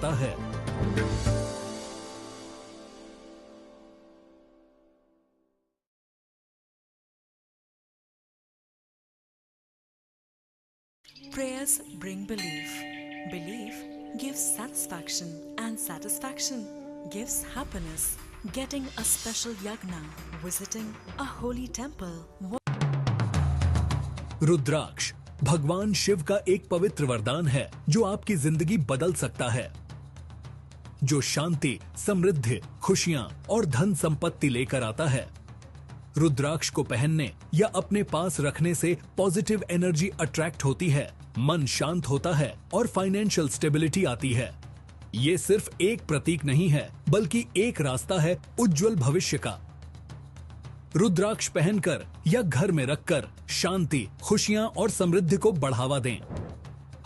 आता है। Prayers bring belief. Belief gives satisfaction, and satisfaction gives happiness. Getting a special yagna, visiting a holy temple. रुद्राक्ष भगवान शिव का एक पवित्र वरदान है जो आपकी जिंदगी बदल सकता है, जो शांति, समृद्धि, खुशियां और धन संपत्ति लेकर आता है। रुद्राक्ष को पहनने या अपने पास रखने से पॉजिटिव एनर्जी अट्रैक्ट होती है, मन शांत होता है और फाइनेंशियल स्टेबिलिटी आती है। ये सिर्फ एक प्रतीक नहीं है, बल्कि एक रास्ता है उज्जवल भविष्य का। रुद्राक्ष पहनकर या घर में रखकर शांति, खुशियां और समृद्धि को बढ़ावा दें।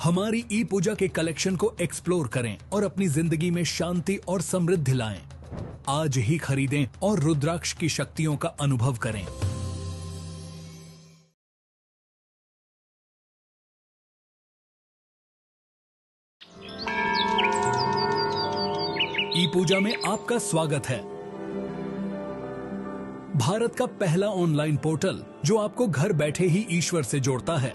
हमारी ई पूजा के कलेक्शन को एक्सप्लोर करें और अपनी जिंदगी में शांति और समृद्धि लाएं। आज ही खरीदें और रुद्राक्ष की शक्तियों का अनुभव करें। ई पूजा में आपका स्वागत है। भारत का पहला ऑनलाइन पोर्टल जो आपको घर बैठे ही ईश्वर से जोड़ता है।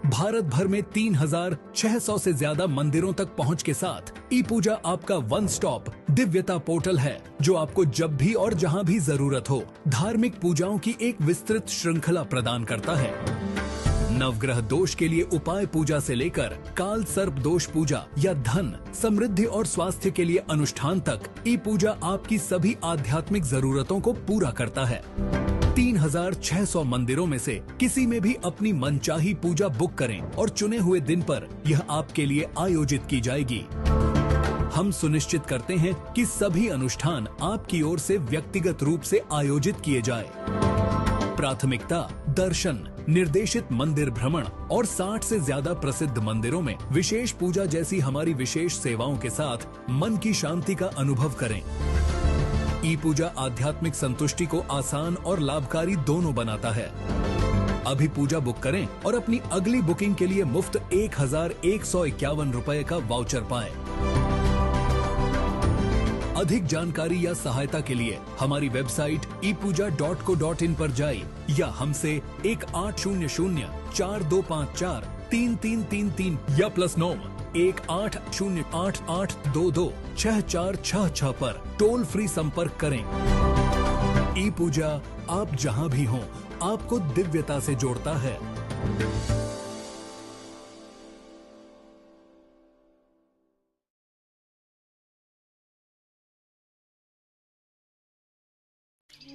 भारत भर में 3600 से ज्यादा मंदिरों तक पहुंच के साथ ई पूजा आपका वन स्टॉप दिव्यता पोर्टल है, जो आपको जब भी और जहां भी जरूरत हो धार्मिक पूजाओं की एक विस्तृत श्रृंखला प्रदान करता है। नवग्रह दोष के लिए उपाय पूजा से लेकर काल सर्प दोष पूजा या धन, समृद्धि और स्वास्थ्य के लिए अनुष्ठान तक ई पूजा आपकी सभी आध्यात्मिक जरूरतों को पूरा करता है। 3600 मंदिरों में से किसी में भी अपनी मनचाही पूजा बुक करें और चुने हुए दिन पर यह आपके लिए आयोजित की जाएगी। हम सुनिश्चित करते हैं कि सभी अनुष्ठान आपकी ओर से व्यक्तिगत रूप से आयोजित किए जाए। प्राथमिकता दर्शन, निर्देशित मंदिर भ्रमण और 60 से ज्यादा प्रसिद्ध मंदिरों में विशेष पूजा जैसी हमारी विशेष सेवाओं के साथ मन की शांति का अनुभव करें। ई पूजा आध्यात्मिक संतुष्टि को आसान और लाभकारी दोनों बनाता है। अभी पूजा बुक करें और अपनी अगली बुकिंग के लिए मुफ्त 1151 रुपए का वाउचर पाएं। अधिक जानकारी या सहायता के लिए हमारी वेबसाइट epuja.co.in पर जाइए या हमसे 180042543333 या +9 180888226466 पर टोल फ्री संपर्क करें। ई पूजा आप जहां भी हों आपको दिव्यता से जोड़ता है।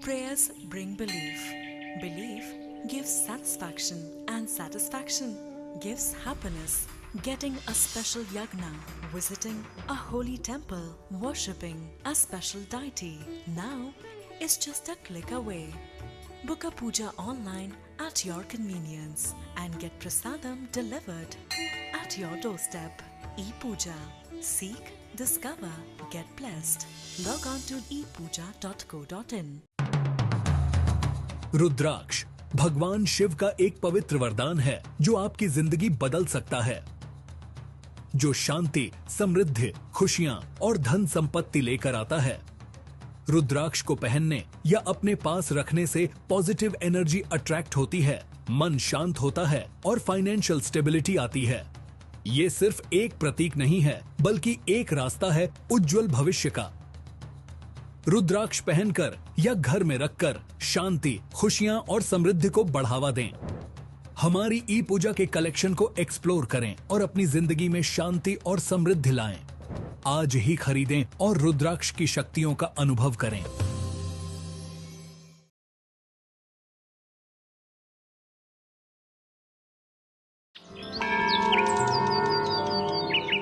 Prayers bring belief. Belief gives satisfaction, and satisfaction gives happiness. Getting a special yagna, visiting a holy temple, worshipping a special deity now is just a click away. Book a puja online at your convenience and get prasadam delivered at your doorstep. ePuja. Seek, discover, get blessed. Log on to ePuja.co.in. रुद्राक्ष भगवान शिव का एक पवित्र वरदान है जो आपकी जिंदगी बदल सकता है, जो शांति, समृद्धि, खुशियां और धन संपत्ति लेकर आता है। रुद्राक्ष को पहनने या अपने पास रखने से पॉजिटिव एनर्जी अट्रैक्ट होती है, मन शांत होता है और फाइनेंशियल स्टेबिलिटी आती है। ये सिर्फ एक प्रतीक नहीं है, बल्कि एक रास्ता है उज्जवल भविष्य का। रुद्राक्ष पहनकर या घर में रखकर शांति, खुशियां और समृद्धि को बढ़ावा दें। हमारी ई पूजा के कलेक्शन को एक्सप्लोर करें और अपनी जिंदगी में शांति और समृद्धि लाएं। आज ही खरीदें और रुद्राक्ष की शक्तियों का अनुभव करें।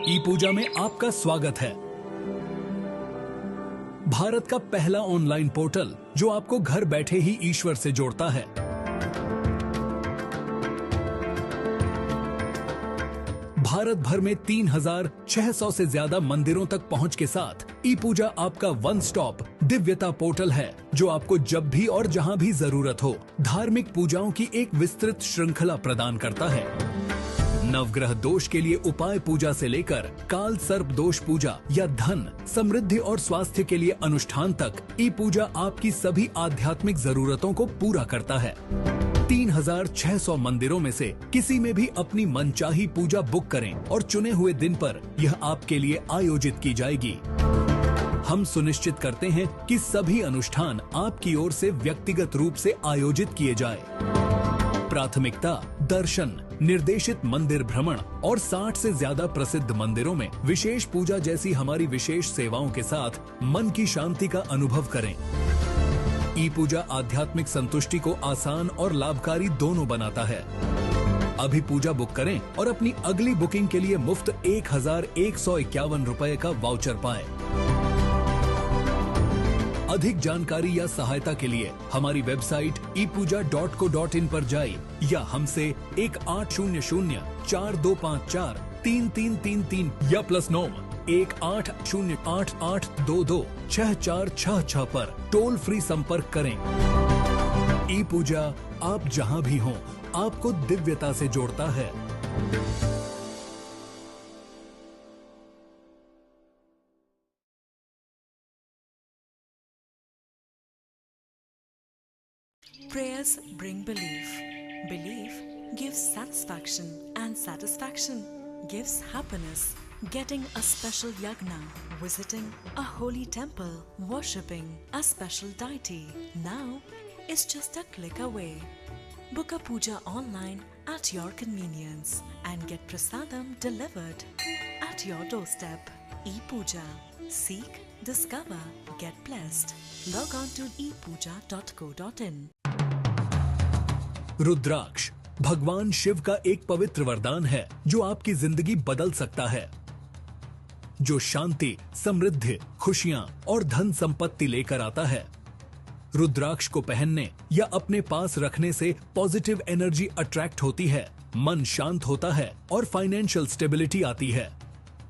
ई पूजा में आपका स्वागत है। भारत का पहला ऑनलाइन पोर्टल जो आपको घर बैठे ही ईश्वर से जोड़ता है। भारत भर में 3600 से ज्यादा मंदिरों तक पहुंच के साथ ई पूजा आपका वन स्टॉप दिव्यता पोर्टल है, जो आपको जब भी और जहां भी जरूरत हो धार्मिक पूजाओं की एक विस्तृत श्रृंखला प्रदान करता है। नवग्रह दोष के लिए उपाय पूजा से लेकर काल सर्प दोष पूजा या धन, समृद्धि और स्वास्थ्य के लिए अनुष्ठान तक ePuja आपकी सभी आध्यात्मिक जरूरतों को पूरा करता है। 3600 मंदिरों में से किसी में भी अपनी मनचाही पूजा बुक करें और चुने हुए दिन पर यह आपके लिए आयोजित की जाएगी। हम सुनिश्चित करते हैं कि सभी अनुष्ठान आपकी ओर से व्यक्तिगत रूप से आयोजित किए जाए। प्राथमिकता दर्शन, निर्देशित मंदिर भ्रमण और 60 से ज्यादा प्रसिद्ध मंदिरों में विशेष पूजा जैसी हमारी विशेष सेवाओं के साथ मन की शांति का अनुभव करें। ePuja आध्यात्मिक संतुष्टि को आसान और लाभकारी दोनों बनाता है। अभी पूजा बुक करें और अपनी अगली बुकिंग के लिए मुफ्त 1151 रुपए का वाउचर पाएं। अधिक जानकारी या सहायता के लिए हमारी वेबसाइट epuja.co.in पर जाइए या हमसे 1800-4254-3333 या +9 180888226466 पर टोल फ्री संपर्क करें। ePuja आप जहां भी हों, आपको दिव्यता से जोड़ता है। Prayers bring belief. Belief gives satisfaction, and satisfaction gives happiness. Getting a special yagna, visiting a holy temple, worshipping a special deity now is just a click away. Book a puja online at your convenience and get prasadam delivered at your doorstep. ePuja. Seek, discover, get blessed. Log on to ePuja.co.in. रुद्राक्ष भगवान शिव का एक पवित्र वरदान है जो आपकी जिंदगी बदल सकता है, जो शांति, समृद्धि, खुशियां और धन संपत्ति लेकर आता है। रुद्राक्ष को पहनने या अपने पास रखने से पॉजिटिव एनर्जी अट्रैक्ट होती है, मन शांत होता है और फाइनेंशियल स्टेबिलिटी आती है।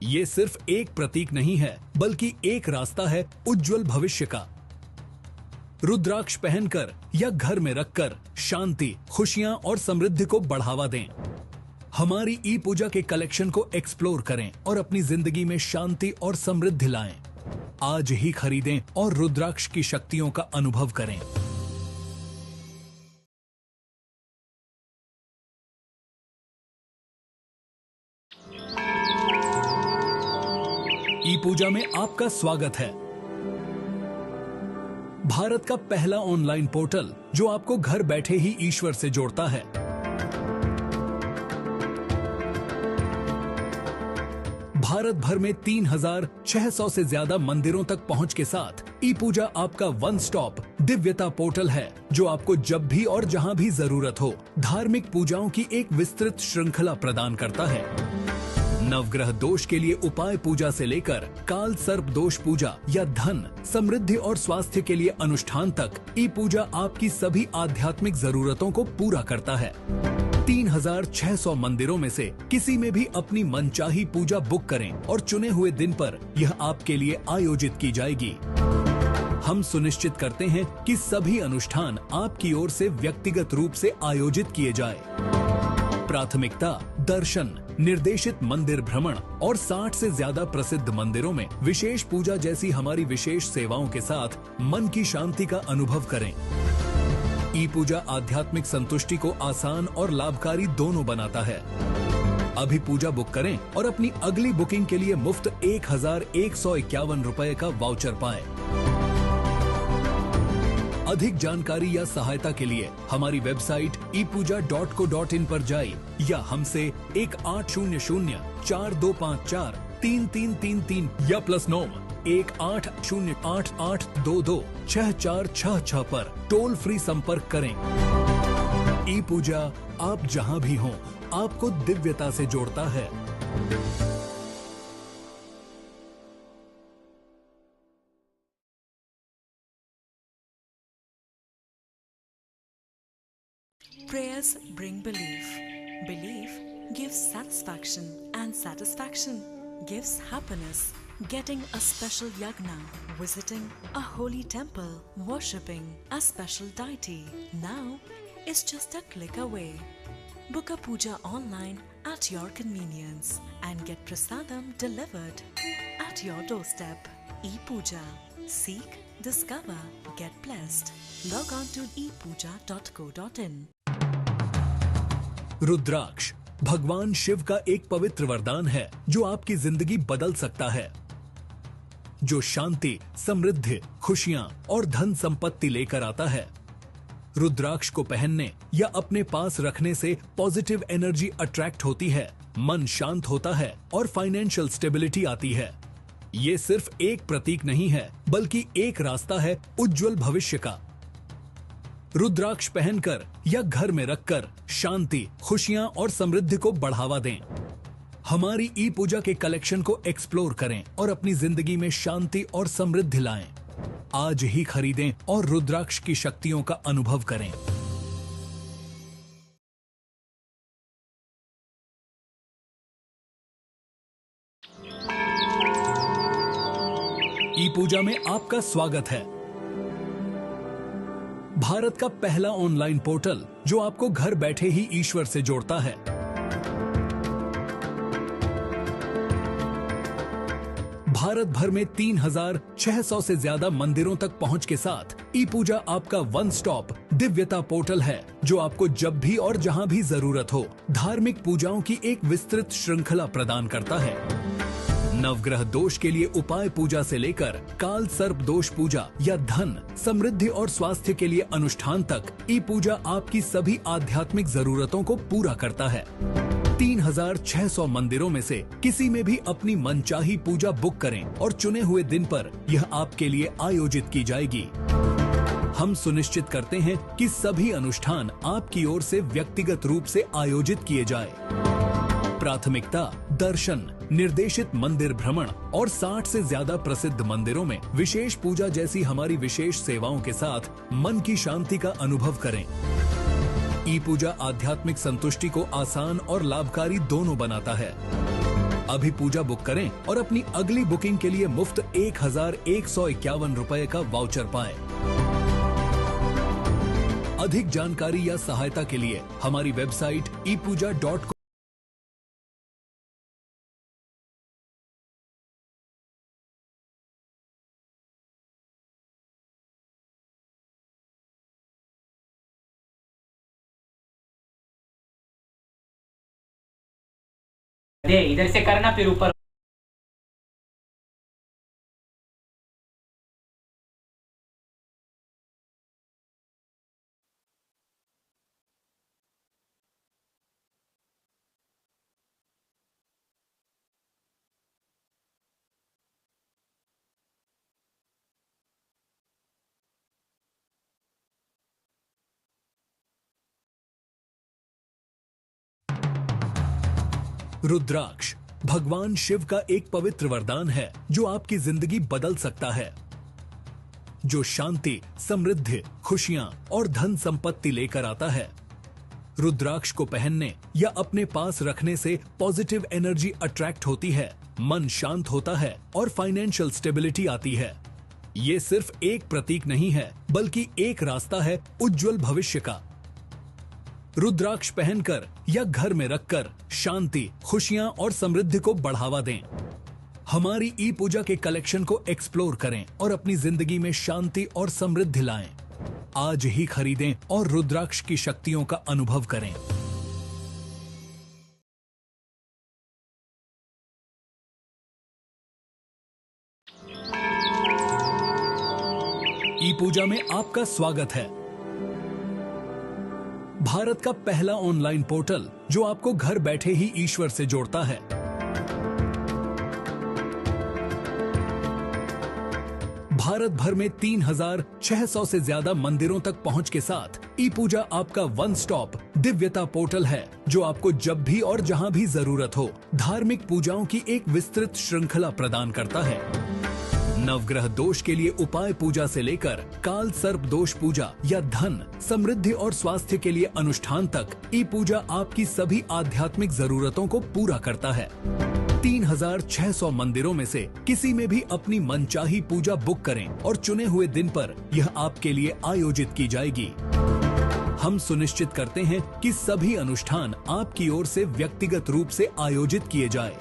ये सिर्फ एक प्रतीक नहीं है, बल्कि एक रास्ता है उज्जवल भविष्य का। रुद्राक्ष पहनकर या घर में रखकर शांति, खुशियां और समृद्धि को बढ़ावा दें। हमारी ePuja के कलेक्शन को एक्सप्लोर करें और अपनी जिंदगी में शांति और समृद्धि लाएं। आज ही खरीदें और रुद्राक्ष की शक्तियों का अनुभव करें। ePuja में आपका स्वागत है। भारत का पहला ऑनलाइन पोर्टल जो आपको घर बैठे ही ईश्वर से जोड़ता है। भारत भर में 3600 से ज्यादा मंदिरों तक पहुंच के साथ ePuja आपका वन स्टॉप दिव्यता पोर्टल है जो आपको जब भी और जहां भी जरूरत हो धार्मिक पूजाओं की एक विस्तृत श्रृंखला प्रदान करता है। नवग्रह दोष के लिए उपाय पूजा से लेकर काल सर्प दोष पूजा या धन, समृद्धि और स्वास्थ्य के लिए अनुष्ठान तक ePuja आपकी सभी आध्यात्मिक जरूरतों को पूरा करता है। 3600 मंदिरों में से किसी में भी अपनी मनचाही पूजा बुक करें और चुने हुए दिन पर यह आपके लिए आयोजित की जाएगी। हम सुनिश्चित करते हैं कि सभी अनुष्ठान आपकी ओर से व्यक्तिगत रूप से आयोजित किए जाए। प्राथमिकता दर्शन, निर्देशित मंदिर भ्रमण और 60 से ज्यादा प्रसिद्ध मंदिरों में विशेष पूजा जैसी हमारी विशेष सेवाओं के साथ मन की शांति का अनुभव करें। ePuja आध्यात्मिक संतुष्टि को आसान और लाभकारी दोनों बनाता है। अभी पूजा बुक करें और अपनी अगली बुकिंग के लिए मुफ्त 1151 रुपए का वाउचर पाएं। अधिक जानकारी या सहायता के लिए हमारी वेबसाइट epuja.co.in पर जाइए या हमसे 1800-4254-3333 या +9 180888226466 पर टोल फ्री संपर्क करें। ePuja आप जहां भी हों, आपको दिव्यता से जोड़ता है। Prayers bring belief. Belief gives satisfaction, and satisfaction gives happiness. Getting a special yagna, visiting a holy temple, worshipping a special deity now is just a click away. Book a puja online at your convenience and get prasadam delivered at your doorstep. ePuja. Seek, discover, get blessed. Log on to ePuja.co.in. रुद्राक्ष भगवान शिव का एक पवित्र वरदान है जो आपकी जिंदगी बदल सकता है, जो शांति, समृद्धि, खुशियां और धन संपत्ति लेकर आता है। रुद्राक्ष को पहनने या अपने पास रखने से पॉजिटिव एनर्जी अट्रैक्ट होती है, मन शांत होता है और फाइनेंशियल स्टेबिलिटी आती है। ये सिर्फ एक प्रतीक नहीं है, बल्कि एक रास्ता है उज्जवल भविष्य का। रुद्राक्ष पहनकर या घर में रखकर शांति, खुशियां और समृद्धि को बढ़ावा दें। हमारी ई पूजा के कलेक्शन को एक्सप्लोर करें और अपनी जिंदगी में शांति और समृद्धि लाएं। आज ही खरीदें और रुद्राक्ष की शक्तियों का अनुभव करें। ई पूजा में आपका स्वागत है। भारत का पहला ऑनलाइन पोर्टल जो आपको घर बैठे ही ईश्वर से जोड़ता है। भारत भर में 3600 से ज्यादा मंदिरों तक पहुंच के साथ ePuja आपका वन स्टॉप दिव्यता पोर्टल है, जो आपको जब भी और जहां भी जरूरत हो धार्मिक पूजाओं की एक विस्तृत श्रृंखला प्रदान करता है। नवग्रह दोष के लिए उपाय पूजा से लेकर काल सर्प दोष पूजा या धन, समृद्धि और स्वास्थ्य के लिए अनुष्ठान तक ePuja आपकी सभी आध्यात्मिक जरूरतों को पूरा करता है। 3600 मंदिरों में से किसी में भी अपनी मनचाही पूजा बुक करें और चुने हुए दिन पर यह आपके लिए आयोजित की जाएगी। हम सुनिश्चित करते हैं कि सभी अनुष्ठान आपकी ओर से व्यक्तिगत रूप से आयोजित किए जाए। प्राथमिकता दर्शन, निर्देशित मंदिर भ्रमण और 60 से ज्यादा प्रसिद्ध मंदिरों में विशेष पूजा जैसी हमारी विशेष सेवाओं के साथ मन की शांति का अनुभव करें। ePuja आध्यात्मिक संतुष्टि को आसान और लाभकारी दोनों बनाता है। अभी पूजा बुक करें और अपनी अगली बुकिंग के लिए मुफ्त 1151 रुपए का वाउचर पाएं। अधिक जानकारी या सहायता के लिए हमारी वेबसाइट ePuja.com दे इधर से करना फिर ऊपर। रुद्राक्ष भगवान शिव का एक पवित्र वरदान है जो आपकी जिंदगी बदल सकता है, जो शांति, समृद्धि, खुशियां और धन संपत्ति लेकर आता है। रुद्राक्ष को पहनने या अपने पास रखने से पॉजिटिव एनर्जी अट्रैक्ट होती है, मन शांत होता है और फाइनेंशियल स्टेबिलिटी आती है। ये सिर्फ एक प्रतीक नहीं है, बल्कि एक रास्ता है उज्जवल भविष्य का। रुद्राक्ष पहनकर या घर में रखकर शांति, खुशियां और समृद्धि को बढ़ावा दें। हमारी ई पूजा के कलेक्शन को एक्सप्लोर करें और अपनी जिंदगी में शांति और समृद्धि लाएं। आज ही खरीदें और रुद्राक्ष की शक्तियों का अनुभव करें। ई पूजा में आपका स्वागत है। भारत का पहला ऑनलाइन पोर्टल जो आपको घर बैठे ही ईश्वर से जोड़ता है। भारत भर में 3600 से ज्यादा मंदिरों तक पहुंच के साथ ePuja आपका वन स्टॉप दिव्यता पोर्टल है, जो आपको जब भी और जहां भी जरूरत हो धार्मिक पूजाओं की एक विस्तृत श्रृंखला प्रदान करता है। नवग्रह दोष के लिए उपाय पूजा से लेकर काल सर्प दोष पूजा या धन, समृद्धि और स्वास्थ्य के लिए अनुष्ठान तक ePuja आपकी सभी आध्यात्मिक जरूरतों को पूरा करता है। 3600 मंदिरों में से किसी में भी अपनी मनचाही पूजा बुक करें और चुने हुए दिन पर यह आपके लिए आयोजित की जाएगी। हम सुनिश्चित करते हैं कि सभी अनुष्ठान आपकी ओर से व्यक्तिगत रूप से आयोजित किए जाए।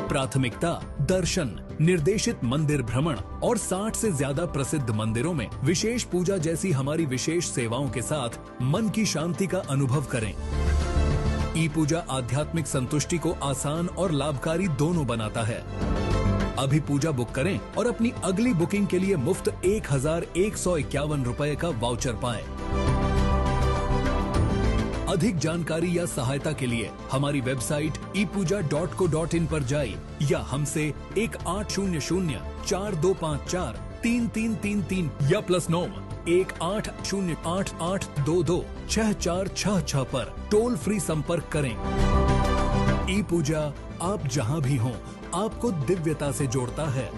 प्राथमिकता दर्शन, निर्देशित मंदिर भ्रमण और 60 से ज्यादा प्रसिद्ध मंदिरों में विशेष पूजा जैसी हमारी विशेष सेवाओं के साथ मन की शांति का अनुभव करें। ePuja आध्यात्मिक संतुष्टि को आसान और लाभकारी दोनों बनाता है। अभी पूजा बुक करें और अपनी अगली बुकिंग के लिए मुफ्त 1151 रुपए का वाउचर पाएं। अधिक जानकारी या सहायता के लिए हमारी वेबसाइट ePuja.co.in पर जाइए या हमसे 180042543333 या +9 180888226466 पर टोल फ्री संपर्क करें। ePuja आप जहां भी हों, आपको दिव्यता से जोड़ता है।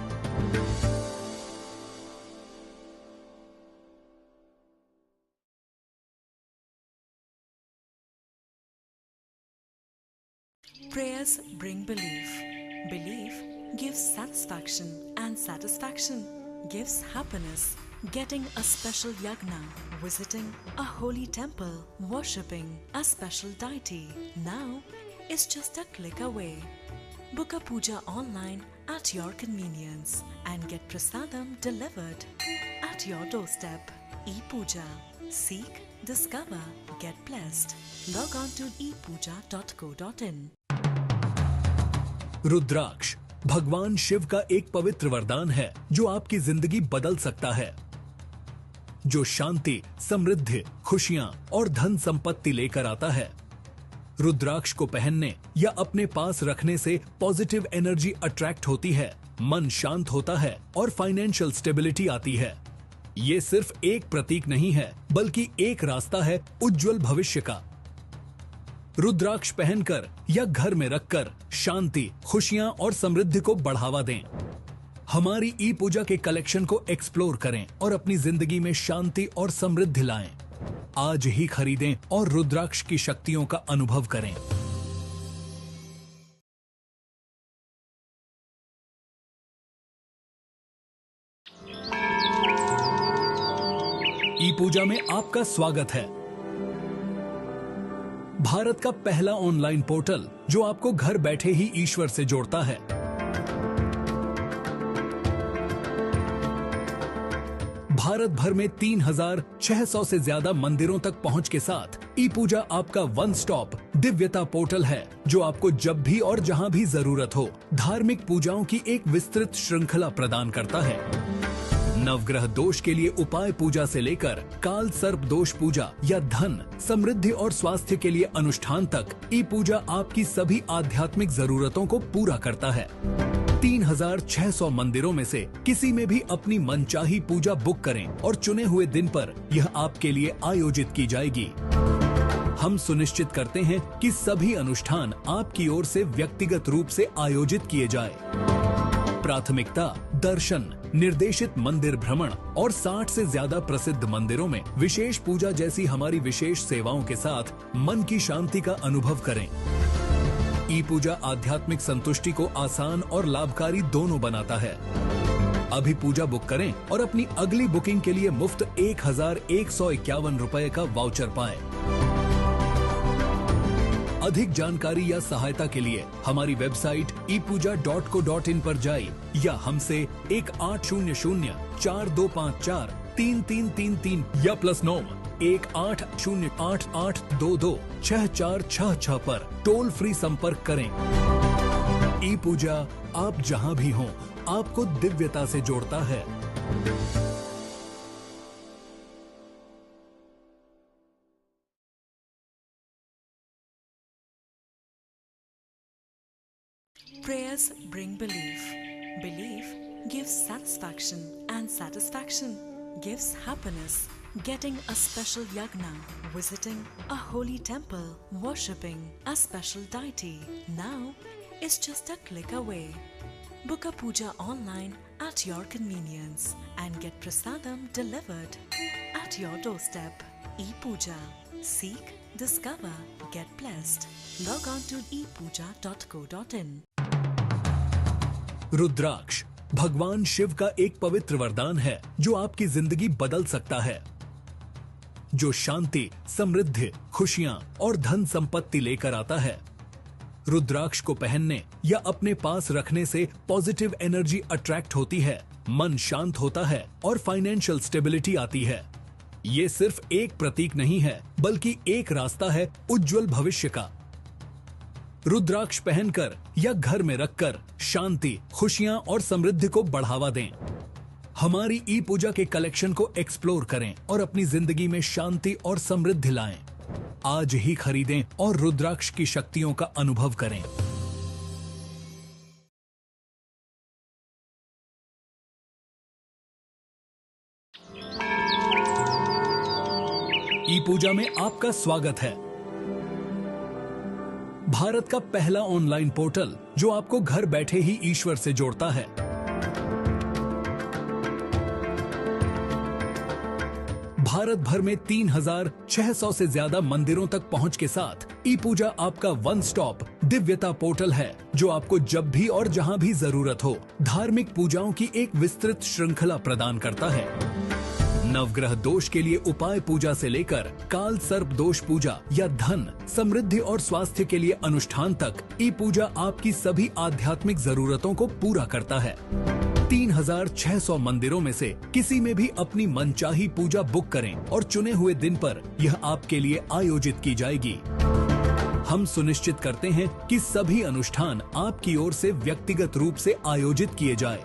Prayers bring belief. Belief gives satisfaction, and satisfaction gives happiness. Getting a special yagna, visiting a holy temple, worshipping a special deity now is just a click away. Book a puja online at your convenience and get prasadam delivered at your doorstep. ePuja. Seek, discover, get blessed. Log on to ePuja.co.in. रुद्राक्ष भगवान शिव का एक पवित्र वरदान है जो आपकी जिंदगी बदल सकता है, जो शांति, समृद्धि, खुशियां और धन संपत्ति लेकर आता है। रुद्राक्ष को पहनने या अपने पास रखने से पॉजिटिव एनर्जी अट्रैक्ट होती है, मन शांत होता है और फाइनेंशियल स्टेबिलिटी आती है। ये सिर्फ एक प्रतीक नहीं है, बल्कि एक रास्ता है उज्जवल भविष्य का। रुद्राक्ष पहनकर या घर में रखकर शांति, खुशियां और समृद्धि को बढ़ावा दें। हमारी ePuja के कलेक्शन को एक्सप्लोर करें और अपनी जिंदगी में शांति और समृद्धि लाएं। आज ही खरीदें और रुद्राक्ष की शक्तियों का अनुभव करें। ePuja में आपका स्वागत है। भारत का पहला ऑनलाइन पोर्टल जो आपको घर बैठे ही ईश्वर से जोड़ता है। भारत भर में 3600 से ज्यादा मंदिरों तक पहुंच के साथ ePuja आपका वन स्टॉप दिव्यता पोर्टल है, जो आपको जब भी और जहां भी जरूरत हो धार्मिक पूजाओं की एक विस्तृत श्रृंखला प्रदान करता है। नवग्रह दोष के लिए उपाय पूजा से लेकर काल सर्प दोष पूजा या धन, समृद्धि और स्वास्थ्य के लिए अनुष्ठान तक ePuja आपकी सभी आध्यात्मिक जरूरतों को पूरा करता है। 3600 मंदिरों में से किसी में भी अपनी मनचाही पूजा बुक करें और चुने हुए दिन पर यह आपके लिए आयोजित की जाएगी। हम सुनिश्चित करते हैं कि सभी अनुष्ठान आपकी ओर से व्यक्तिगत रूप से आयोजित किए जाए। प्राथमिकता दर्शन, निर्देशित मंदिर भ्रमण और 60 से ज्यादा प्रसिद्ध मंदिरों में विशेष पूजा जैसी हमारी विशेष सेवाओं के साथ मन की शांति का अनुभव करें। ePuja आध्यात्मिक संतुष्टि को आसान और लाभकारी दोनों बनाता है। अभी पूजा बुक करें और अपनी अगली बुकिंग के लिए मुफ्त 1151 रुपए का वाउचर पाएं। अधिक जानकारी या सहायता के लिए हमारी वेबसाइट ePuja.co.in पर जाइए या हमसे 180042543333 या +9 180888226466 पर टोल फ्री संपर्क करें। ePuja आप जहां भी हों, आपको दिव्यता से जोड़ता है। Prayers bring belief. Belief gives satisfaction, and satisfaction gives happiness. Getting a special yagna, visiting a holy temple, worshipping a special deity now is just a click away. Book a puja online at your convenience and get prasadam delivered at your doorstep. ePuja. Seek, discover, get blessed. Log on to ePuja.co.in. रुद्राक्ष भगवान शिव का एक पवित्र वरदान है जो आपकी जिंदगी बदल सकता है, जो शांति, समृद्धि, खुशियां और धन संपत्ति लेकर आता है। रुद्राक्ष को पहनने या अपने पास रखने से पॉजिटिव एनर्जी अट्रैक्ट होती है, मन शांत होता है और फाइनेंशियल स्टेबिलिटी आती है। ये सिर्फ एक प्रतीक नहीं है, बल्कि एक रास्ता है उज्जवल भविष्य का। रुद्राक्ष पहनकर या घर में रखकर शांति, खुशियां और समृद्धि को बढ़ावा दें। हमारी ई पूजा के कलेक्शन को एक्सप्लोर करें और अपनी जिंदगी में शांति और समृद्धि लाएं। आज ही खरीदें और रुद्राक्ष की शक्तियों का अनुभव करें। ई पूजा में आपका स्वागत है। भारत का पहला ऑनलाइन पोर्टल जो आपको घर बैठे ही ईश्वर से जोड़ता है। भारत भर में 3600 से ज्यादा मंदिरों तक पहुंच के साथ ePuja आपका वन स्टॉप दिव्यता पोर्टल है, जो आपको जब भी और जहां भी जरूरत हो धार्मिक पूजाओं की एक विस्तृत श्रृंखला प्रदान करता है। नवग्रह दोष के लिए उपाय पूजा से लेकर काल सर्प दोष पूजा या धन, समृद्धि और स्वास्थ्य के लिए अनुष्ठान तक ePuja आपकी सभी आध्यात्मिक जरूरतों को पूरा करता है। 3600 मंदिरों में से किसी में भी अपनी मनचाही पूजा बुक करें और चुने हुए दिन पर यह आपके लिए आयोजित की जाएगी। हम सुनिश्चित करते हैं कि सभी अनुष्ठान आपकी ओर से व्यक्तिगत रूप से आयोजित किए जाए।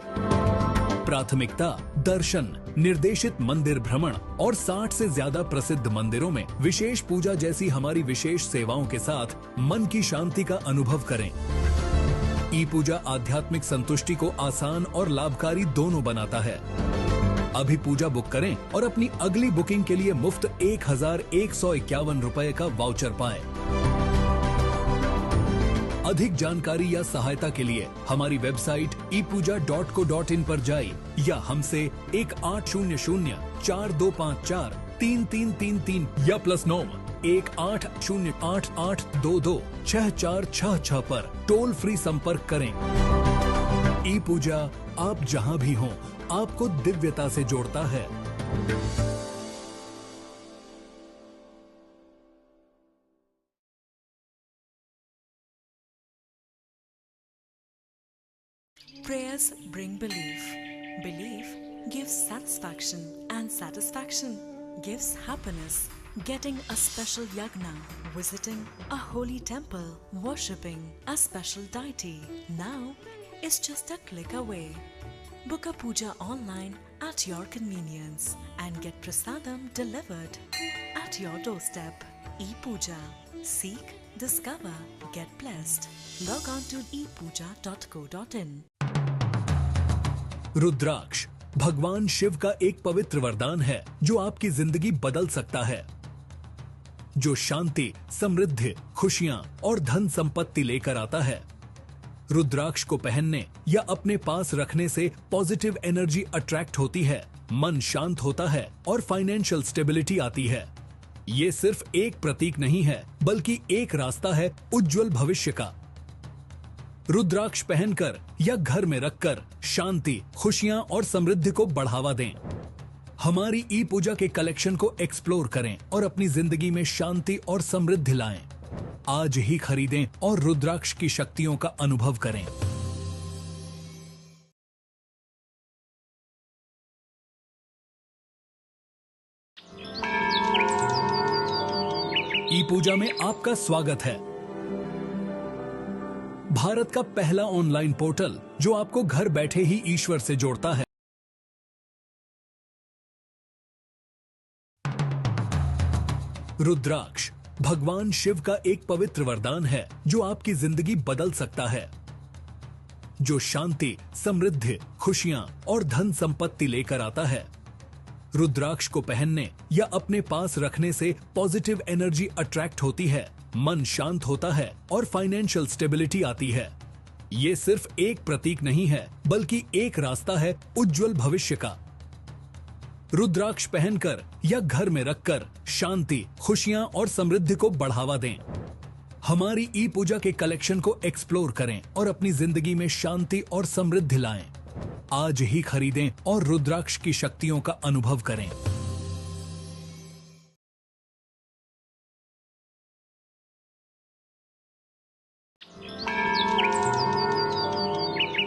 प्राथमिकता दर्शन, निर्देशित मंदिर भ्रमण और 60 से ज्यादा प्रसिद्ध मंदिरों में विशेष पूजा जैसी हमारी विशेष सेवाओं के साथ मन की शांति का अनुभव करें। ePuja आध्यात्मिक संतुष्टि को आसान और लाभकारी दोनों बनाता है। अभी पूजा बुक करें और अपनी अगली बुकिंग के लिए मुफ्त 1151 रुपए का वाउचर पाएं। अधिक जानकारी या सहायता के लिए हमारी वेबसाइट epuja.co.in पर जाइए या हमसे 180042543333 या +9 180888226466 पर टोल फ्री संपर्क करें। ePuja आप जहां भी हों आपको दिव्यता से जोड़ता है। Prayers bring belief. Belief gives satisfaction, and satisfaction gives happiness. Getting a special yagna, visiting a holy temple, worshipping a special deity now is just a click away. Book a puja online at your convenience and get prasadam delivered at your doorstep. ePuja. Seek, discover, get blessed. Log on to ePuja.co.in. रुद्राक्ष भगवान शिव का एक पवित्र वरदान है जो आपकी जिंदगी बदल सकता है, जो शांति, समृद्धि, खुशियां और धन संपत्ति लेकर आता है। रुद्राक्ष को पहनने या अपने पास रखने से पॉजिटिव एनर्जी अट्रैक्ट होती है, मन शांत होता है और फाइनेंशियल स्टेबिलिटी आती है। ये सिर्फ एक प्रतीक नहीं है, बल्कि एक रास्ता है उज्जवल भविष्य का। रुद्राक्ष पहनकर या घर में रखकर शांति, खुशियां और समृद्धि को बढ़ावा दें। हमारी ePuja के कलेक्शन को एक्सप्लोर करें और अपनी जिंदगी में शांति और समृद्धि लाएं। आज ही खरीदें और रुद्राक्ष की शक्तियों का अनुभव करें। ePuja में आपका स्वागत है। भारत का पहला ऑनलाइन पोर्टल जो आपको घर बैठे ही ईश्वर से जोड़ता है। रुद्राक्ष भगवान शिव का एक पवित्र वरदान है जो आपकी जिंदगी बदल सकता है, जो शांति, समृद्धि, खुशियां और धन संपत्ति लेकर आता है। रुद्राक्ष को पहनने या अपने पास रखने से पॉजिटिव एनर्जी अट्रैक्ट होती है, मन शांत होता है और फाइनेंशियल स्टेबिलिटी आती है। ये सिर्फ एक प्रतीक नहीं है, बल्कि एक रास्ता है उज्जवल भविष्य का। रुद्राक्ष पहनकर या घर में रखकर शांति, खुशियां और समृद्धि को बढ़ावा दें। हमारी ePuja के कलेक्शन को एक्सप्लोर करें और अपनी जिंदगी में शांति और समृद्धि लाएं। आज ही खरीदें और रुद्राक्ष की शक्तियों का अनुभव करें।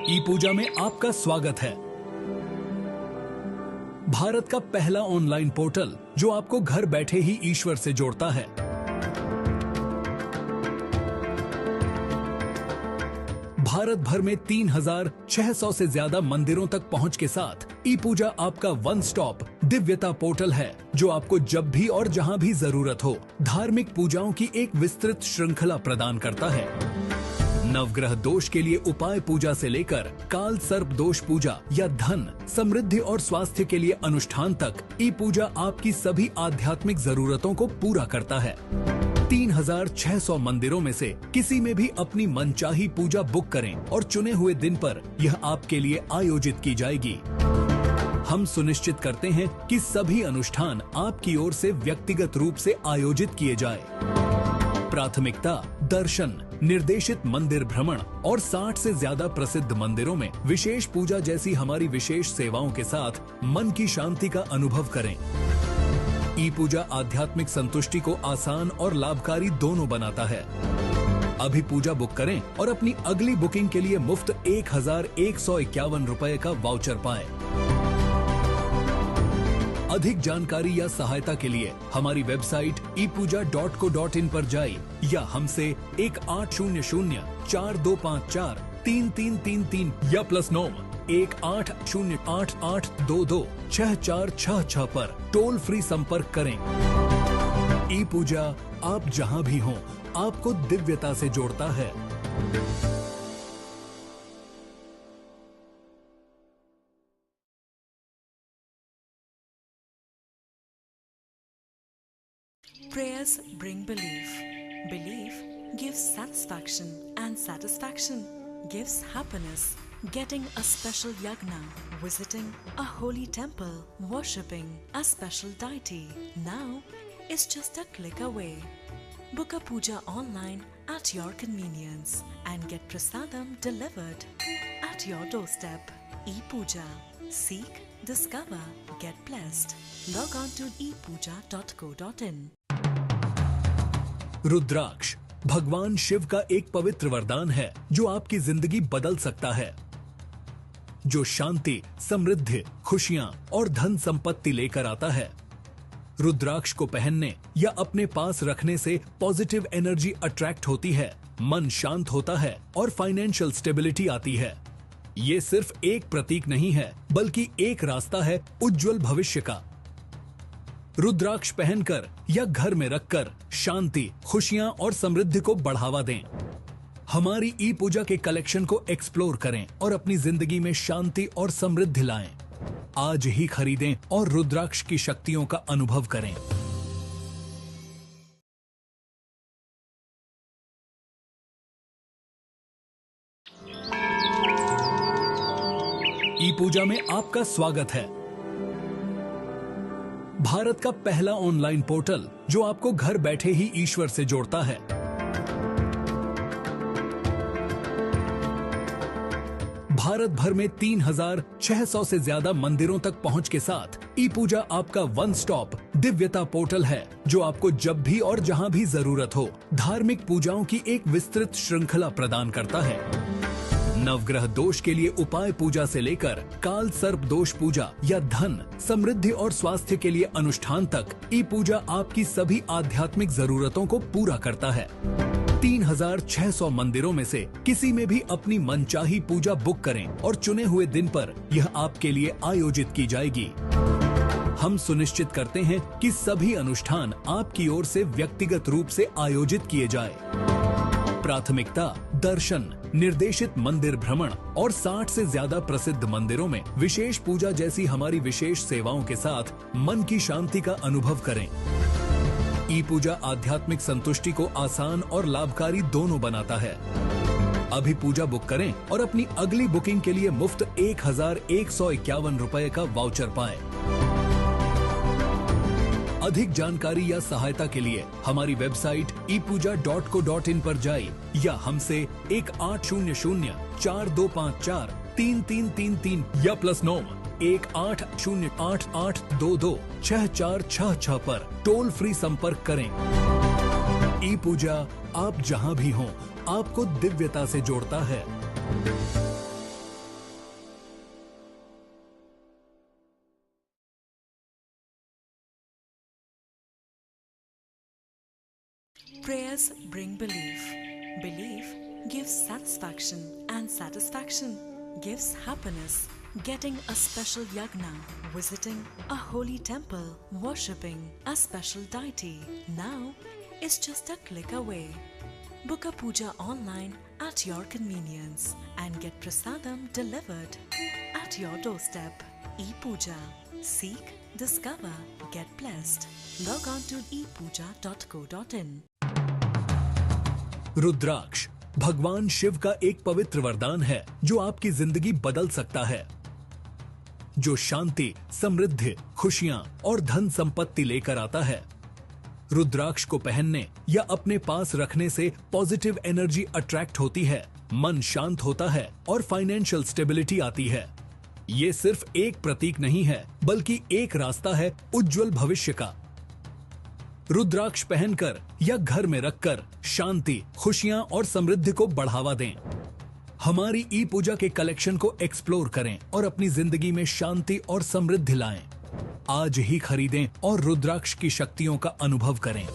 ई पूजा में आपका स्वागत है। भारत का पहला ऑनलाइन पोर्टल जो आपको घर बैठे ही ईश्वर से जोड़ता है। भारत भर में 3600 से ज्यादा मंदिरों तक पहुंच के साथ ई पूजा आपका वन स्टॉप दिव्यता पोर्टल है जो आपको जब भी और जहां भी जरूरत हो धार्मिक पूजाओं की एक विस्तृत श्रृंखला प्रदान करता है। नवग्रह दोष के लिए उपाय पूजा से लेकर काल सर्प दोष पूजा या धन, समृद्धि और स्वास्थ्य के लिए अनुष्ठान तक ई पूजा आपकी सभी आध्यात्मिक जरूरतों को पूरा करता है। 3600 मंदिरों में से किसी में भी अपनी मनचाही पूजा बुक करें और चुने हुए दिन पर यह आपके लिए आयोजित की जाएगी। हम सुनिश्चित करते हैं कि सभी अनुष्ठान आपकी ओर से व्यक्तिगत रूप से आयोजित किए जाए। प्राथमिकता दर्शन, निर्देशित मंदिर भ्रमण और 60 से ज्यादा प्रसिद्ध मंदिरों में विशेष पूजा जैसी हमारी विशेष सेवाओं के साथ मन की शांति का अनुभव करें। ई पूजा आध्यात्मिक संतुष्टि को आसान और लाभकारी दोनों बनाता है। अभी पूजा बुक करें और अपनी अगली बुकिंग के लिए मुफ्त 1151 रुपए का वाउचर पाएं। अधिक जानकारी या सहायता के लिए हमारी वेबसाइट epuja.co.in पर जाइए या हमसे 1800-4254-3333 या +9 180888226466 पर टोल फ्री संपर्क करें। ई पूजा आप जहां भी हों आपको दिव्यता से जोड़ता है। Prayers bring belief. Belief gives satisfaction, and satisfaction gives happiness. Getting a special yagna, visiting a holy temple, worshipping a special deity now is just a click away. Book a puja online at your convenience and get prasadam delivered at your doorstep. ePuja. Seek, discover, get blessed. Log on to ePuja.co.in. रुद्राक्ष भगवान शिव का एक पवित्र वरदान है जो आपकी जिंदगी बदल सकता है, जो शांति, समृद्धि, खुशियां और धन संपत्ति लेकर आता है। रुद्राक्ष को पहनने या अपने पास रखने से पॉजिटिव एनर्जी अट्रैक्ट होती है, मन शांत होता है और फाइनेंशियल स्टेबिलिटी आती है। ये सिर्फ एक प्रतीक नहीं है बल्कि एक रास्ता है उज्जवल भविष्य का। रुद्राक्ष पहनकर या घर में रखकर शांति, खुशियां और समृद्धि को बढ़ावा दें। हमारी ई पूजा के कलेक्शन को एक्सप्लोर करें और अपनी जिंदगी में शांति और समृद्धि लाएं। आज ही खरीदें और रुद्राक्ष की शक्तियों का अनुभव करें। ई पूजा में आपका स्वागत है। भारत का पहला ऑनलाइन पोर्टल जो आपको घर बैठे ही ईश्वर से जोड़ता है। भारत भर में 3600 से ज्यादा मंदिरों तक पहुंच के साथ ई पूजा आपका वन स्टॉप दिव्यता पोर्टल है जो आपको जब भी और जहां भी जरूरत हो धार्मिक पूजाओं की एक विस्तृत श्रृंखला प्रदान करता है। नवग्रह दोष के लिए उपाय पूजा से लेकर काल सर्प दोष पूजा या धन, समृद्धि और स्वास्थ्य के लिए अनुष्ठान तक ई पूजा आपकी सभी आध्यात्मिक जरूरतों को पूरा करता है। 3600 मंदिरों में से किसी में भी अपनी मनचाही पूजा बुक करें और चुने हुए दिन पर यह आपके लिए आयोजित की जाएगी। हम सुनिश्चित करते हैं कि सभी अनुष्ठान आपकी ओर से व्यक्तिगत रूप से आयोजित किए जाए। प्राथमिकता दर्शन, निर्देशित मंदिर भ्रमण और 60 से ज्यादा प्रसिद्ध मंदिरों में विशेष पूजा जैसी हमारी विशेष सेवाओं के साथ मन की शांति का अनुभव करें। ई पूजा आध्यात्मिक संतुष्टि को आसान और लाभकारी दोनों बनाता है। अभी पूजा बुक करें और अपनी अगली बुकिंग के लिए मुफ्त 1151 रुपए का वाउचर पाएं। अधिक जानकारी या सहायता के लिए हमारी वेबसाइट epuja.co.in पर जाइए या हमसे 1800-4254-3333 या +9 180888226466 पर टोल फ्री संपर्क करें। ई पूजा आप जहां भी हों आपको दिव्यता से जोड़ता है। Prayers bring belief. Belief gives satisfaction, and satisfaction gives happiness. Getting a special yagna, visiting a holy temple, worshipping a special deity now is just a click away. Book a puja online at your convenience and get prasadam delivered at your doorstep. ePuja. Seek, discover, get blessed. Log on to epuja.co.in. रुद्राक्ष भगवान शिव का एक पवित्र वरदान है जो आपकी जिंदगी बदल सकता है, जो शांति, समृद्धि, खुशियां और धन संपत्ति लेकर आता है। रुद्राक्ष को पहनने या अपने पास रखने से पॉजिटिव एनर्जी अट्रैक्ट होती है, मन शांत होता है और फाइनेंशियल स्टेबिलिटी आती है। ये सिर्फ एक प्रतीक नहीं है, बल्कि एक रास्ता है उज्जवल भविष्य का। रुद्राक्ष पहनकर या घर में रखकर शांति, खुशियां और समृद्धि को बढ़ावा दें। हमारी ई पूजा के कलेक्शन को एक्सप्लोर करें और अपनी जिंदगी में शांति और समृद्धि लाएं। आज ही खरीदें और रुद्राक्ष की शक्तियों का अनुभव करें।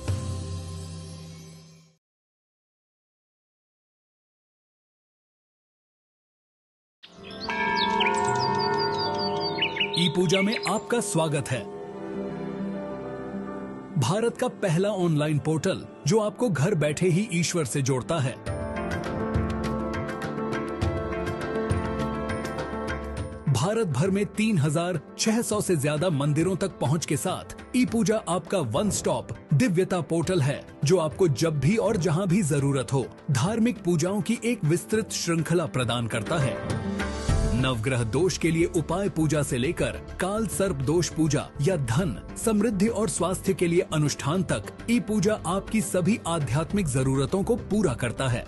ई पूजा में आपका स्वागत है। भारत का पहला ऑनलाइन पोर्टल जो आपको घर बैठे ही ईश्वर से जोड़ता है। भारत भर में 3600 से ज्यादा मंदिरों तक पहुंच के साथ ई पूजा आपका वन स्टॉप दिव्यता पोर्टल है, जो आपको जब भी और जहां भी जरूरत हो धार्मिक पूजाओं की एक विस्तृत श्रृंखला प्रदान करता है। नवग्रह दोष के लिए उपाय पूजा से लेकर काल सर्प दोष पूजा या धन, समृद्धि और स्वास्थ्य के लिए अनुष्ठान तक ई पूजा आपकी सभी आध्यात्मिक जरूरतों को पूरा करता है।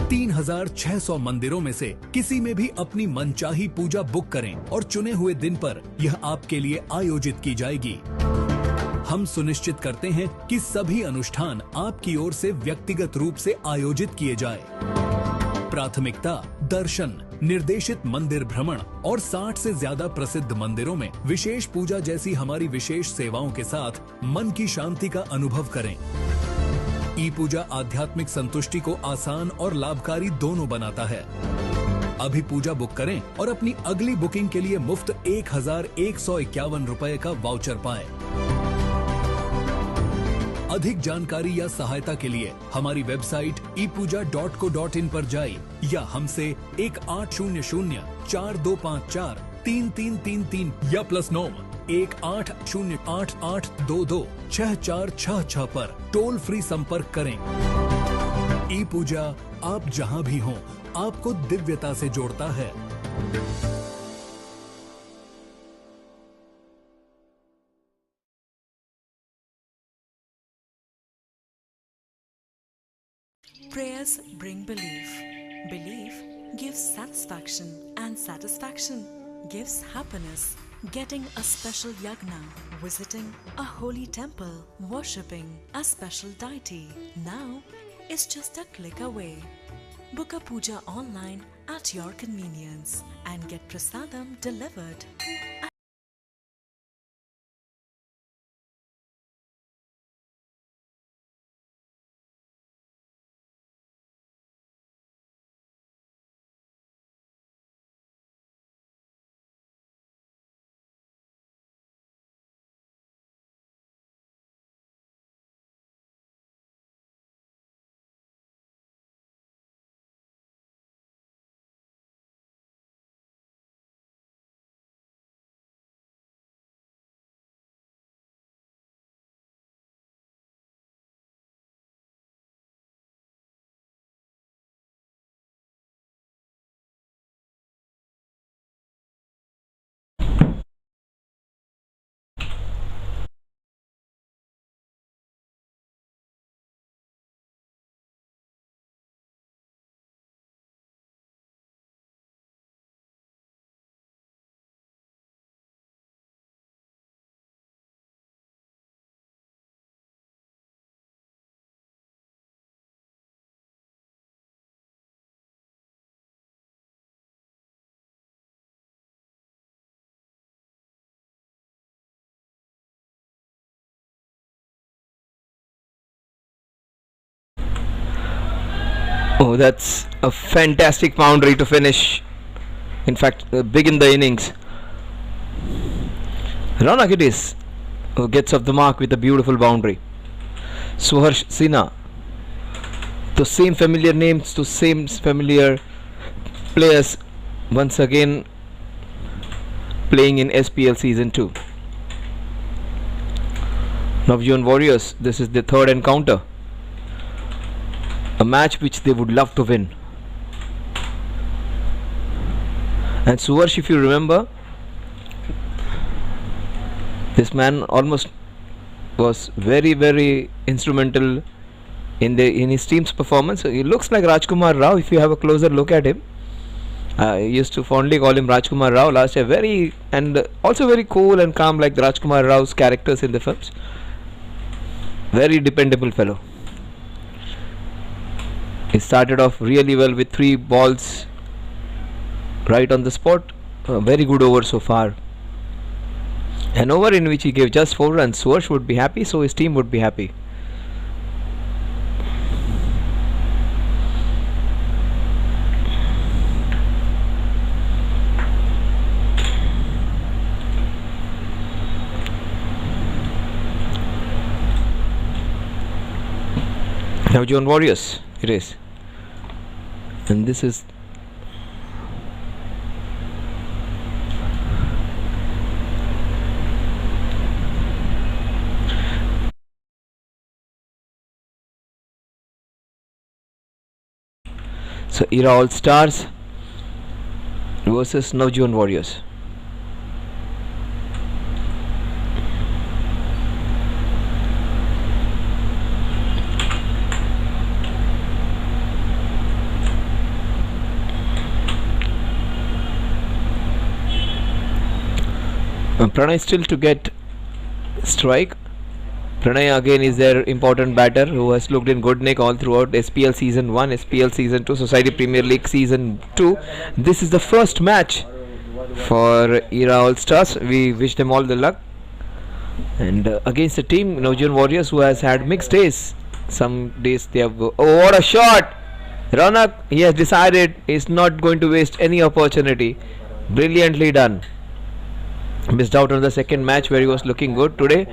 3600 मंदिरों में से किसी में भी अपनी मनचाही पूजा बुक करें और चुने हुए दिन पर यह आपके लिए आयोजित की जाएगी। हम सुनिश्चित करते हैं कि सभी अनुष्ठान आपकी ओर से व्यक्तिगत रूप से आयोजित किए जाए। प्राथमिकता दर्शन, निर्देशित मंदिर भ्रमण और 60 से ज्यादा प्रसिद्ध मंदिरों में विशेष पूजा जैसी हमारी विशेष सेवाओं के साथ मन की शांति का अनुभव करें। ई पूजा आध्यात्मिक संतुष्टि को आसान और लाभकारी दोनों बनाता है। अभी पूजा बुक करें और अपनी अगली बुकिंग के लिए मुफ्त 1151 रुपए का वाउचर पाएं। अधिक जानकारी या सहायता के लिए हमारी वेबसाइट epuja.co.in पर जाइए या हमसे 1800-4254-3333 या +9 1808-8822-6466 पर टोल फ्री संपर्क करें। ई पूजा आप जहां भी हों आपको दिव्यता से जोड़ता है। Prayers bring belief. Belief gives satisfaction, and satisfaction gives happiness. Getting a special yagna, visiting a holy temple, worshipping a special deity now is just a click away. Book a puja online at your convenience and get prasadam delivered Oh, that's a fantastic boundary to finish. In fact, begin the innings. Ronak it is who gets off the mark with a beautiful boundary. Suharsh Sinha. The same familiar names, the same familiar players once again playing in SPL Season 2. Navjivan Warriors, this is the third encounter. A match which they would love to win. And Suharsh, if you remember, this man almost was very instrumental in his team's performance. He looks like Rajkumar Rao if you have a closer look at him. I used to fondly call him Rajkumar Rao last year. Also very cool and calm, like Rajkumar Rao's characters in the films. Very dependable fellow. He started off really well with 3 balls right on the spot. A very good over so far. An over in which he gave just 4 runs. Suharsh would be happy, so his team would be happy. Navjivan Warriors it is, and this is so Era All Stars versus Navjivan Warriors. Pranay still to get strike. Pranay again is their important batter who has looked in good nick all throughout SPL Season 1, SPL Season 2, Society Premier League Season 2. This is the first match for Era All Stars. We wish them all the luck. And against the team, Navjivan Warriors, who has had mixed days. Some days they have... Oh, what a shot! Ronak, he has decided he's not going to waste any opportunity. Brilliantly done. Missed out on the second match where he was looking good. Today,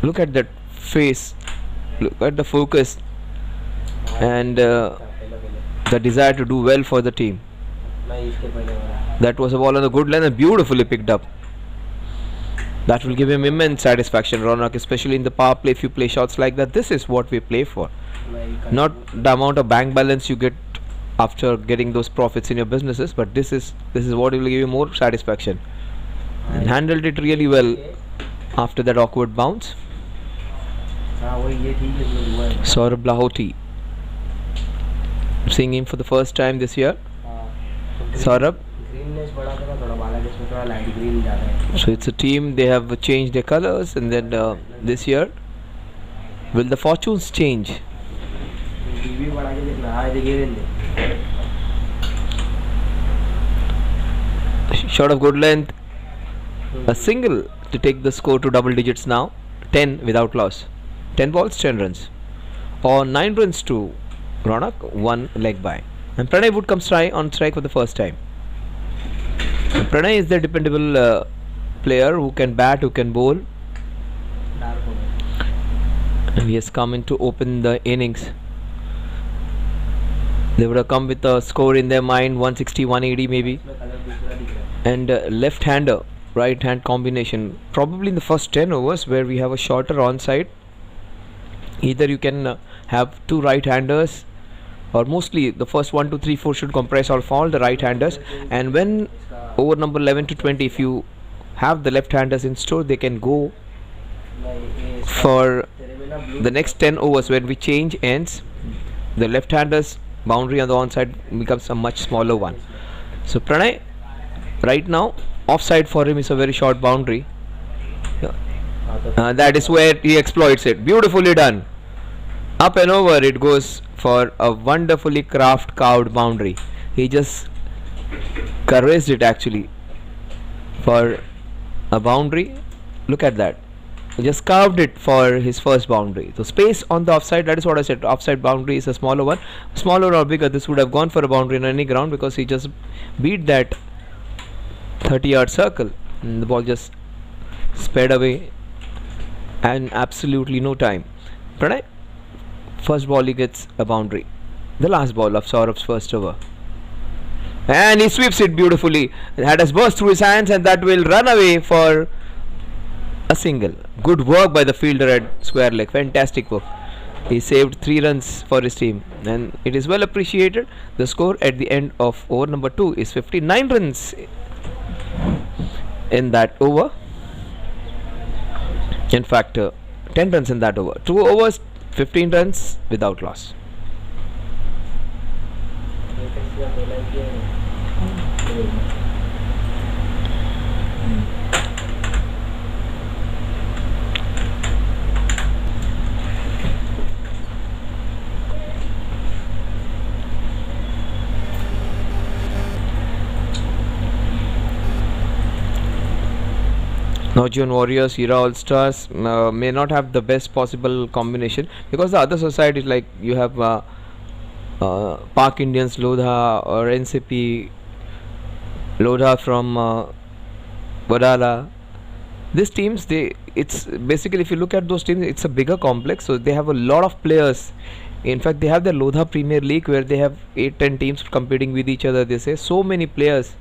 look at that face, look at the focus and the desire to do well for the team. That was a ball on a good line and beautifully picked up. That will give him immense satisfaction, Ronak, especially in the power play. If you play shots like that, this is what we play for, not the amount of bank balance you get after getting those profits in your businesses, but this is what will give you more satisfaction. And handled it really well after that awkward bounce. Saurabh Lahoti, seeing him for the first time this year. Saurabh. So it's a team, they have changed their colors, and then this year, will the fortunes change? Shot of good length. A single to take the score to double digits now. 10 without loss. 10 balls, 10 runs. Or 9 runs to Ronak, 1 leg by. And Pranay would come on strike for the first time. And Pranay is the dependable player who can bat, who can bowl. And he has come in to open the innings. They would have come with a score in their mind, 160, 180 maybe. And left-hander, right-hand combination, probably in the first 10 overs where we have a shorter onside. Either you can have 2 right-handers, or mostly the first 1, 2, 3, 4 should comprise of all the right-handers, and when over number 11 to 20, if you have the left-handers in store, they can go for the next 10 overs. When we change ends, the left-handers boundary on the onside becomes a much smaller one. So Pranay right now, offside for him is a very short boundary. That is where he exploits it. Beautifully done. Up and over it goes for a wonderfully carved boundary. He just caressed it actually for a boundary. Look at that. just carved it for his first boundary. So space on the offside, that is what I said. Offside boundary is a smaller one. Smaller or bigger, this would have gone for a boundary in any ground because he just beat that 30-yard circle. And the ball just sped away and absolutely no time. Pranay, first ball he gets a boundary. The last ball of Saurabh's first over. And he sweeps it beautifully. That has burst through his hands and that will run away for a single. Good work by the fielder at square leg. Fantastic work. He saved 3 runs for his team and it is well appreciated. The score at the end of over number 2 is 59 runs in that over. In fact, 10 runs in that over. 2 overs, 15 runs without loss. Navjivan Warriors, Era All Stars may not have the best possible combination because the other societies like you have Park Indians, Lodha or NCP, Lodha from Vadala. These teams, it's basically, if you look at those teams, it's a bigger complex, so they have a lot of players. In fact, they have the Lodha Premier League where they have 8-10 teams competing with each other. They say so many players.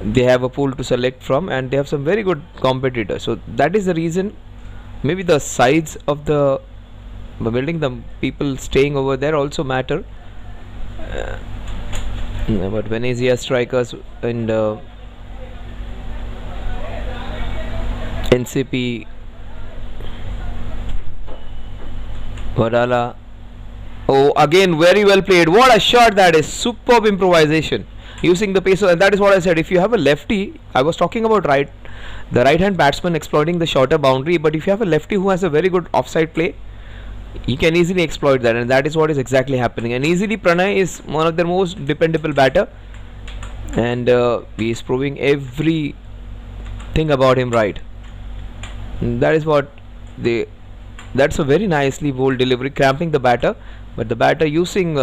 They have a pool to select from and they have some very good competitors. So that is the reason. Maybe the size of the building, the people staying over there also matter. But Venezia strikers and NCP, Vadala. Oh, again very well played. What a shot that is. Superb improvisation. Using the pace, and that is what I said. If you have a lefty, I was talking about the right hand batsman exploiting the shorter boundary, but if you have a lefty who has a very good offside play, he can easily exploit that, and that is what is exactly happening. And easily Pranay is one of their most dependable batter, and he is proving everything about him right. And that is what that's a very nicely bowled delivery, cramping the batter, but the batter using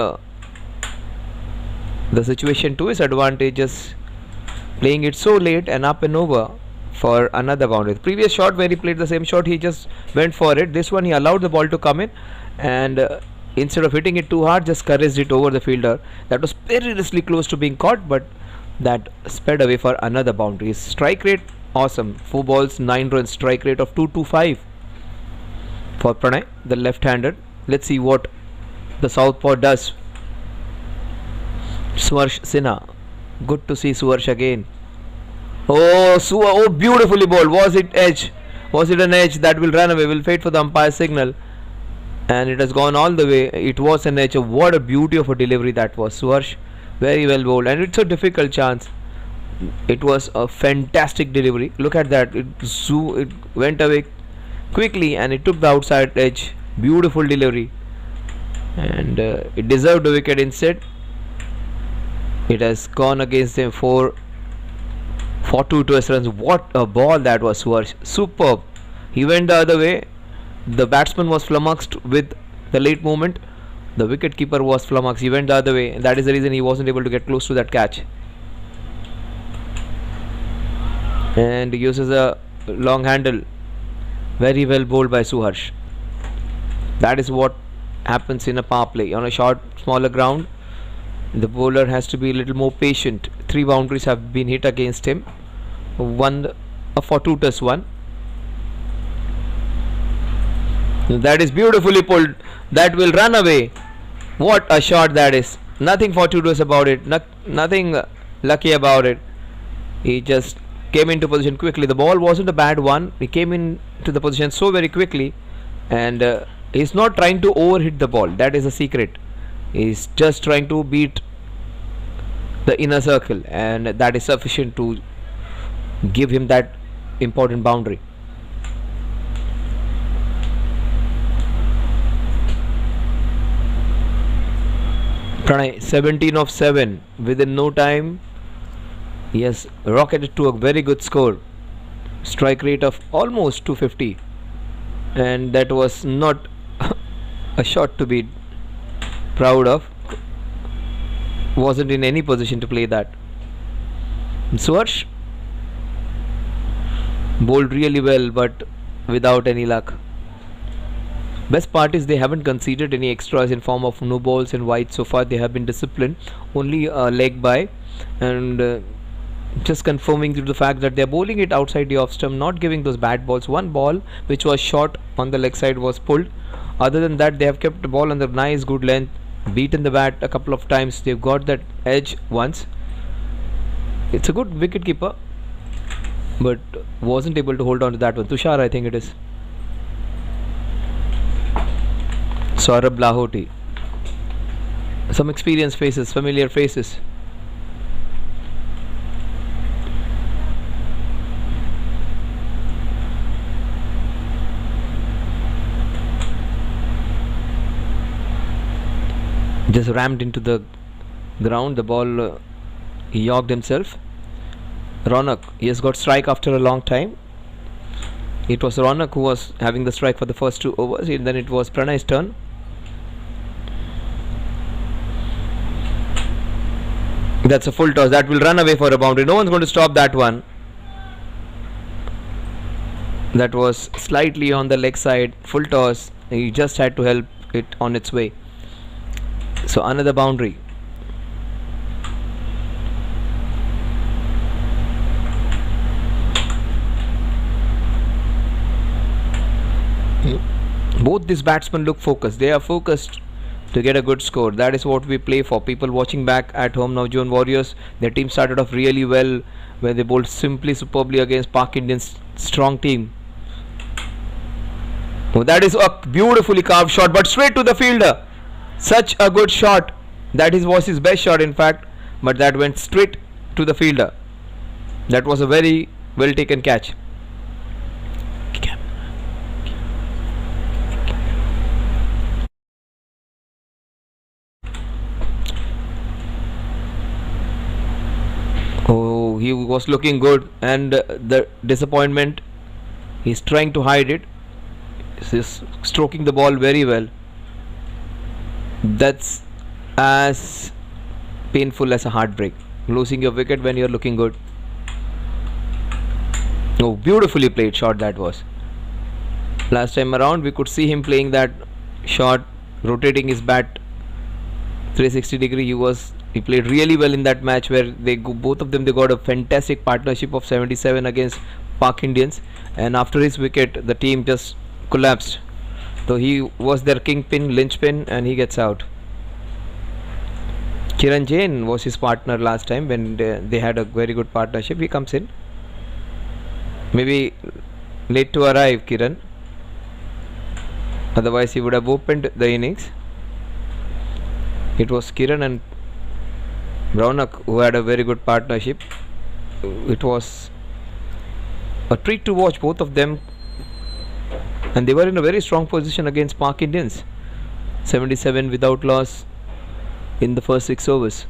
the situation to his advantage, just playing it so late and up and over for another boundary. The previous shot where he played the same shot, he just went for it. This one he allowed the ball to come in and instead of hitting it too hard, just caressed it over the fielder. That was perilously close to being caught, but that sped away for another boundary. His strike rate awesome. 4 balls, 9 runs, strike rate of 225 for Pranay, the left-handed. Let's see what the southpaw does. Swarsh Sinha, good to see Swarsh again. Oh, beautifully bowled. Was it edge? Was it an edge that will run away? We'll wait for the umpire signal. And it has gone all the way. It was an edge. What a beauty of a delivery that was. Swarsh, very well bowled. And it's a difficult chance. It was a fantastic delivery. Look at that. It went away quickly and it took the outside edge. Beautiful delivery. And it deserved a wicket instead. It has gone against them for 2 runs. What a ball that was, Swarsh. Superb. He went the other way. The batsman was flummoxed with the late movement. The wicket keeper was flummoxed. He went the other way, and that is the reason he wasn't able to get close to that catch. And he uses a long handle. Very well bowled by Suharsh. That is what happens in a power play. On a short, smaller ground, the bowler has to be a little more patient. 3 boundaries have been hit against him. One a fortuitous one. That is beautifully pulled. That will run away. What a shot that is. Nothing fortuitous about it. Nothing lucky about it. He just came into position quickly. The ball wasn't a bad one. He came into the position so very quickly. And he's not trying to overhit the ball. That is a secret. He's just trying to beat the inner circle, and that is sufficient to give him that important boundary. Pranay 17 of 7 within no time. He has rocketed to a very good score. Strike rate of almost 250. and that was not a shot to be proud of. Wasn't in any position to play that. Swarsh bowled really well, but without any luck. Best part is they haven't conceded any extras in form of no balls and wides so far. They have been disciplined, only a leg by, and just confirming to the fact that they're bowling it outside the off stump, not giving those bad balls. One ball which was short on the leg side was pulled. Other than that, they have kept the ball on the nice good length, beaten the bat a couple of times. They've got that edge once. It's a good wicket keeper, but wasn't able to hold on to that one. Tushar, I think it is. Saurabh Lahoti. Some experienced faces, familiar faces. Just rammed into the ground. The ball, he yogged himself. Ronak, he has got strike after a long time. It was Ronak who was having the strike for the first 2 overs, and then it was Pranay's turn. That's a full toss. That will run away for a boundary. No one's going to stop that one. That was slightly on the leg side. Full toss. He just had to help it on its way. So another boundary. Both these batsmen look focused. They are focused to get a good score. That is what we play for. People watching back at home, Navjivan Warriors, their team started off really well when they bowled simply superbly against Pak Indians' strong team. Oh, that is a beautifully carved shot, but straight to the fielder. Such a good shot. That was his best shot, in fact, but that went straight to the fielder. That was a very well taken catch. Oh, he was looking good, and the disappointment, he's trying to hide it. He's stroking the ball very well. That's as painful as a heartbreak, losing your wicket when you're looking good. Oh, beautifully played shot that was. Last time around we could see him playing that shot, rotating his bat 360 degree. He played really well in that match where both of them got a fantastic partnership of 77 against Pak Indians, and after his wicket the team just collapsed. So he was their kingpin, linchpin, and he gets out. Kiran Jain was his partner last time when they had a very good partnership. He comes in. Maybe late to arrive, Kiran. Otherwise he would have opened the innings. It was Kiran and Raunak who had a very good partnership. It was a treat to watch both of them, and they were in a very strong position against Pak Indians. 77 without loss in the first 6 overs.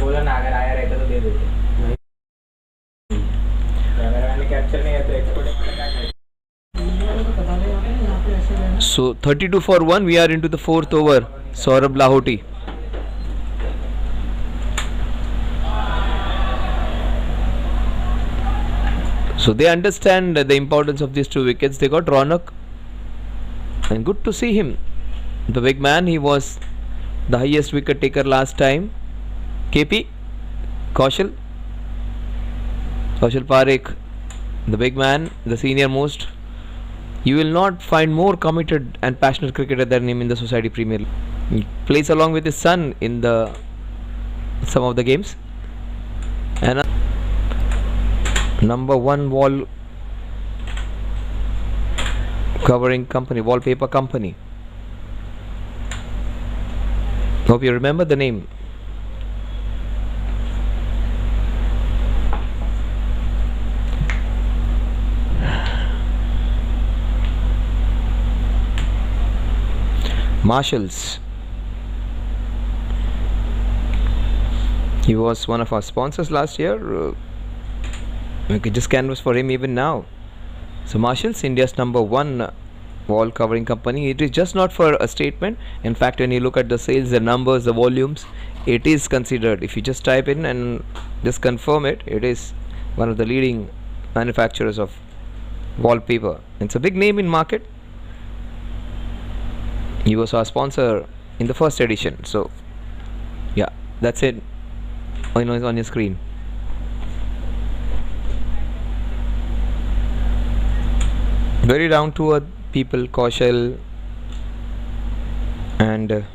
बोला ना अगर आया रहता तो दे देते, अगर मैंने capture नहीं है तो एक्सपोर्ट क्या। So 32 for 1, we are into the 4th over. Saurabh Lahoti. So they understand the importance of these 2 wickets. They got Ronak, and good to see him. The big man, he was the highest wicket taker last time. KP, Kaushal Parekh, the big man, the senior most. You will not find more committed and passionate cricketer than him in the Society Premier League. He plays along with his son in some of the games. And number 1 ball covering company, wallpaper company. Hope you remember the name. Marshalls. He was one of our sponsors last year. We could just canvas for him even now. So Marshalls, India's #1 wall covering company. It is just not for a statement. In fact, when you look at the sales, the numbers, the volumes, it is considered. If you just type in and just confirm it, it is one of the leading manufacturers of wallpaper. It's a big name in market. He was our sponsor in the first edition. So yeah, that's it. I know it's on your screen. Very down to earth people, Kaushal and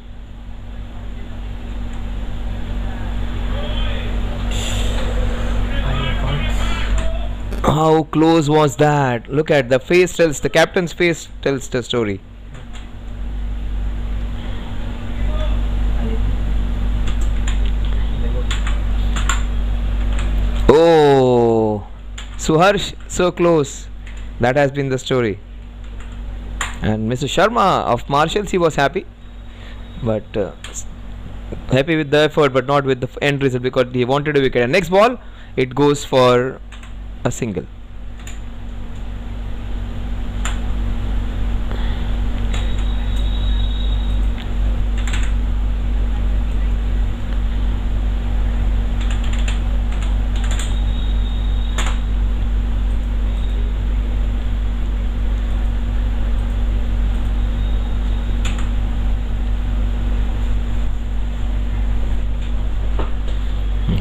how close was that? Look at the face tells, the captain's face tells the story. Oh, Suharsh, so close. That has been the story. And Mr. Sharma of Marshalls, he was happy, but happy with the effort, but not with the end result, because he wanted a wicket. And next ball, it goes for a single.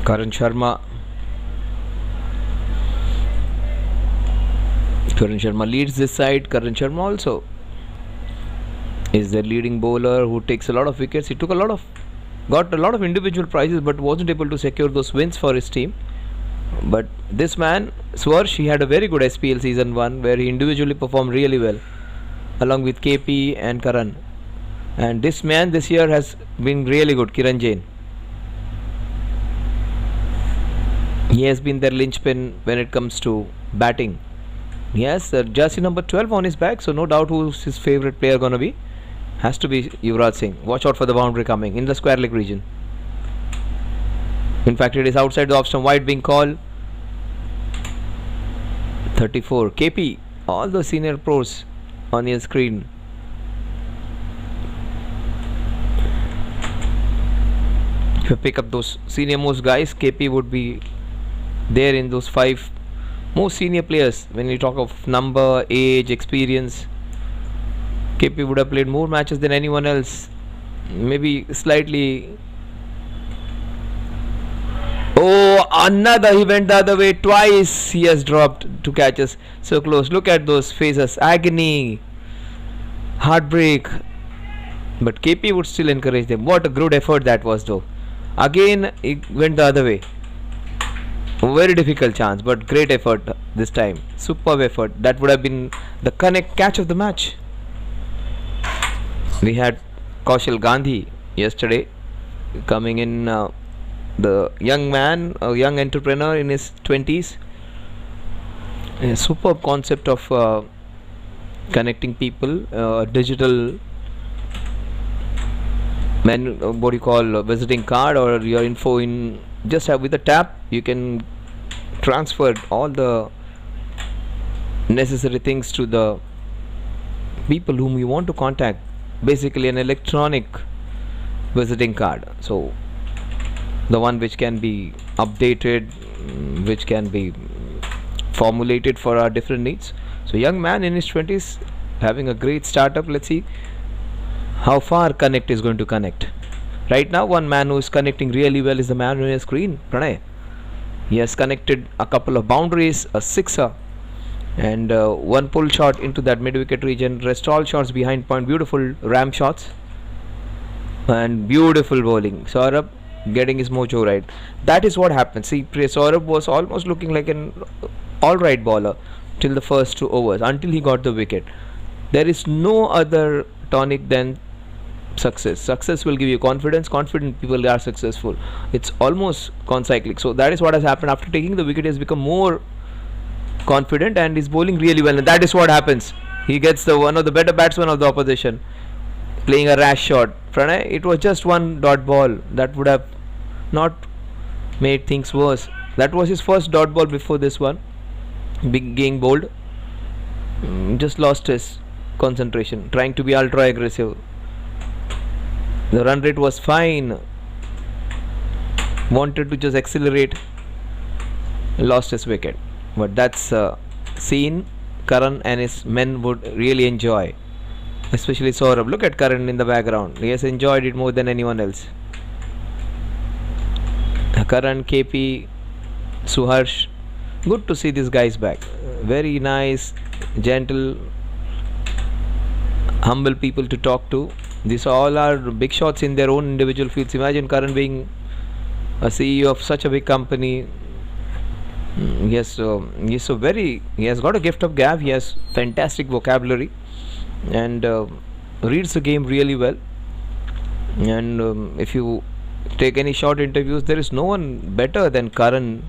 Karan Sharma leads this side. Karan Sharma also is the leading bowler who takes a lot of wickets. He got a lot of individual prizes, but wasn't able to secure those wins for his team. But this man, Swarsh, he had a very good SPL season 1 where he individually performed really well along with KP and Karan. And this man this year has been really good, Kiran Jain. He has been their linchpin when it comes to batting. Yes, jersey number 12 on his back, so no doubt who's his favorite player gonna be. Has to be Yuvraj Singh. Watch out for the boundary coming in the square leg region. In fact, it is outside the off-stump, wide being called. 34. KP, all the senior pros on your screen. If you pick up those senior most guys, KP would be there in those 5 most senior players. When you talk of number, age, experience, KP would have played more matches than anyone else. Maybe slightly. Oh, another, he went the other way twice. He has dropped 2 catches. So close. Look at those faces. Agony, heartbreak. But KP would still encourage them. What a good effort that was though. Again, it went the other way. Very difficult chance, but great effort this time. Superb effort. That would have been the catch of the match. We had Kaushal Gandhi yesterday coming in, the young man, a young entrepreneur in his 20s. A superb concept of connecting people, digital what do you call, visiting card or your info in. Just have with a tap you can transfer all the necessary things to the people whom you want to contact. Basically an electronic visiting card, so the one which can be updated, which can be formulated for our different needs. So young man in his 20s having a great startup. Let's see how far Connect is going to connect. Right now, one man who is connecting really well is the man on your screen, Pranay. He has connected a couple of boundaries, a sixer, and one pull shot into that mid-wicket region. Rest all shots behind point, beautiful ram shots, and beautiful bowling. Saurabh getting his mojo right. That is what happened. See, Saurabh was almost looking like an alright bowler till the first 2 overs, until he got the wicket. There is no other tonic than success. Success will give you confidence. Confident people are successful. It's almost concyclic. So that is what has happened. After taking the wicket, he has become more confident and is bowling really well. And that is what happens. He gets the one of the better batsmen of the opposition, playing a rash shot. Pranay, it was just one dot ball. That would have not made things worse. That was his first dot ball before this one. Being bowled. Just lost his concentration, trying to be ultra aggressive. The run rate was fine. Wanted to just accelerate. Lost his wicket. But that's a scene Karan and his men would really enjoy. Especially Saurabh. Look at Karan in the background. He has enjoyed it more than anyone else. Karan, KP, Suharsh. Good to see these guys back. Very nice, gentle, humble people to talk to. These all are big shots in their own individual fields. Imagine Karan being a CEO of such a big company. He has got a gift of gab. He has fantastic vocabulary and reads the game really well. And if you take any short interviews, there is no one better than Karan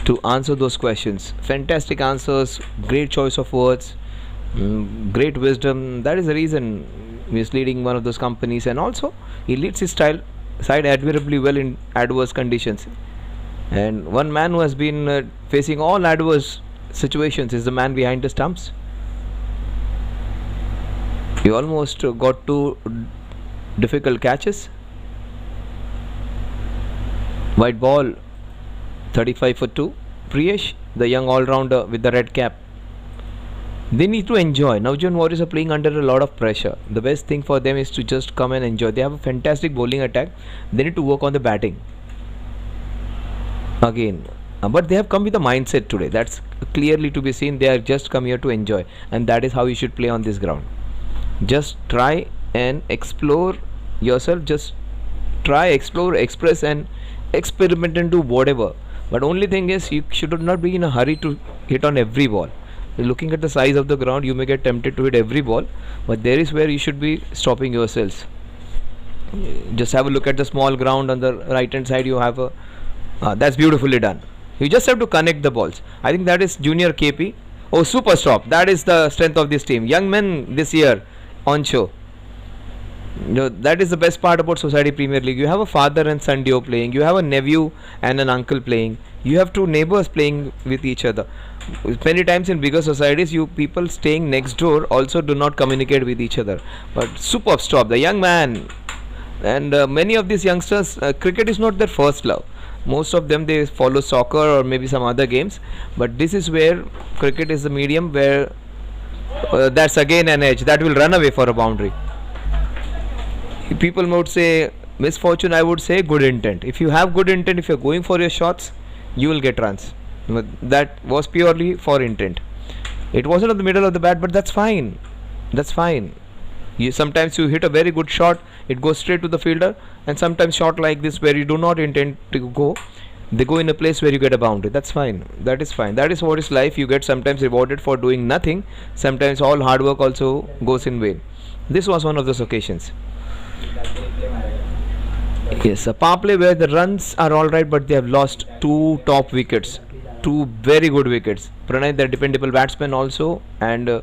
to answer those questions. Fantastic answers, great choice of words, great wisdom. That is the reason he is leading one of those companies, and also he leads his side admirably well in adverse conditions. And one man who has been facing all adverse situations is the man behind the stumps. He almost got two difficult catches. White ball, 35 for 2. Priyesh, the young all-rounder with the red cap. They need to enjoy. Navjivan Warriors are playing under a lot of pressure. The best thing for them is to just come and enjoy. They have a fantastic bowling attack. They need to work on the batting. Again, but they have come with a mindset today. That's clearly to be seen. They are just come here to enjoy, and that is how you should play on this ground. Just try and explore yourself. Just try, explore, express, and experiment and do whatever. But only thing is, you should not be in a hurry to hit on every ball. Looking at the size of the ground, you may get tempted to hit every ball, but there is where you should be stopping yourselves. Just have a look at the small ground on the right hand side. You have a that's beautifully done. You just have to connect the balls. I think that is junior KP. Oh, super stop. That is the strength of this team. Young men this year on show. That is the best part about Society Premier League. You have a father and son duo playing. You have a nephew and an uncle playing. You have two neighbors playing with each other. Many times in bigger societies, you people staying next door also do not communicate with each other. But superb stop. The young man and many of these youngsters, cricket is not their first love. Most of them, they follow soccer or maybe some other games. But this is where cricket is the medium where that's again an edge that will run away for a boundary. People would say misfortune, I would say good intent. If you have good intent, if you're going for your shots, you will get runs. But that was purely for intent. It wasn't in the middle of the bat, but that's fine. That's fine. Sometimes you hit a very good shot, it goes straight to the fielder, and sometimes shot like this where you do not intend to go, they go in a place where you get a boundary. That's fine. That is fine. That is what is life. You get sometimes rewarded for doing nothing. Sometimes all hard work also goes in vain. This was one of those occasions. Yes, a power play where the runs are alright, but they have lost two top wickets. Two very good wickets. Pranay, the dependable batsman also, and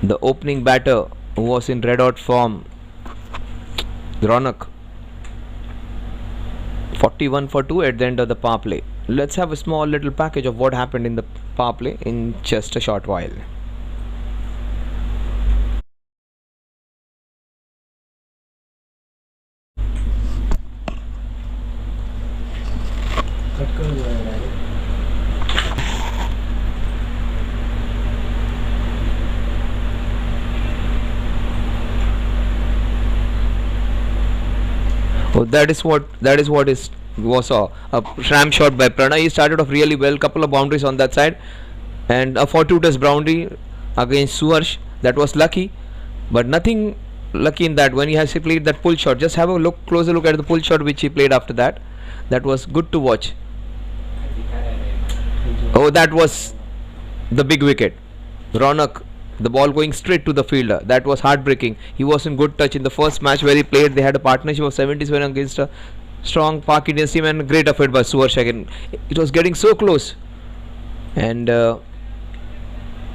the opening batter who was in red hot form, Ronak. 41 for 2 at the end of the power play. Let's have a small little package of what happened in the power play in just a short while. Oh, that is what was a sham shot by Pranay. He started off really well, couple of boundaries on that side, and a fortuitous boundary against Suharsh. That was lucky, but nothing lucky in that when he has played that pull shot. Just have a closer look at the pull shot which he played after that. That was good to watch. Oh, that was the big wicket. Ronak The ball going straight to the fielder. That was heartbreaking. He was in good touch in the first match where he played. They had a partnership of 77 against a strong Park Indians team, and great effort by Suvarsh again. It was getting so close. And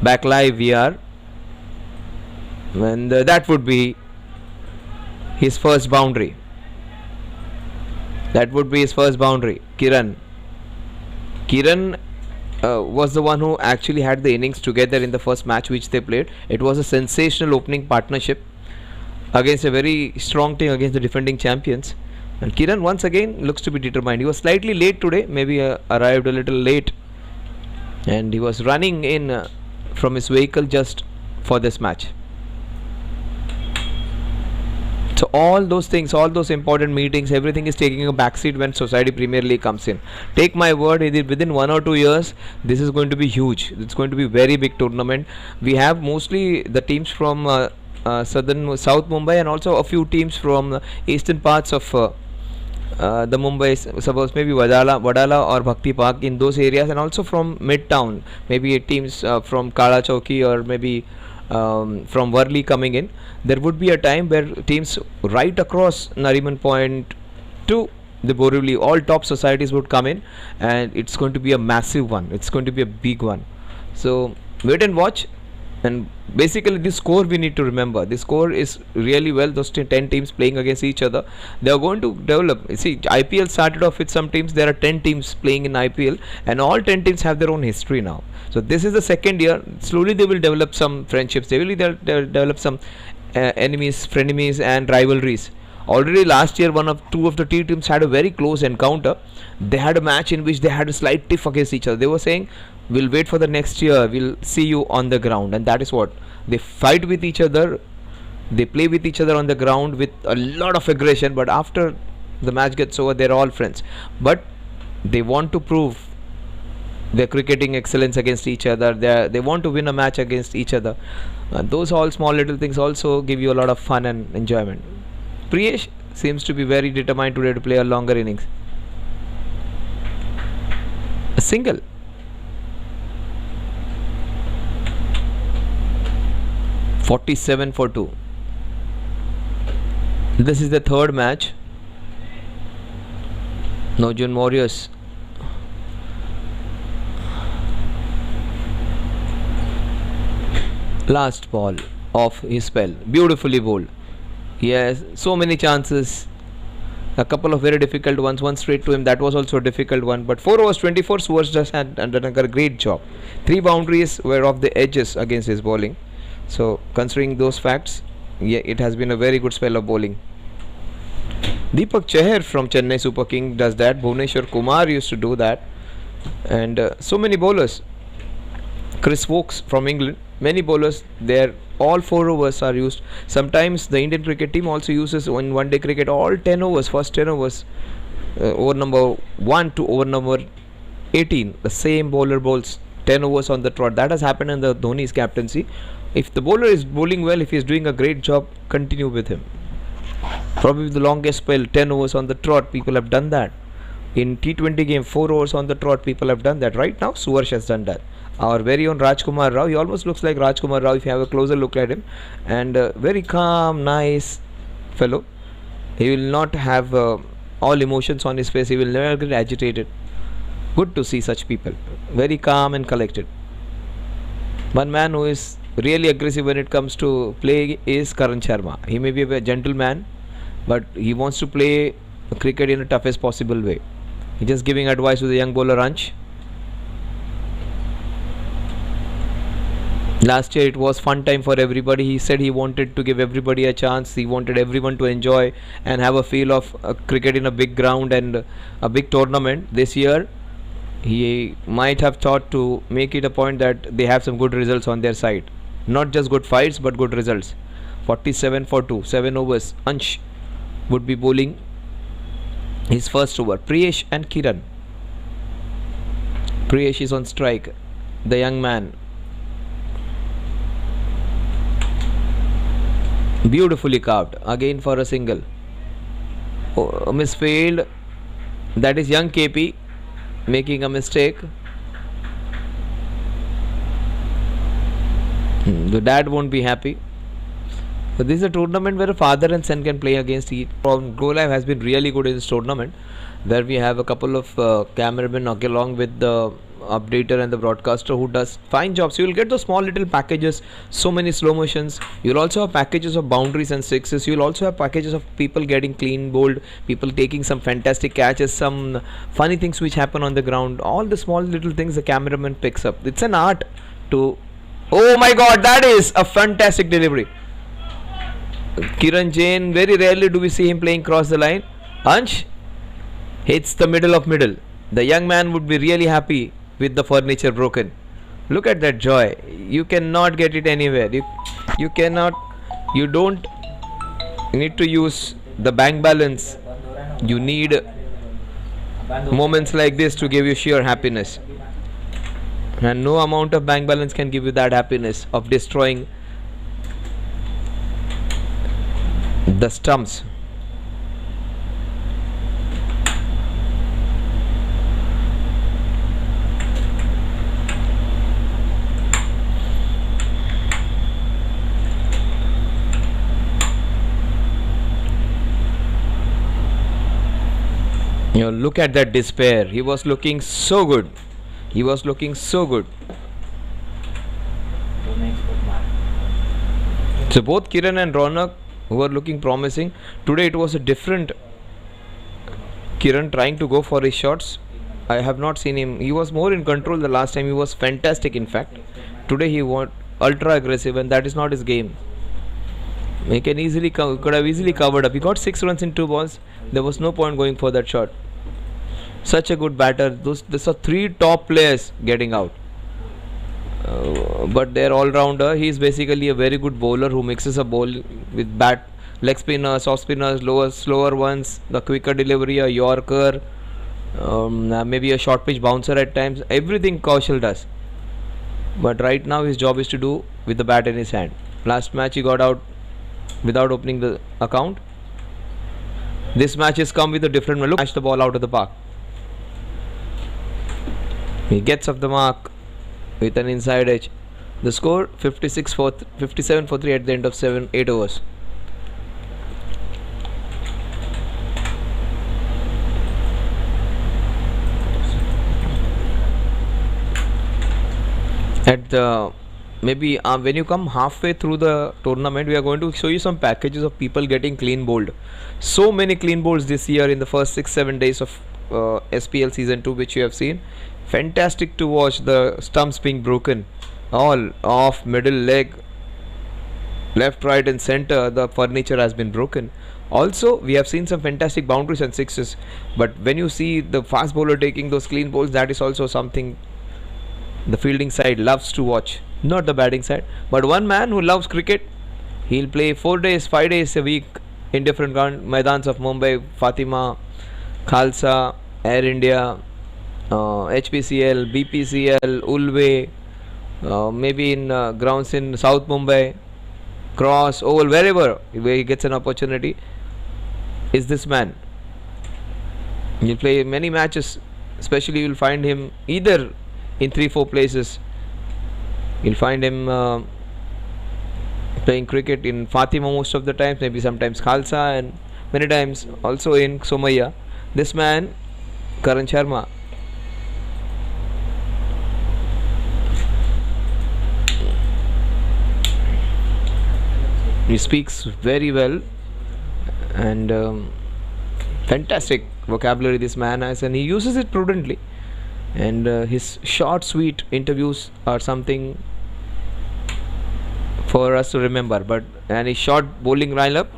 back live we are. And that would be his first boundary. That would be his first boundary. Kiran was the one who actually had the innings together in the first match which they played. It was a sensational opening partnership against a very strong team, against the defending champions. And Kiran once again looks to be determined. He was slightly late today, maybe arrived a little late, and he was running in from his vehicle just for this match. So all those things, all those important meetings, everything is taking a backseat when Society Premier League comes in. Take my word, within 1 or 2 years, this is going to be huge. It's going to be very big tournament. We have mostly the teams from South Mumbai, and also a few teams from eastern parts of the Mumbai, suppose maybe Wadala or Bhakti Park, in those areas, and also from Midtown, maybe teams from Kala Chowki or maybe from Worli coming in. There would be a time where teams right across Nariman Point to the Borivali, all top societies would come in, and it's going to be a massive one. It's going to be a big one. So wait and watch. And basically this score we need to remember. This score is really well, those 10 teams playing against each other. They are going to develop. See, IPL started off with some teams. There are 10 teams playing in IPL, and all 10 teams have their own history now. So this is the second year. Slowly they will develop some friendships. They will develop some enemies, frenemies and rivalries. Already last year, two of the two teams had a very close encounter. They had a match in which they had a slight tiff against each other. They were saying, we'll wait for the next year, we'll see you on the ground. And that is what they fight with each other. They play with each other on the ground with a lot of aggression, but after the match gets over, they're all friends. But they want to prove their cricketing excellence against each other. They want to win a match against each other. Those all small little things also give you a lot of fun and enjoyment. Priyesh seems to be very determined today to play a longer innings. A single. (47 for 2). This is the third match. Navjivan Warriors last ball of his spell, beautifully bowled. Yes, so many chances, a couple of very difficult ones, one straight to him, that was also a difficult one, but 4 overs 24, Suvarsh just had done a great job. 3 boundaries were off the edges against his bowling. So considering those facts, yeah, it has been a very good spell of bowling. Deepak Chahar from Chennai Super King does that. Bhuvneshwar Kumar used to do that, and so many bowlers. Chris Wokes from England, many bowlers there. All 4 overs are used. Sometimes the Indian cricket team also uses in one day cricket all 10 overs, first 10 overs, over number 1 to over number 18. The same bowler bowls 10 overs on the trot. That has happened in the Dhoni's captaincy. If the bowler is bowling well, if he is doing a great job, continue with him. Probably the longest spell, 10 overs on the trot, people have done that. In T20 game, 4 overs on the trot, people have done that. Right now, Suvarsh has done that. Our very own Rajkumar Rao, he almost looks like Rajkumar Rao if you have a closer look at him. And very calm, nice fellow. He will not have all emotions on his face. He will never get agitated. Good to see such people. Very calm and collected. One man who is really aggressive when it comes to play is Karan Sharma. He may be a gentleman, but he wants to play cricket in the toughest possible way. He's just giving advice to the young bowler Ansh. Last year it was fun time for everybody. He said he wanted to give everybody a chance. He wanted everyone to enjoy and have a feel of cricket in a big ground and a big tournament. This year he might have thought to make it a point that they have some good results on their side. Not just good fights but good results. 47 for 2, 7 overs. Ansh would be bowling his first over. Priyesh and Kiran. Priyesh is on strike, the young man. Beautifully carved again for a single. Misfield. That is young KP making a mistake. The dad won't be happy. But this is a tournament where a father and son can play against each. Go Live has been really good in this tournament, where we have a couple of cameramen along with the updater and the broadcaster who does fine jobs. You will get those small little packages, so many slow motions. You'll also have packages of boundaries and sixes. You'll also have packages of people getting clean bowled, people taking some fantastic catches, some funny things which happen on the ground. All the small little things the cameraman picks up. It's an art to. Oh my God, that is a fantastic delivery. Kiran Jain, very rarely do we see him playing cross the line. Ansh hits the middle of middle. The young man would be really happy with the furniture broken. Look at that joy. You cannot get it anywhere. You cannot. You don't need to use the bank balance. You need moments like this to give you sheer happiness. And no amount of bank balance can give you that happiness of destroying the stumps. You know, look at that despair. He was looking so good. He was looking so good. So both Kiran and Ronak, who were looking promising, today it was a different Kiran trying to go for his shots. I have not seen him. He was more in control the last time. He was fantastic in fact. Today he was ultra aggressive, and that is not his game. He can easily could have easily covered up. He got 6 runs in 2 balls. There was no point going for that shot. Such a good batter. These are 3 top players getting out. But they're all-rounder. He is basically a very good bowler who mixes a ball with leg spinners, off spinners, slower ones, the quicker delivery, a yorker, maybe a short pitch bouncer at times. Everything Kaushal does. But right now his job is to do with the bat in his hand. Last match he got out without opening the account. This match has come with a different look. Smash the ball out of the park. He gets off the mark with an inside edge. The score 57 for 3 at the end of 8 overs. At the maybe when you come halfway through the tournament, we are going to show you some packages of people getting clean bowled. So many clean bowls this year in the first 6-7 days of SPL season 2, which you have seen. Fantastic to watch the stumps being broken, all off, middle, leg, left, right and center. The furniture has been broken. Also we have seen some fantastic boundaries and sixes, but when you see the fast bowler taking those clean bowls, that is also something the fielding side loves to watch, not the batting side. But one man who loves cricket, he'll play 4 days, 5 days a week in different maidans of Mumbai, Fatima, Khalsa, Air India, HPCL, BPCL, Ulve, maybe in grounds in South Mumbai, Cross, Oval, wherever where he gets an opportunity, is this man. He'll play many matches, especially you'll find him either in 3-4 places. You'll find him playing cricket in Fatima most of the times, maybe sometimes Khalsa, and many times also in Somaiya. This man, Karan Sharma, he speaks very well, and fantastic vocabulary this man has, and he uses it prudently. And his short, sweet interviews are something for us to remember. And his short bowling run up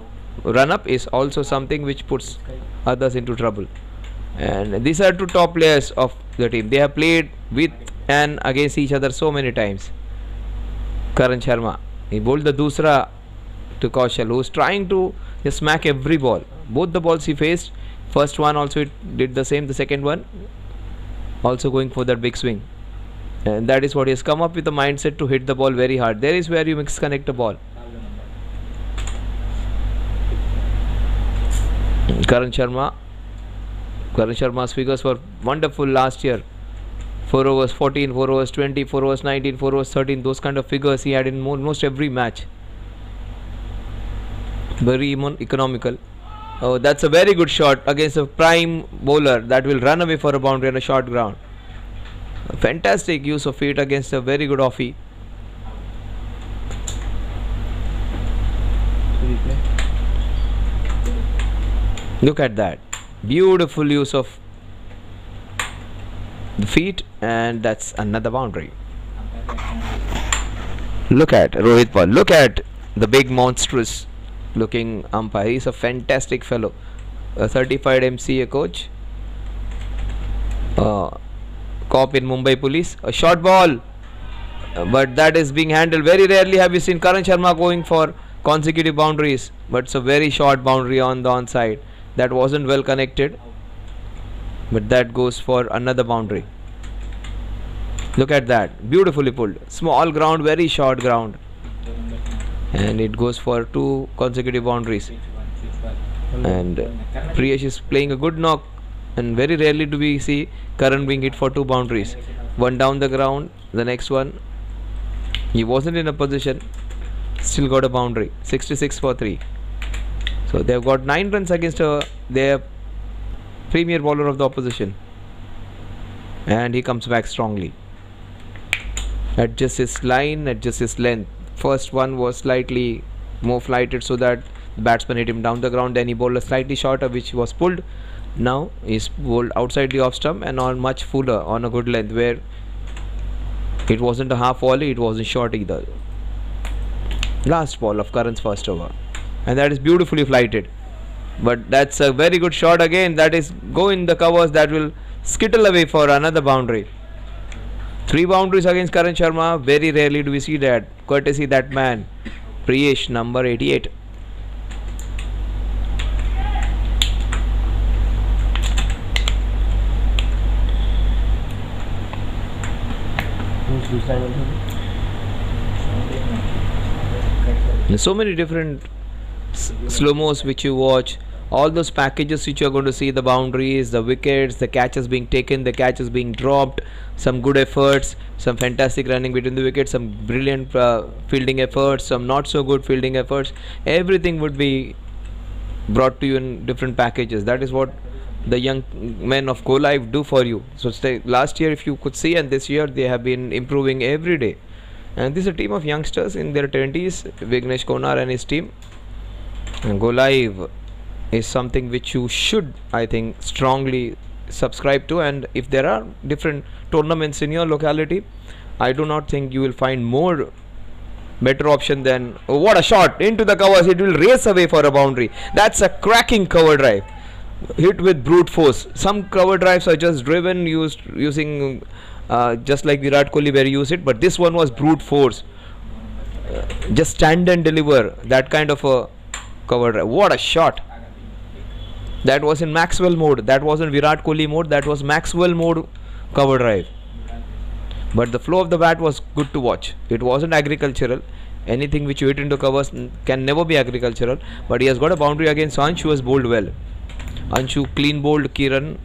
is also something which puts others into trouble. And these are 2 top players of the team. They have played with and against each other so many times. Karan Sharma, he bowled the dusra to Kaushal, who is trying to just smack every ball. Both the balls he faced, first one also it did the same, the second one also going for that big swing. And that is what he has come up with, the mindset to hit the ball very hard. There is where you misconnect the ball. Karan Sharma's figures were wonderful last year. 4 overs 14, 4 overs 20, 4 overs 19, 4 overs 13. Those kind of figures he had in almost every match. Very economical. Oh, that's a very good shot against a prime bowler that will run away for a boundary on a short ground. A fantastic use of feet against a very good offie. Look at that. Beautiful use of the feet, and that's another boundary. Look at Rohit Paul. Look at the big monstrous looking umpire. He's a fantastic fellow. A certified MCA coach. Cop in Mumbai Police. A short ball. But that is being handled. Very rarely have you seen Karan Sharma going for consecutive boundaries. But it's a very short boundary on the onside. That wasn't well connected. But that goes for another boundary. Look at that. Beautifully pulled. Small ground, very short ground. And it goes for 2 consecutive boundaries. And Priyesh is playing a good knock. And very rarely do we see Karan being hit for 2 boundaries. One down the ground, the next one. He wasn't in a position. Still got a boundary. 66 for 3. So they've got 9 runs against their premier bowler of the opposition. And he comes back strongly. Adjusts his line, adjusts his length. First one was slightly more flighted so that the batsman hit him down the ground. Then he bowled a slightly shorter, which was pulled. Now he's bowled outside the off stump and on much fuller, on a good length, where it wasn't a half volley, it wasn't short either. Last ball of Karan's first over. And that is beautifully flighted. But that's a very good shot again. That is go in the covers, that will skittle away for another boundary. 3 boundaries against Karan Sharma. Very rarely do we see that. Courtesy that man, Priyesh, number 88. There's so many different slow-mos which you watch. All those packages which you are going to see, the boundaries, the wickets, the catches being taken, the catches being dropped, some good efforts, some fantastic running between the wickets, some brilliant fielding efforts, some not so good fielding efforts. Everything would be brought to you in different packages. That is what the young men of Go Live do for you. So last year, if you could see, and this year they have been improving every day. And this is a team of youngsters in their 20s, Vignesh Konar and his team. And Go Live is something which you should, I think, strongly subscribe to. And if there are different tournaments in your locality, I do not think you will find more better option than, oh, what a shot into the covers. It will race away for a boundary. That's a cracking cover drive, hit with brute force. Some cover drives are just driven using just like Virat Kohli where he used it, but this one was brute force. Just stand and deliver, that kind of a cover drive. What a shot. That was in Maxwell mode. That wasn't Virat Kohli mode. That was Maxwell mode cover drive. But the flow of the bat was good to watch. It wasn't agricultural. Anything which you hit into covers can never be agricultural. But he has got a boundary against Anshu, who has bowled well. Anshu clean bowled Kiran.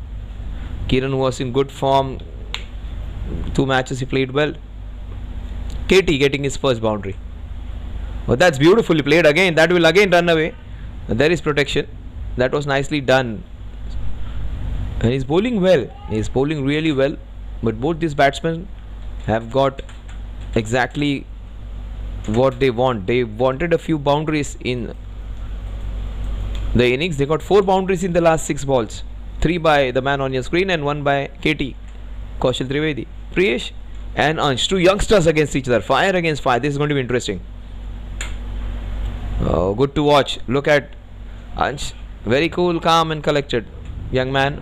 Kiran was in good form. 2 matches he played well. KT getting his first boundary. But that's beautifully played again. That will again run away. There is protection. That was nicely done. And he's bowling well. He's bowling really well. But both these batsmen have got exactly what they want. They wanted a few boundaries in the innings. They got 4 boundaries in the last 6 balls. 3 by the man on your screen and 1 by KT, Kaushal Trivedi. Priyesh and Ansh, 2 youngsters against each other. Fire against fire. This is going to be interesting. Oh, good to watch. Look at Ansh. Very cool, calm and collected young man.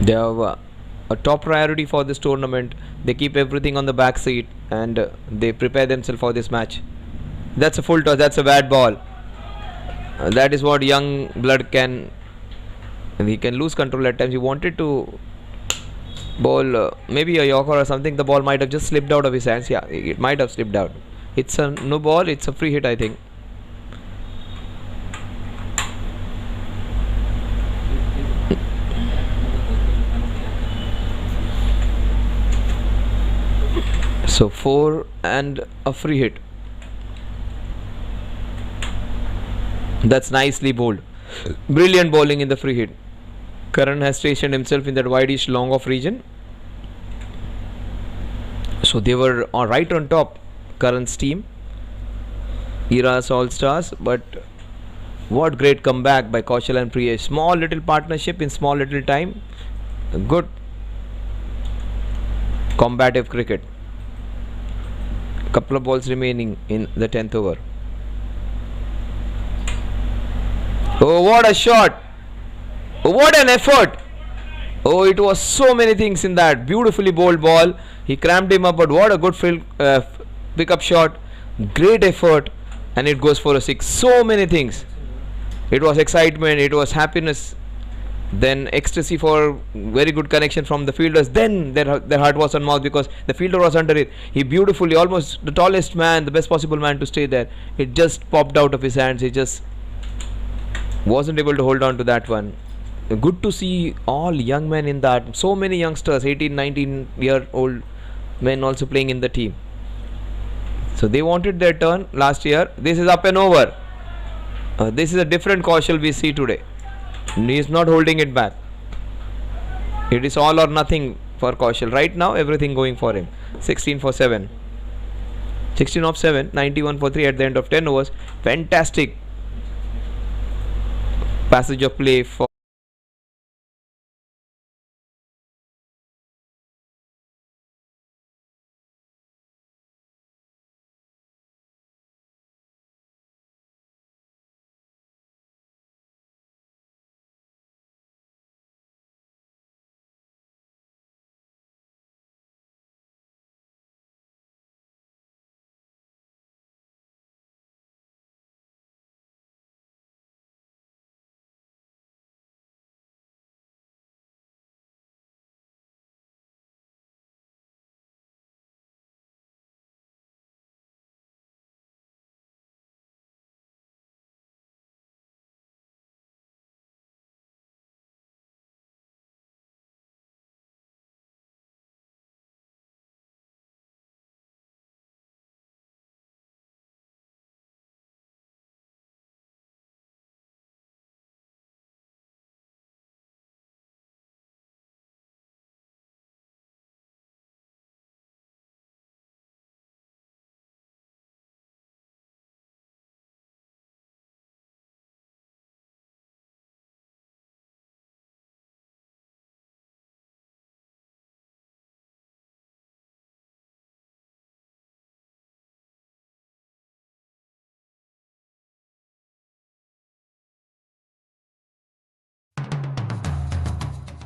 They have a top priority for this tournament. They keep everything on the back seat and they prepare themselves for this match. That's a full toss. That's a bad ball. That is what young blood can. He can lose control at times. He wanted to bowl maybe a Yorker or something. The ball might have just slipped out of his hands. Yeah, it might have slipped out. It's a no ball. It's a free hit, I think. So 4 and a free hit. That's nicely bowled. Brilliant bowling in the free hit. Karan has stationed himself in that wideish long off region. So they were right on top, Karan's team. Era's All Stars, but what great comeback by Kaushal and Priyesh. Small little partnership in small little time. Good combative cricket. Couple of balls remaining in the 10th over. Oh, what a shot! What an effort! Oh, it was so many things in that beautifully bowled ball. He cramped him up, but what a good pick-up shot. Great effort, and it goes for a 6. So many things. It was excitement, it was happiness, then ecstasy for very good connection from the fielders. Then their heart was on mouth because the fielder was under it. He beautifully, almost the tallest man, the best possible man to stay there. It just popped out of his hands. He just wasn't able to hold on to that one. Good to see all young men in that. So many youngsters, 18, 19-year-old men also playing in the team. So they wanted their turn last year. This is up and over. This is a different Kaushal we see today. He is not holding it back. It is all or nothing for Kaushal. Right now, everything going for him. 16 for 7. 16 of 7, 91 for 3 at the end of 10 overs. Fantastic passage of play for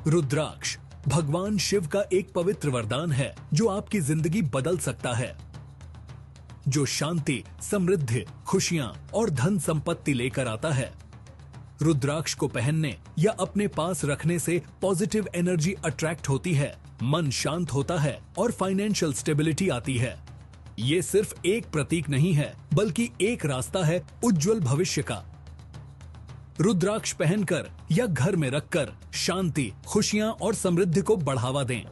रुद्राक्ष भगवान शिव का एक पवित्र वरदान है जो आपकी जिंदगी बदल सकता है, जो शांति, समृद्धि, खुशियां और धन संपत्ति लेकर आता है। रुद्राक्ष को पहनने या अपने पास रखने से पॉजिटिव एनर्जी अट्रैक्ट होती है, मन शांत होता है और फाइनेंशियल स्टेबिलिटी आती है। ये सिर्फ एक प्रतीक नहीं है, बल्कि एक रास्ता है उज्जवल भविष्य का। रुद्राक्ष पहनकर या घर में रखकर शांति, खुशियां और समृद्धि को बढ़ावा दें।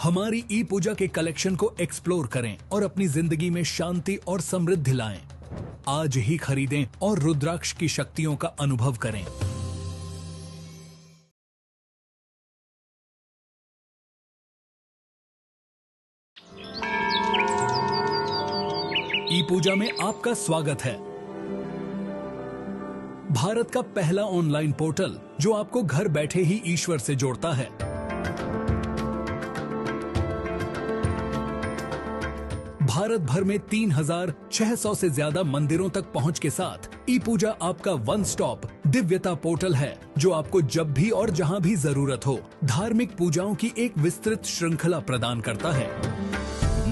हमारी ई पूजा के कलेक्शन को एक्सप्लोर करें और अपनी जिंदगी में शांति और समृद्धि लाएं। आज ही खरीदें और रुद्राक्ष की शक्तियों का अनुभव करें। ई पूजा में आपका स्वागत है। भारत का पहला ऑनलाइन पोर्टल जो आपको घर बैठे ही ईश्वर से जोड़ता है। भारत भर में 3,600 से ज्यादा मंदिरों तक पहुंच के साथ ई पूजा आपका वन स्टॉप दिव्यता पोर्टल है, जो आपको जब भी और जहां भी जरूरत हो धार्मिक पूजाओं की एक विस्तृत श्रृंखला प्रदान करता है।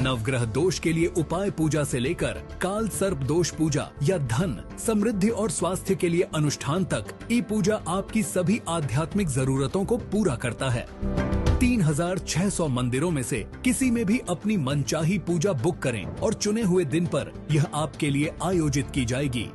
नवग्रह दोष के लिए उपाय पूजा से लेकर काल सर्प दोष पूजा या धन, समृद्धि और स्वास्थ्य के लिए अनुष्ठान तक ई पूजा आपकी सभी आध्यात्मिक जरूरतों को पूरा करता है। 3,600 मंदिरों में से किसी में भी अपनी मनचाही पूजा बुक करें और चुने हुए दिन पर यह आपके लिए आयोजित की जाएगी।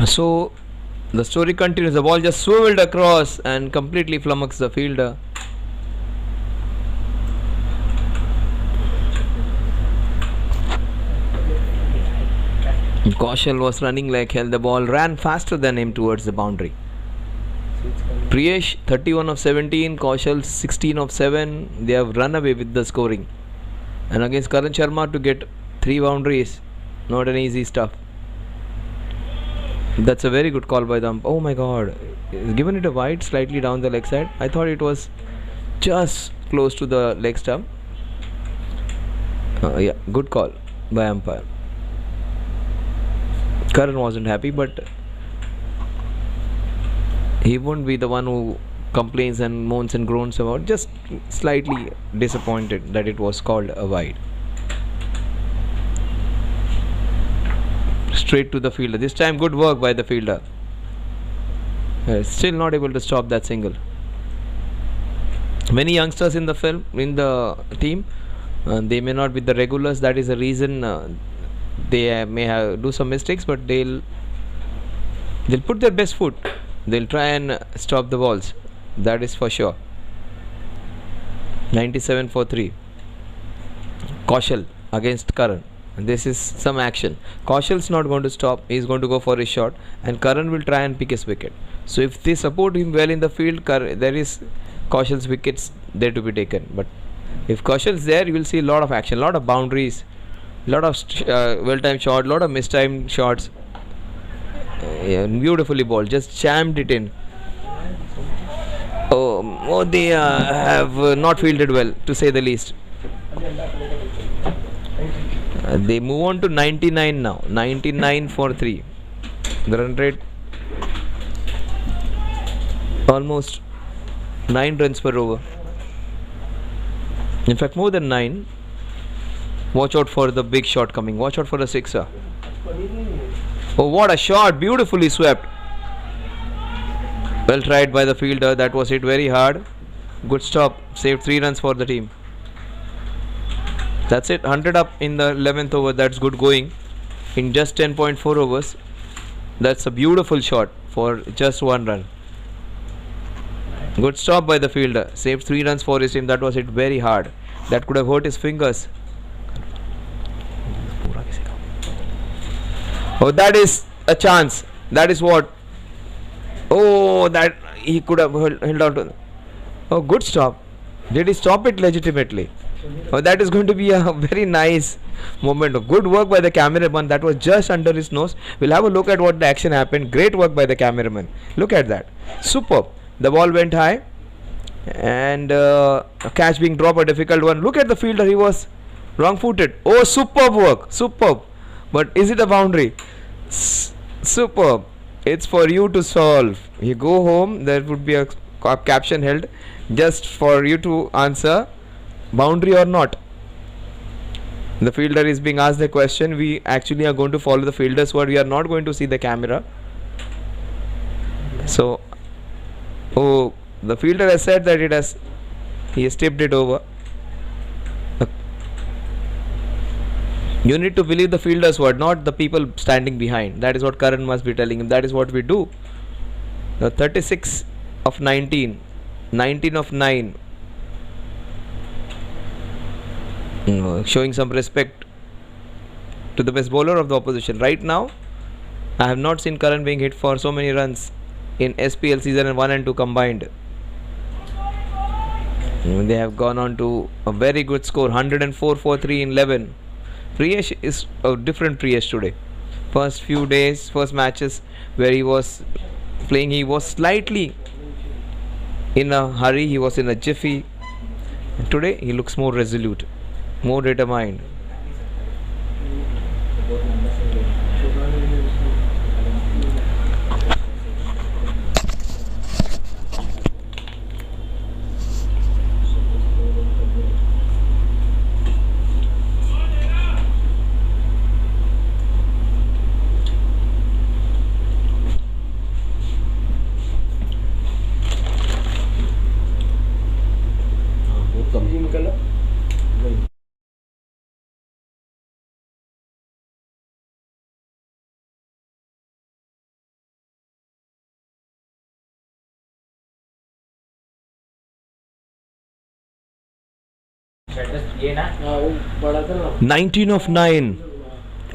So the story continues. The ball just swiveled across and completely flummoxed the fielder. Kaushal was running like hell. The ball ran faster than him towards the boundary. Priyesh 31 of 17, Kaushal 16 of 7. They have run away with the scoring. And against Karan Sharma to get 3 boundaries, not an easy stuff. That's a very good call by the ump. Oh my god, he's given it a wide slightly down the leg side. I thought it was just close to the leg stump. Yeah, good call by umpire. Karan wasn't happy, but he won't be the one who complains and moans and groans about, just slightly disappointed that it was called a wide. Straight to the fielder. This time good work by the fielder. Still not able to stop that single. Many youngsters in the team, they may not be the regulars. That is the reason they may do some mistakes, but they'll put their best foot. They'll try and stop the balls. That is for sure. 97 for 3. Kaushal against Karan. This is some action. Kaushal's not going to stop. He's going to go for his shot, and Karan will try and pick his wicket. So if they support him well in the field, there is Kaushal's wickets there to be taken. But if Kaushal's there, you will see a lot of action, a lot of boundaries, a lot of well-timed shots, a lot of mistimed shots. Beautifully bowled, just jammed it in. Oh, they have not fielded well, to say the least. They move on to 99 now. 99 for 3. The run rate almost 9 runs per over. In fact, more than 9. Watch out for the big shot coming. Watch out for the sixer. Oh, what a shot! Beautifully swept. Well tried by the fielder. That was hit very hard. Good stop. Saved 3 runs for the team. That's it. 100 up in the 11th over. That's good going in just 10.4 overs. That's a beautiful shot for just 1 run. Good stop by the fielder. Saved 3 runs for his team. That was hit very hard. That could have hurt his fingers. Oh, that is a chance. That is what. Oh, that he could have held on to. Oh, good stop. Did he stop it legitimately? Oh, that is going to be a very nice moment. Good work by the cameraman. That was just under his nose. We'll have a look at what the action happened. Great work by the cameraman. Look at that. Superb. The ball went high, and a catch being dropped, a difficult one. Look at the fielder. He was wrong-footed. Oh, superb work. Superb. But is it a boundary? Superb. It's for you to solve. You go home, there would be a caption held just for you to answer, boundary or not. The fielder is being asked the question. We actually are going to follow the fielder's word. We are not going to see the camera. So, oh, the fielder has said that he has tipped it over. You need to believe the fielder's word, not the people standing behind. That is what Karan must be telling him. That is what we do. The 36 of 19, 19 of 9. Showing some respect to the best bowler of the opposition. Right now, I have not seen Karan being hit for so many runs in SPL season 1 and 2 combined. They have gone on to a very good score, 104 for 3 in 11. Priyesh is a different Priyesh today. First few days, first matches where he was playing, he was slightly in a hurry, he was in a jiffy. Today he looks more resolute, more determined. ये ना हाँ वो बड़ा था ना 19 of 9.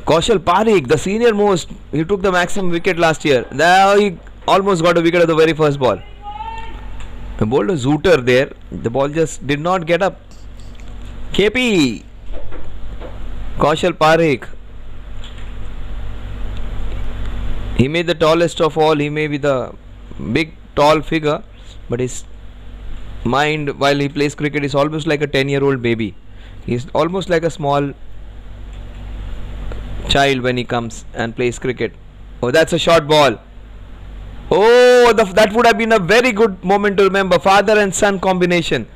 Kaushal Parekh, the senior most, he took the maximum wicket last year. Now he almost got a wicket at the very first ball. He bowled a zooter there. The ball just did not get up. KP. Kaushal Parekh. He may be the tallest of all. He may be the big tall figure, but his mind while he plays cricket is almost like a 10-year-old baby. He's almost like a small child when he comes and plays cricket. Oh, that's a short ball. Oh, that would have been a very good moment to remember. Father and son combination.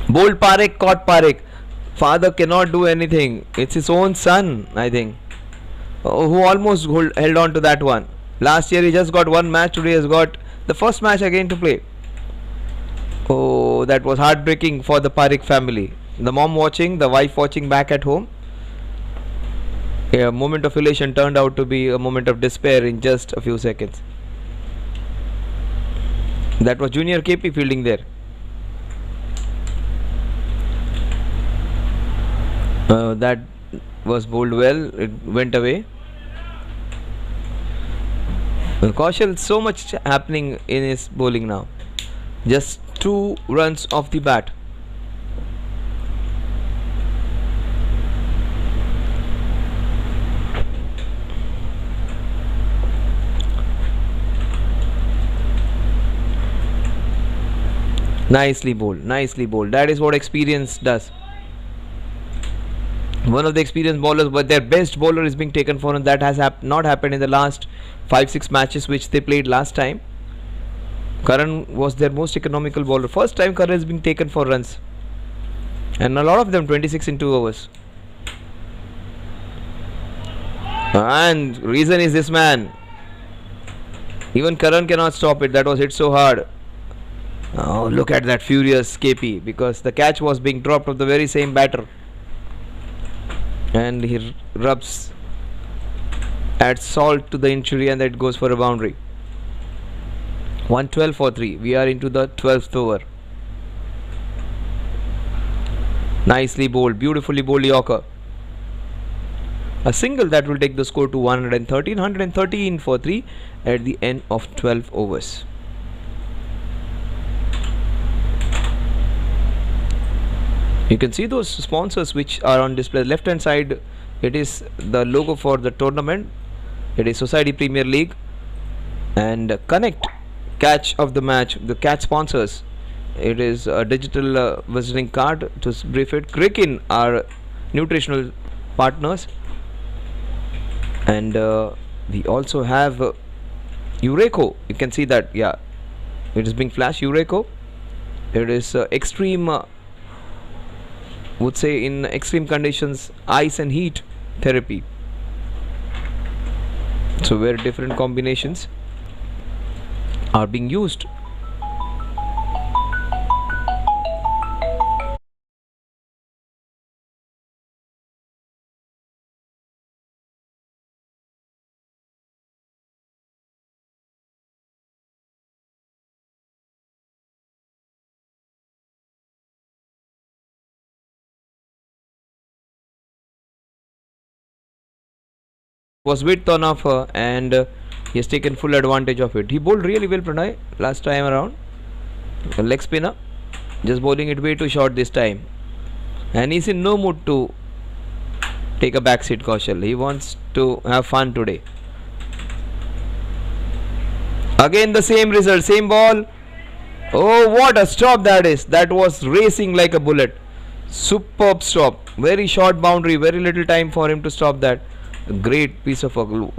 Bowled Parekh, caught Parekh. Father cannot do anything. It's his own son, I think, who almost held on to that one. Last year he just got one match. Today he has got the first match again to play. Oh, that was heartbreaking for the Parekh family. The mom watching, the wife watching back at home. A moment of elation turned out to be a moment of despair in just a few seconds. That was Junior KP fielding there. That was bowled well. It went away. Kaushal, so much happening in his bowling now. Just 2 runs off the bat. Nicely bowled, nicely bowled. That is what experience does. One of the experienced bowlers, but their best bowler is being taken for, and that has not happened in the last 5-6 matches which they played last time. Karan was their most economical bowler. First time Karan is being taken for runs, and a lot of them 26 in 2 overs. And reason is this man. Even Karan cannot stop it. That was hit so hard. Oh, look at that furious KP, because the catch was being dropped of the very same batter, and he rubs, adds salt to the injury, and that goes for a boundary. 112 for 3. We are into the 12th over. Nicely bowled, beautifully bowled Yorker. A single that will take the score to 113 for 3 at the end of 12 overs. You can see those sponsors which are on display. Left hand side, it is the logo for the tournament. It is Society Premier League, and Connect, catch of the match, the catch sponsors. It is a digital visiting card to brief it. Cricket are nutritional partners, and we also have Ureco. You can see that, yeah, it is being flashed. Ureco. It is extreme. Would say in extreme conditions, ice and heat therapy. So where different combinations are being used. Was width on offer, and he has taken full advantage of it. He bowled really well, Pranay, last time around. A leg spinner, just bowling it way too short this time, and he's in no mood to take a backseat. Kaushal, he wants to have fun today. Again the same result, same ball. Oh, what a stop that is. That was racing like a bullet. Superb stop. Very short boundary, very little time for him to stop that. A great piece of work.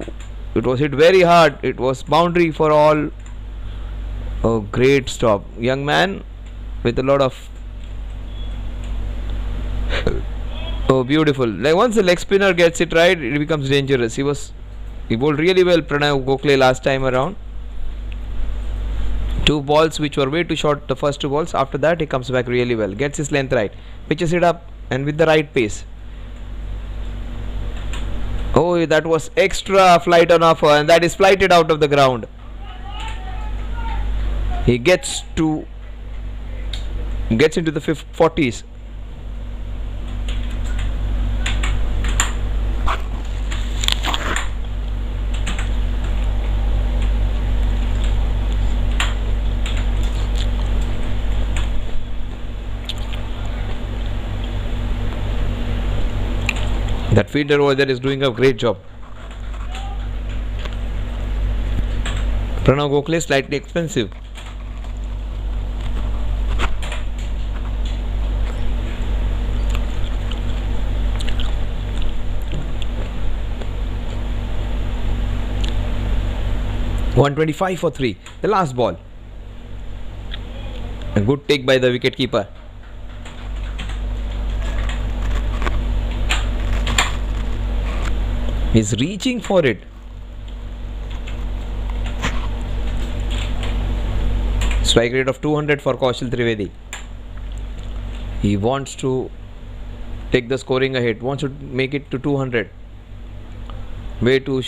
It was hit very hard. It was boundary for all. Oh, great stop. Young man with a lot of oh, beautiful. Like once the leg spinner gets it right, it becomes dangerous. He bowled really well, Pranay Gokhale, last time around. 2 balls which were way too short, the first 2 balls. After that he comes back really well, gets his length right, pitches it up, and with the right pace. Oh, that was extra flight on offer, and that is flighted out of the ground. He gets to gets into the 40s. That fielder over there is doing a great job. Pranav Gokhale slightly expensive. $125 for 3. The last ball. A good take by the wicket keeper. He's reaching for it. Strike rate of 200 for Kaushal Trivedi. He wants to take the scoring ahead, wants to make it to 200. Way too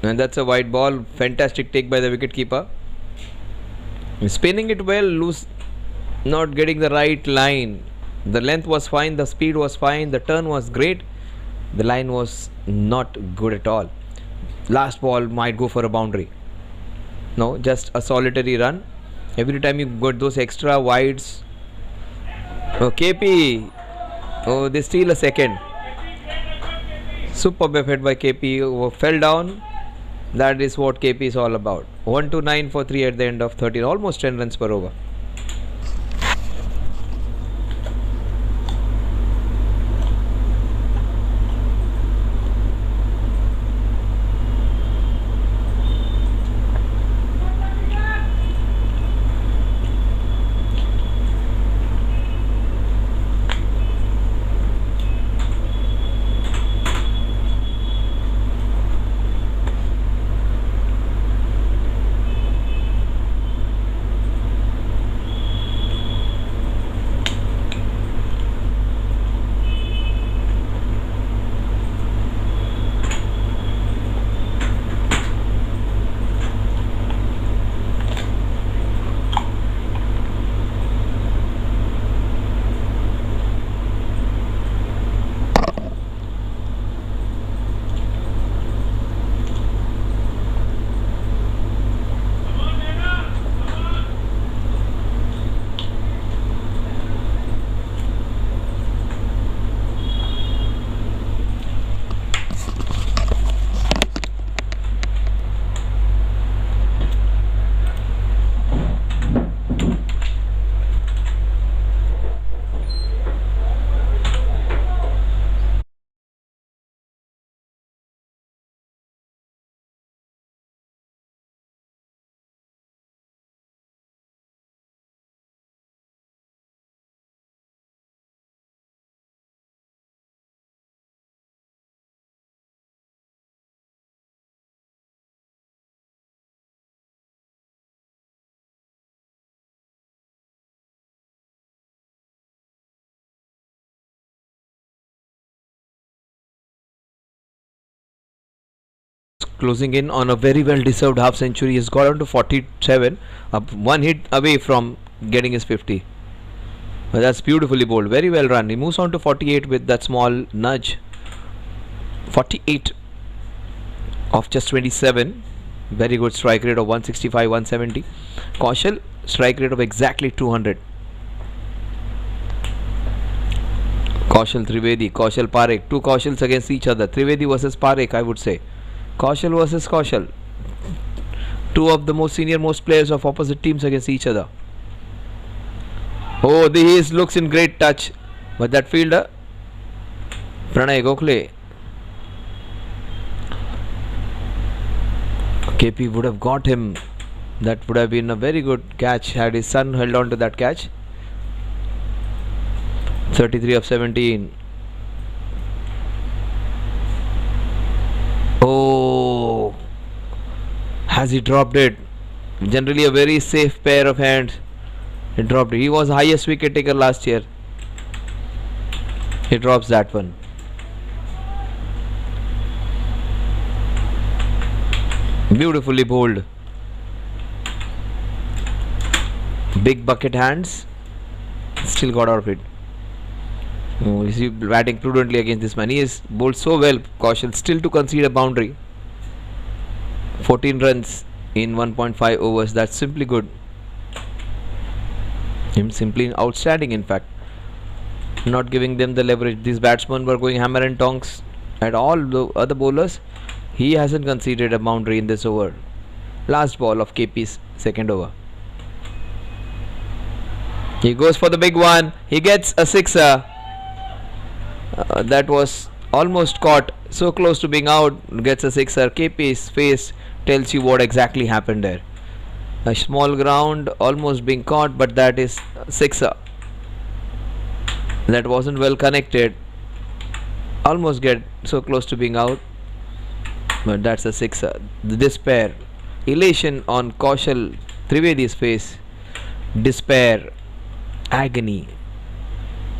and that's a wide ball. Fantastic take by the wicket keeper. Spinning it well, loose, not getting the right line. The length was fine, the speed was fine, the turn was great. The line was not good at all. Last ball might go for a boundary. No, just a solitary run. Every time you got those extra wides. Oh, KP. Oh, they steal a second. Superb effort by KP. Oh, fell down. That is what KP is all about. 1-9 for 3 at the end of 13. Almost 10 runs per over. Closing in on a very well deserved half century. He's got on to 47, up one hit away from getting his 50. Well, that's beautifully bowled, very well run. He moves on to 48 with that small nudge. 48 of just 27. Very good strike rate of 165, 170. Kaushal, strike rate of exactly 200. Kaushal Trivedi, Kaushal Parekh, two Kaushals against each other. Trivedi versus Parekh, I would say. Kaushal versus Kaushal. Two of the most senior most players of opposite teams against each other. Oh, he looks in great touch. But that fielder, Pranay Gokhale. KP would have got him. That would have been a very good catch had his son held on to that catch. 33 of 17. Oh, has he dropped it? Generally a very safe pair of hands. He dropped it. He was the highest wicket taker last year. He drops that one. Beautifully bowled. Big bucket hands. Still got out of it. Oh, is he batting prudently against this man? He is bowled so well. Kaushal still to concede a boundary. 14 runs in 1.5 overs. That's simply good. Him simply outstanding, in fact. Not giving them the leverage. These batsmen were going hammer and tongs at all the other bowlers. He hasn't conceded a boundary in this over. Last ball of KP's second over. He goes for the big one. He gets a sixer. That was almost caught. So close to being out. Gets a sixer. KP's face tells you what exactly happened there. A small ground, almost being caught, but that is sixer. That wasn't well connected. Almost get so close to being out, but that's a sixer. The despair, elation on Kaushal Trivedi's face, despair, agony,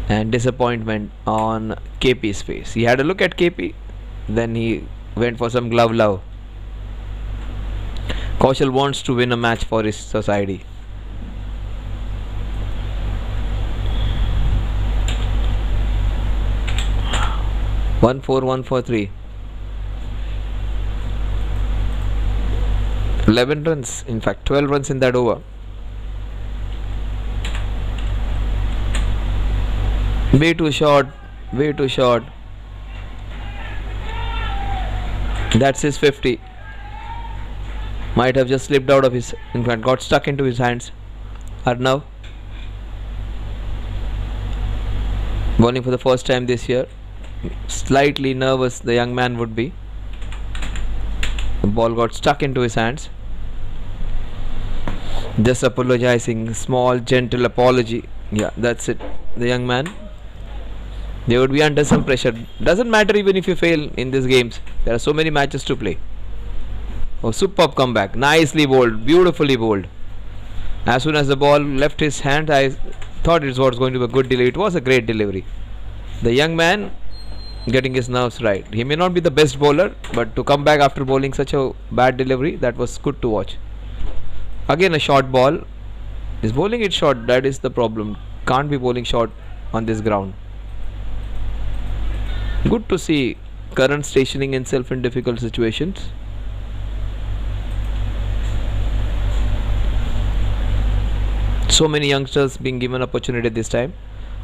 and disappointment on KP's face. He had a look at KP, then he went for some glove love. Kaushal wants to win a match for his society. One four three. 11 runs, in fact 12 runs in that over. Way too short, way too short. That's his 50. Might have just slipped out of his, in fact got stuck into his hands. Arnav bowling for the first time this year. Slightly nervous the young man would be. The ball got stuck into his hands. Just apologizing, small gentle apology. Yeah, that's it. The young man, they would be under some pressure. Doesn't matter even if you fail in these games. There are so many matches to play. Oh, superb comeback. Nicely bowled, beautifully bowled. As soon as the ball left his hand, I thought it was going to be a good delivery. It was a great delivery. The young man getting his nerves right. He may not be the best bowler, but to come back after bowling such a bad delivery, that was good to watch. Again a short ball. Is bowling it short? That is the problem. Can't be bowling short on this ground. Good to see Karan stationing himself in difficult situations. So many youngsters being given opportunity this time.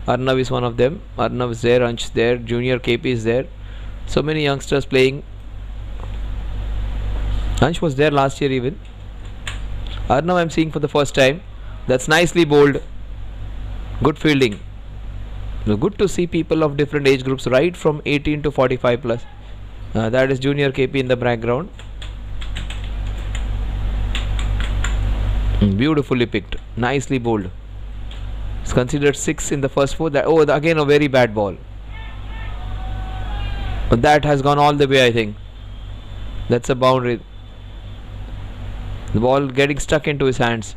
Arnav is one of them. Arnav is there, Ansh there, Junior KP is there. So many youngsters playing. Ansh was there last year even. Arnav I'm seeing for the first time. That's nicely bowled. Good fielding. So good to see people of different age groups, right from 18 to 45 plus. That is Junior KP in the background. Beautifully picked. Nicely bowled. It's considered 6 in the first 4. Again a very bad ball. But that has gone all the way, I think. That's a boundary. The ball getting stuck into his hands.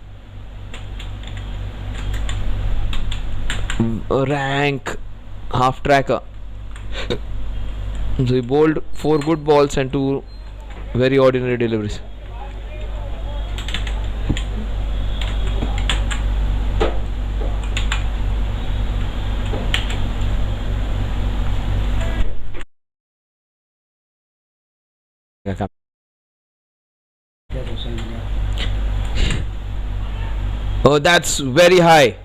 Rank half tracker. So he bowled 4 good balls and 2 very ordinary deliveries. Oh, that's very high.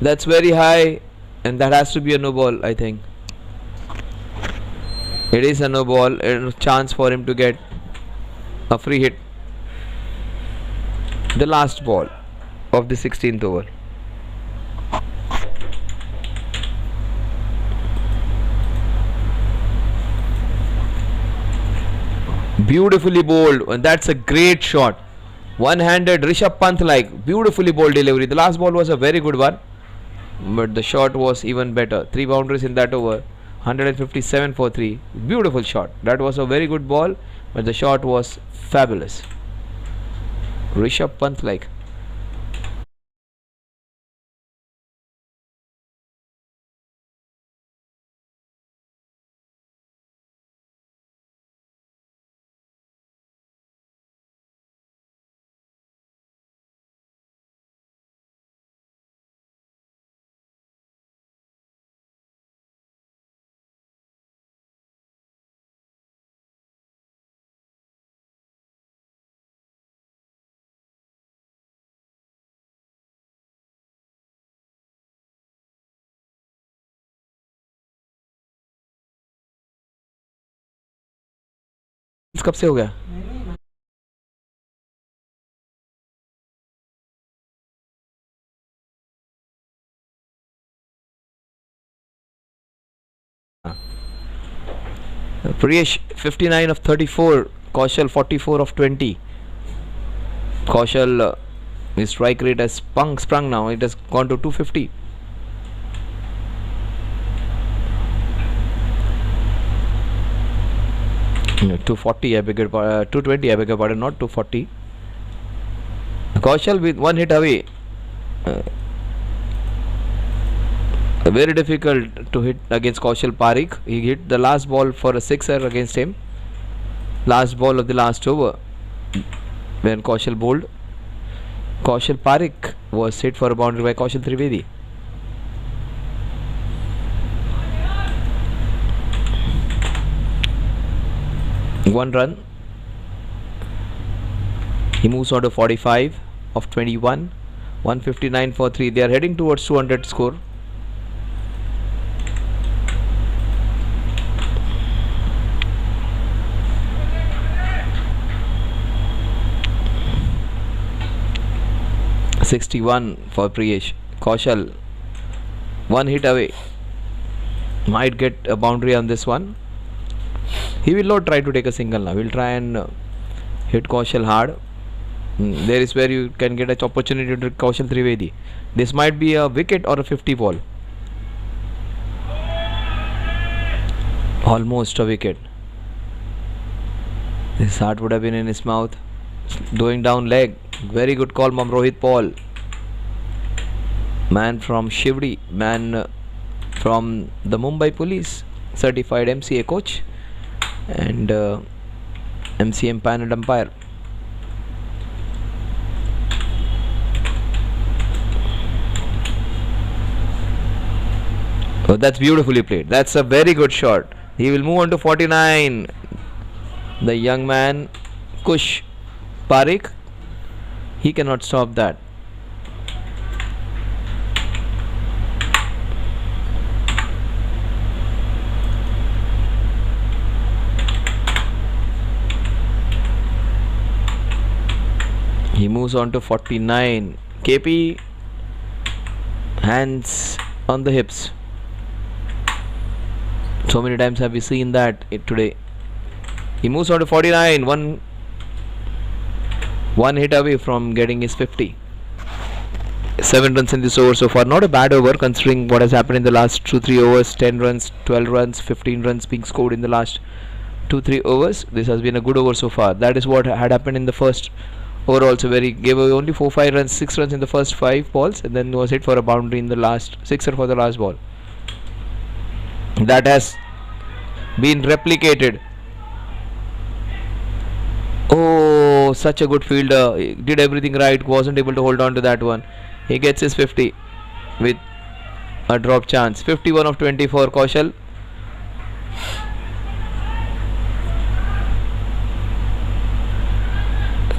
That's very high, and that has to be a no ball, I think. It is a no ball, and a chance for him to get a free hit. The last ball of the 16th over. Beautifully bowled, and that's a great shot. One-handed Rishabh Pant like, beautifully bowled delivery. The last ball was a very good one, but the shot was even better. 3 boundaries in that over. 157 for 3. Beautiful shot. That was a very good ball, but the shot was fabulous. Rishabh Pant like. कब से हो गया? Priyesh 59 of 34, Kaushal 44 of 20. Kaushal, his strike rate has sprung now. It has gone to 250. No, 240, I beg your pardon, 220, I beg your pardon, not 240. Kaushal with one hit away. Very difficult to hit against Kaushal Parikh. He hit the last ball for a sixer against him. Last ball of the last over when Kaushal bowled. Kaushal Parikh was hit for a boundary by Kaushal Trivedi. One run. He moves on to 45 of 21. 159 for 3. They are heading towards 200 score. .61 for Priyesh. Kaushal, one hit away. Might get a boundary on this one. He will not try to take a single now. He will try and hit Kaushal hard. There is where you can get an opportunity to Kaushal Trivedi. This might be a wicket or a 50 ball. Almost a wicket. His heart would have been in his mouth. Going down leg. Very good call from Rohit Paul. Man from Shivdi. Man from the Mumbai Police. Certified MCA coach. And MCM panel umpire. Oh, that's beautifully played. That's a very good shot. He will move on to 49. The young man Kush Parikh, he cannot stop that. He moves on to 49. KP, hands on the hips. So many times have we seen that today. He moves on to 49. One hit away from getting his 50. 7 runs in this over so far. Not a bad over considering what has happened in the last 2-3 overs. 10 runs, 12 runs, 15 runs being scored in the last 2-3 overs. This has been a good over so far. That is what had happened in the first over also, where he gave away only 4-5 runs, 6 runs in the first 5 balls, and then was hit for a boundary in the last sixer for the last ball. That has been replicated. Oh, such a good fielder. He did everything right. Wasn't able to hold on to that one. He gets his 50 with a drop chance. 51 of 24. Kaushal.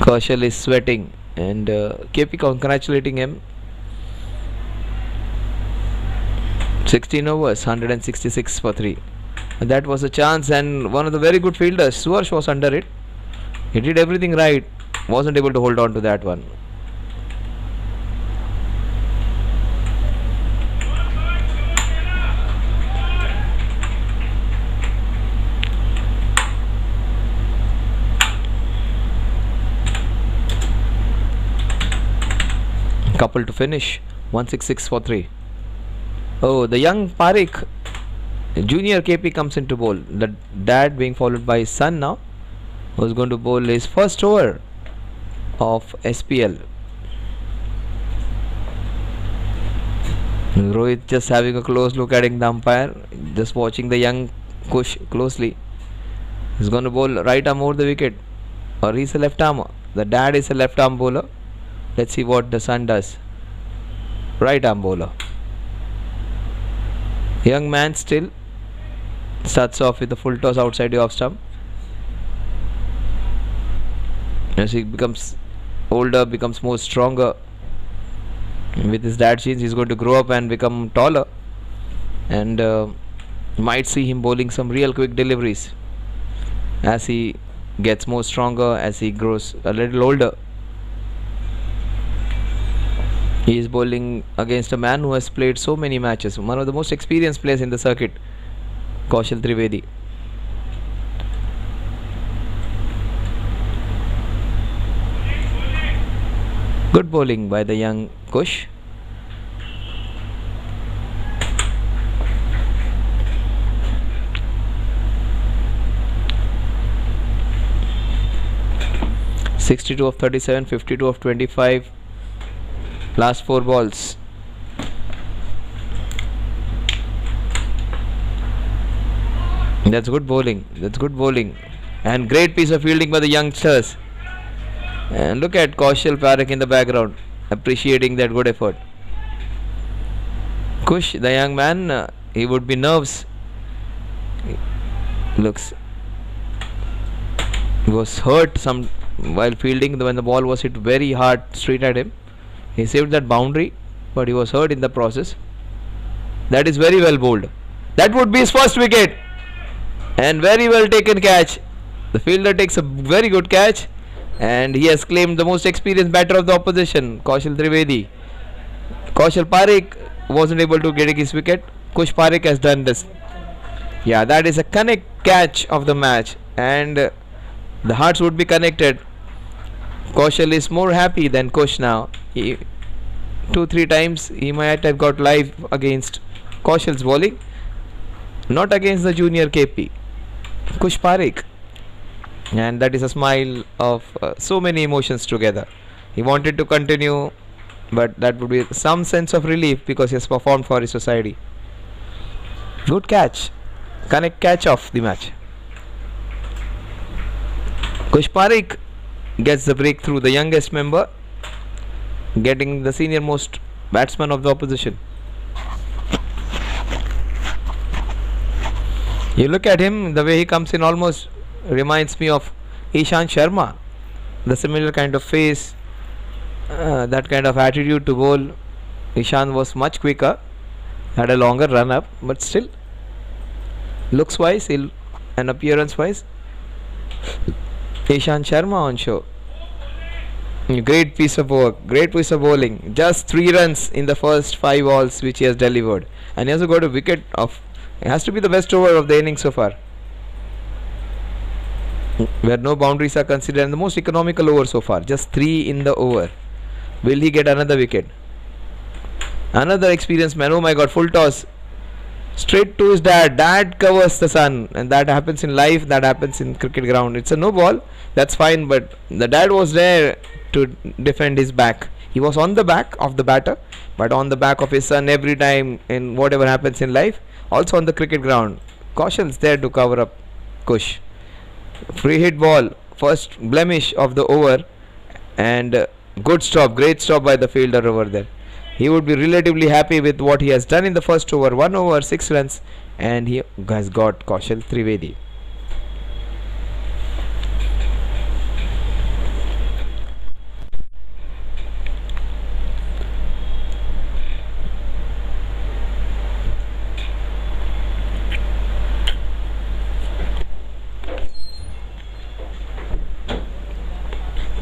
Kaushal is sweating and KP congratulating him. 16 overs, 166 for 3. That was a chance, and one of the very good fielders, Suarsh, was under it. He did everything right. Wasn't able to hold on to that one. Couple to finish. 166 for 3. Oh, the young Parikh, junior KP comes into bowl. The dad being followed by his son now, who's going to bowl his first over of SPL. Rohit just having a close look at the umpire, just watching the young Kush closely. He's going to bowl right arm over the wicket, or he's a left armer. The dad is a left arm bowler. Let's see what the son does. Right arm bowler. Young man still starts off with a full toss outside the off stump. As he becomes older, becomes more stronger. With his dad's genes, he's going to grow up and become taller. And might see him bowling some real quick deliveries as he gets more stronger as he grows a little older. He is bowling against a man who has played so many matches, one of the most experienced players in the circuit, Kaushal Trivedi. Good bowling by the young Kush. (62 of 37, 52 of 25). Last 4 balls. That's good bowling. That's good bowling. And great piece of fielding by the youngsters. And look at Kaushal Parekh in the background, appreciating that good effort. Kush, the young man, he would be nervous. Looks, he was hurt some while fielding when the ball was hit very hard straight at him. He saved that boundary, but he was hurt in the process. That is very well bowled. That would be his first wicket. And very well taken catch. The fielder takes a very good catch. And he has claimed the most experienced batter of the opposition, Kaushal Trivedi. Kaushal Parekh wasn't able to get his wicket. Kush Parekh has done this. Yeah, that is a connect catch of the match. And the hearts would be connected. Kaushal is more happy than Kush now. 2-3 times he might have got live against Kaushal's bowling. Not against the junior KP, Kush Parekh. And that is a smile of so many emotions together. He wanted to continue, but that would be some sense of relief because he has performed for his society. Good catch. Connect catch of the match. Kush Parekh gets the breakthrough, the youngest member, getting the senior most batsman of the opposition. You look at him, the way he comes in almost reminds me of Ishant Sharma. The similar kind of face, that kind of attitude to bowl. Ishant was much quicker, had a longer run up, but still, looks wise and appearance wise, Ishant Sharma on show. Great piece of work, great piece of bowling. Just 3 runs in the first 5 balls which he has delivered, and he also got a wicket of. It has to be the best over of the innings so far, where no boundaries are considered, and the most economical over so far. Just 3 in the over. Will he get another wicket? Another experienced man. Oh my God! Full toss, straight to his dad. Dad covers the son, and that happens in life. That happens in cricket ground. It's a no ball. That's fine, but the dad was there to defend his back. He was on the back of the batter, but on the back of his son every time in whatever happens in life. Also on the cricket ground, Kaushal's there to cover up Kush. Free hit ball, first blemish of the over, and good stop, great stop by the fielder over there. He would be relatively happy with what he has done in the first over. 1 over, 6 runs, and he has got Kaushal Trivedi.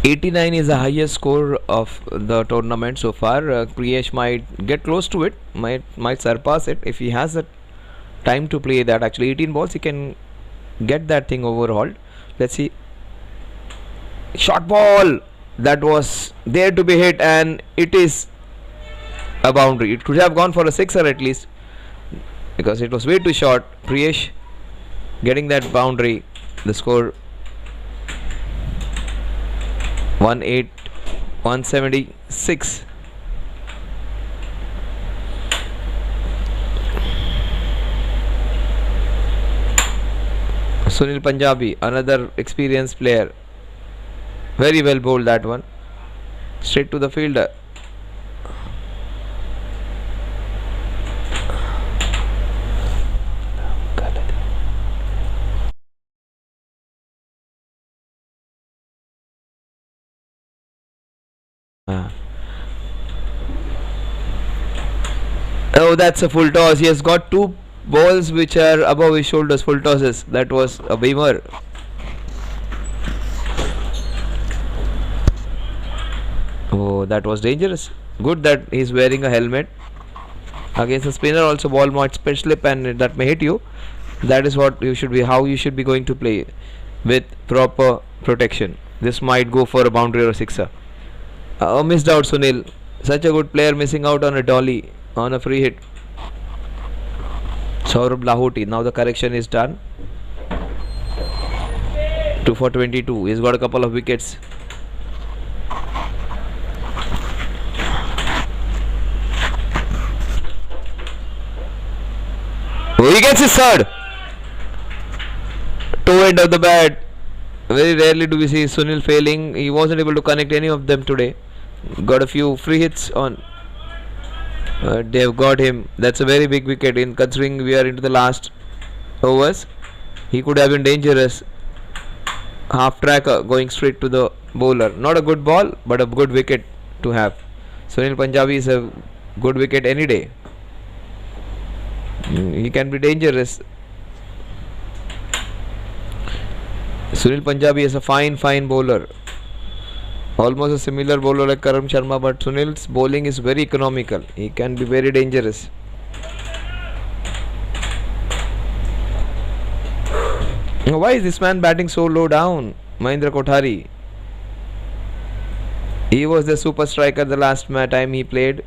(89) is the highest score of the tournament so far. Priyesh might get close to it, might surpass it if he has the time to play that. Actually, 18 balls, he can get that thing overhauled. Let's see. Short ball that was there to be hit, and it is a boundary. It could have gone for a sixer at least, because it was way too short. Priyesh getting that boundary. The score 176. Sunil Punjabi, another experienced player, very well bowled that one, straight to the fielder. Oh, that's a full toss. He has got 2 balls which are above his shoulders, full tosses. That was a beamer. Oh, that was dangerous. Good that he's wearing a helmet. Against a spinner also ball might spin slip and that may hit you. That is what you should be, how you should be going to play with proper protection. This might go for a boundary or a sixer. Missed out Sunil. Such a good player missing out on a dolly on a free hit. Saurabh Lahoti. Now the correction is done. 2 for 22. He's got a couple of wickets. He gets his third. Toe end of the bat. Very rarely do we see Sunil failing. He wasn't able to connect any of them today. Got a few free hits on. They've got him. That's a very big wicket in considering we are into the last overs. He could have been dangerous. Half track going straight to the bowler. Not a good ball, but a good wicket to have. Sunil Punjabi is a good wicket any day. He can be dangerous. Sunil Punjabi is a fine bowler. Almost a similar bowler like Karan Sharma, but Sunil's bowling is very economical. He can be very dangerous. Why is this man batting so low down? Mahindra Kothari. He was the super striker the last time he played.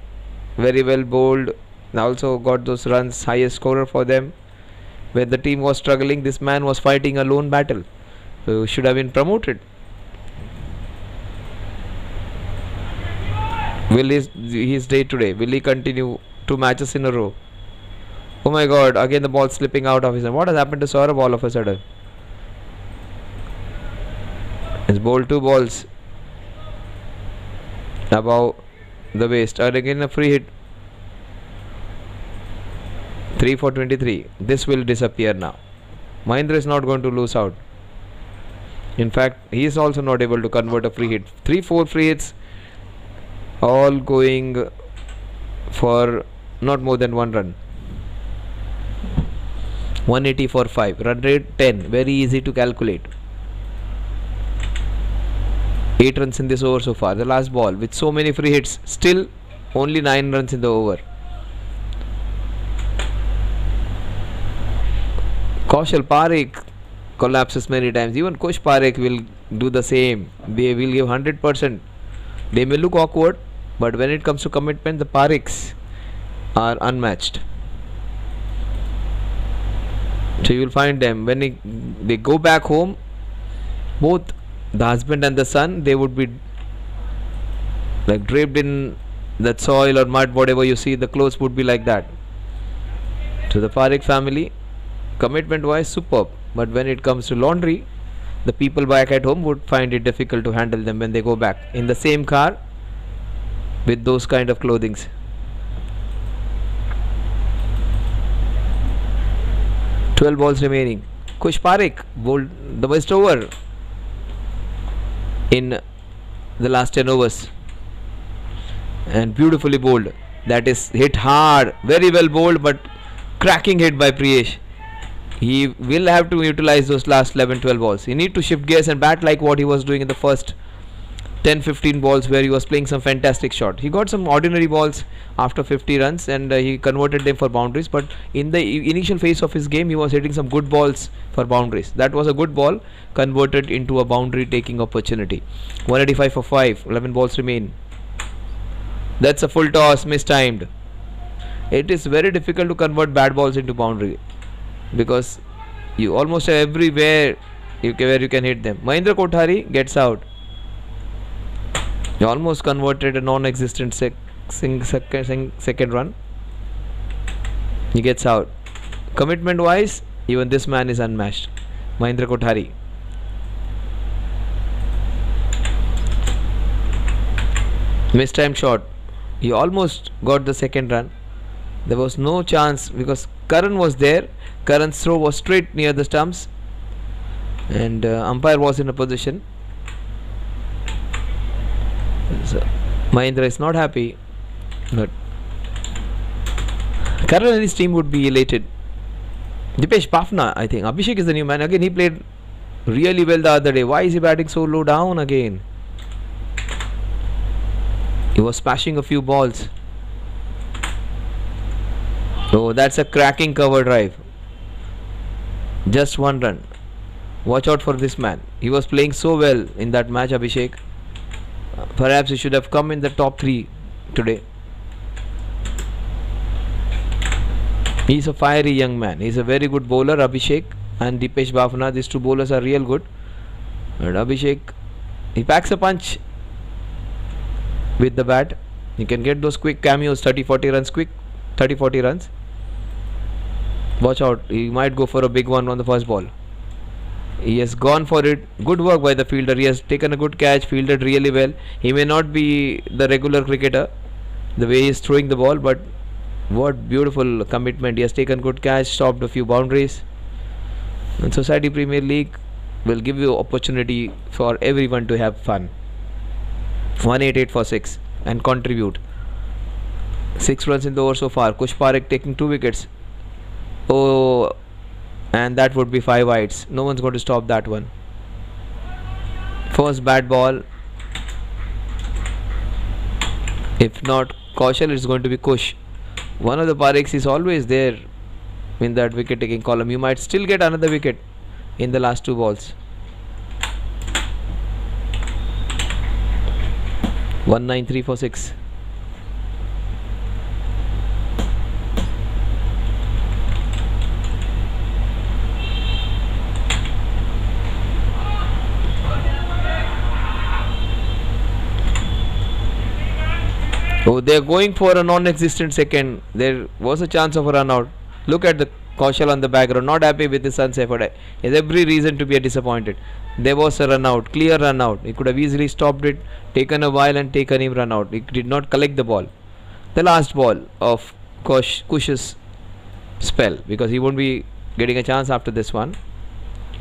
Very well bowled. Also got those runs, highest scorer for them. When the team was struggling, this man was fighting a lone battle. So should have been promoted. Will his day today? Will he continue 2 matches in a row? Oh my God! Again the ball slipping out of his hand. What has happened to Saurabh all of a sudden? He's bowled 2 balls above the waist. And again a free hit. 3 for 23. This will disappear now. Mahindra is not going to lose out. In fact, he is also not able to convert a free hit. 3-4 free hits, all going for not more than 1 run. 180 for 5. Run rate 10. Very easy to calculate. 8 runs in this over so far. The last ball with so many free hits. Still only 9 runs in the over. Kaushal Parekh collapses many times. Even Kush Parekh will do the same. They will give 100%. They may look awkward, but when it comes to commitment, the Parekhs are unmatched. So you will find them when they go back home, both the husband and the son, they would be like draped in that soil or mud, whatever you see, the clothes would be like that. So the Parekh family, commitment wise, superb. But when it comes to laundry, the people back at home would find it difficult to handle them when they go back in the same car with those kind of clothings. "12 balls remaining. Kush Parekh bowled the best over in the last 10 overs and beautifully bowled. That is hit hard, very well bowled, but cracking hit by Priyesh. He will have to utilize those last 11-12 balls. He need to shift gears and bat like what he was doing in the first 10-15 balls, where he was playing some fantastic shot. He got some ordinary balls after 50 runs and he converted them for boundaries, but in the initial phase of his game he was hitting some good balls for boundaries. That was a good ball converted into a boundary taking opportunity. 185 for 5. 11 balls remain. That's a full toss, mistimed. It is very difficult to convert bad balls into boundary, because you almost everywhere where you can hit them. Mahindra Kothari gets out. He almost converted a non-existent second run. He gets out. Commitment wise, even this man is unmatched. Mahindra Kothari. Mistimed shot. He almost got the second run. There was no chance because Karan was there. Karan's throw was straight near the stumps and umpire was in a position. So Mahindra is not happy, but Karan and his team would be elated. Dipesh Pafna, I think. Abhishek is the new man. Again, he played really well the other day. Why is he batting so low down again? He was smashing a few balls. Oh, that's a cracking cover drive. Just one run. Watch out for this man. He was playing so well in that match, Abhishek. Perhaps he should have come in the top 3 today. He's a fiery young man. He's a very good bowler, Abhishek and Dipesh Bhavna. These 2 bowlers are real good. And Abhishek, he packs a punch with the bat. You can get those quick cameos, 30-40 runs quick, 30-40 runs. Watch out, he might go for a big one on the first ball. He has gone for it. Good work by the fielder. He has taken a good catch, fielded really well. He may not be the regular cricketer the way he is throwing the ball, but what beautiful commitment. He has taken good catch, stopped a few boundaries. And Society Premier League will give you opportunity for everyone to have fun. 188 for 6 and contribute. 6 runs in the over so far. Kush Parekh taking 2 wickets. Oh, and that would be 5 wides. No one's going to stop that one. First bad ball. If not Kaushal, it's going to be Kush. One of the Parekhs is always there in that wicket taking column. You might still get another wicket in the last 2 balls. 193 for 6. Oh, they are going for a non-existent second. There was a chance of a run out. Look at the Kaushal on the background, not happy with his son's effort. He has every reason to be disappointed. There was a run out, clear run out. He could have easily stopped it, taken a while and taken him run out. He did not collect the ball. The last ball of Kush's spell, because he won't be getting a chance after this one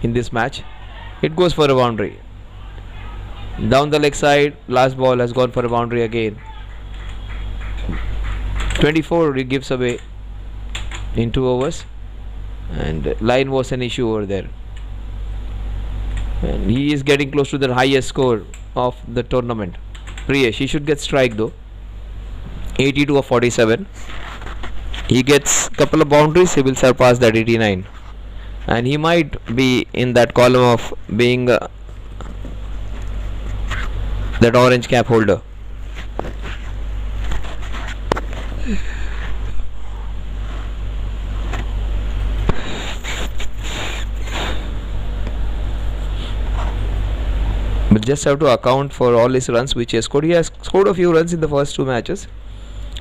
in this match. It goes for a boundary. Down the leg side, last ball has gone for a boundary again. 24 he gives away in 2 overs, and line was an issue over there, and he is getting close to the highest score of the tournament. Priyesh, he should get strike though. 82 of 47. He gets couple of boundaries, he will surpass that 89, and he might be in that column of being that orange cap holder. But just have to account for all his runs which he has scored. He has scored a few runs in the first 2 matches,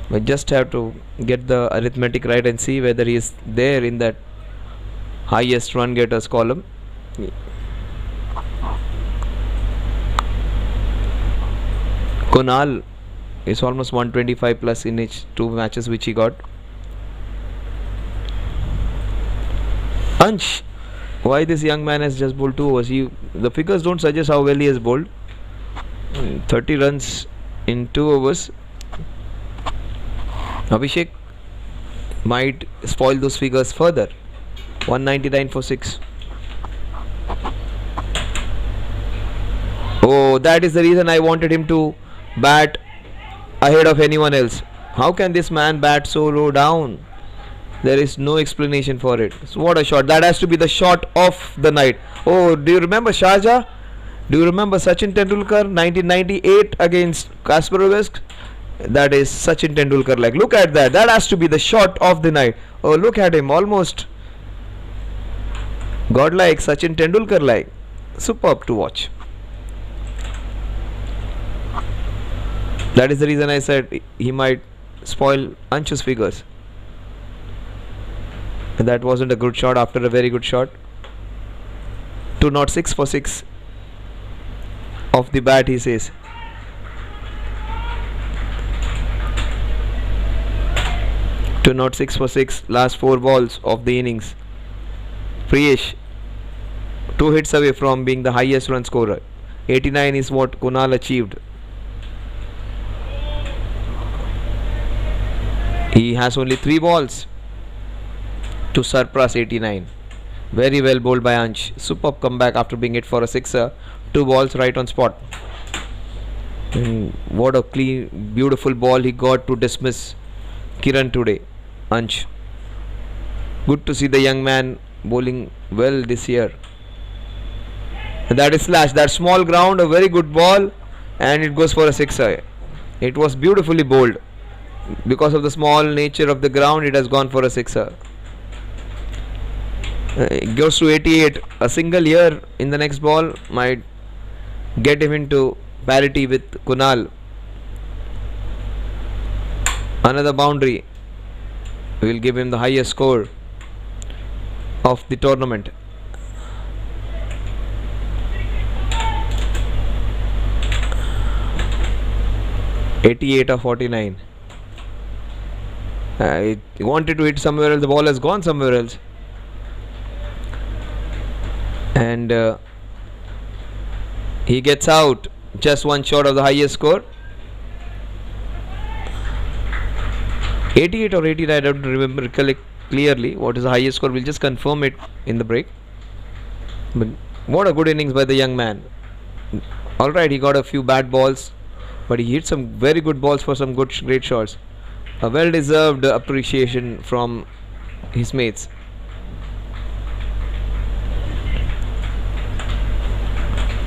but just have to get the arithmetic right and see whether he is there in that highest run getters column. Kunal is almost 125 plus in each 2 matches which he got. Ansh, why this young man has just bowled 2 overs? The figures don't suggest how well he has bowled. 30 runs in 2 overs. Abhishek might spoil those figures further. 199 for 6. Oh, that is the reason I wanted him to bat ahead of anyone else. How can this man bat so low down? There is no explanation for it. So what a shot. That has to be the shot of the night. Oh, do you remember Sharjah? Do you remember Sachin Tendulkar 1998 against Kasparov? That is Sachin Tendulkar like. Look at that. That has to be the shot of the night. Oh, look at him. Almost godlike, Sachin Tendulkar like. Superb to watch. That is the reason I said he might spoil Ansh's figures. And that wasn't a good shot after a very good shot. 206 for 6 off the bat, he says. To not 6 for 6 last 4 balls of the innings. Priyesh 2 hits away from being the highest run scorer. 89 is what Kunal achieved. He has only 3 balls to surpass 89. Very well bowled by Ansh. Superb comeback after being hit for a 6er. 2 balls right on spot. And what a clean, beautiful ball he got to dismiss Kiran today. Ansh. Good to see the young man bowling well this year. And that is slash. That small ground, a very good ball, and it goes for a sixer. It was beautifully bowled. Because of the small nature of the ground, it has gone for a sixer. It goes to 88. A single here in the next ball might get him into parity with Kunal. Another boundary will give him the highest score of the tournament. (88 of 49). I wanted to hit somewhere else. The ball has gone somewhere else, and he gets out. Just one shot of the highest score. 88 or 89, I don't remember, recollect clearly what is the highest score. We'll just confirm it in the break. But what a good innings by the young man. Alright, he got a few bad balls, but he hit some very good balls for some great shots. A well deserved appreciation from his mates.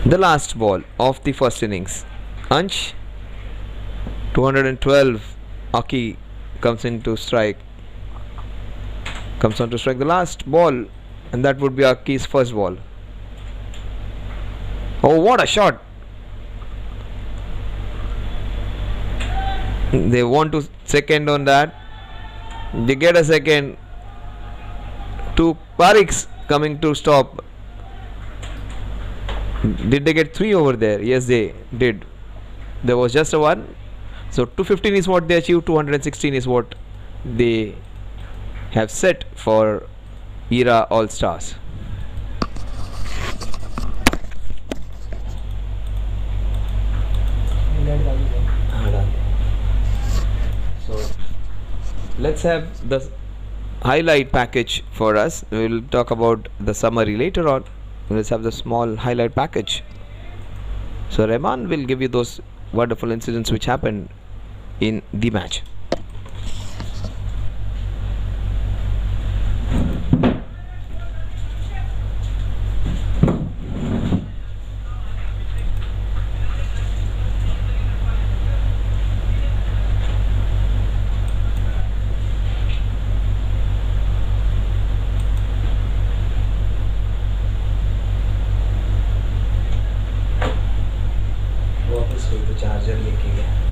The last ball of the first innings. Ansh, 212. Aki comes in to strike. Comes on to strike the last ball, and that would be Aki's first ball. Oh, what a shot! They want to second on that. They get a second. Two Pariks coming to stop. Did they get 3 over there? Yes, they did. There was just a 1. So 215 is what they achieved. 216 is what they have set for Era All Stars. So let's have the highlight package for us. We will talk about the summary later on. Let's have the small highlight package. So Rahman will give you those wonderful incidents which happened in the match. वापस कोई तो charger लेके गया।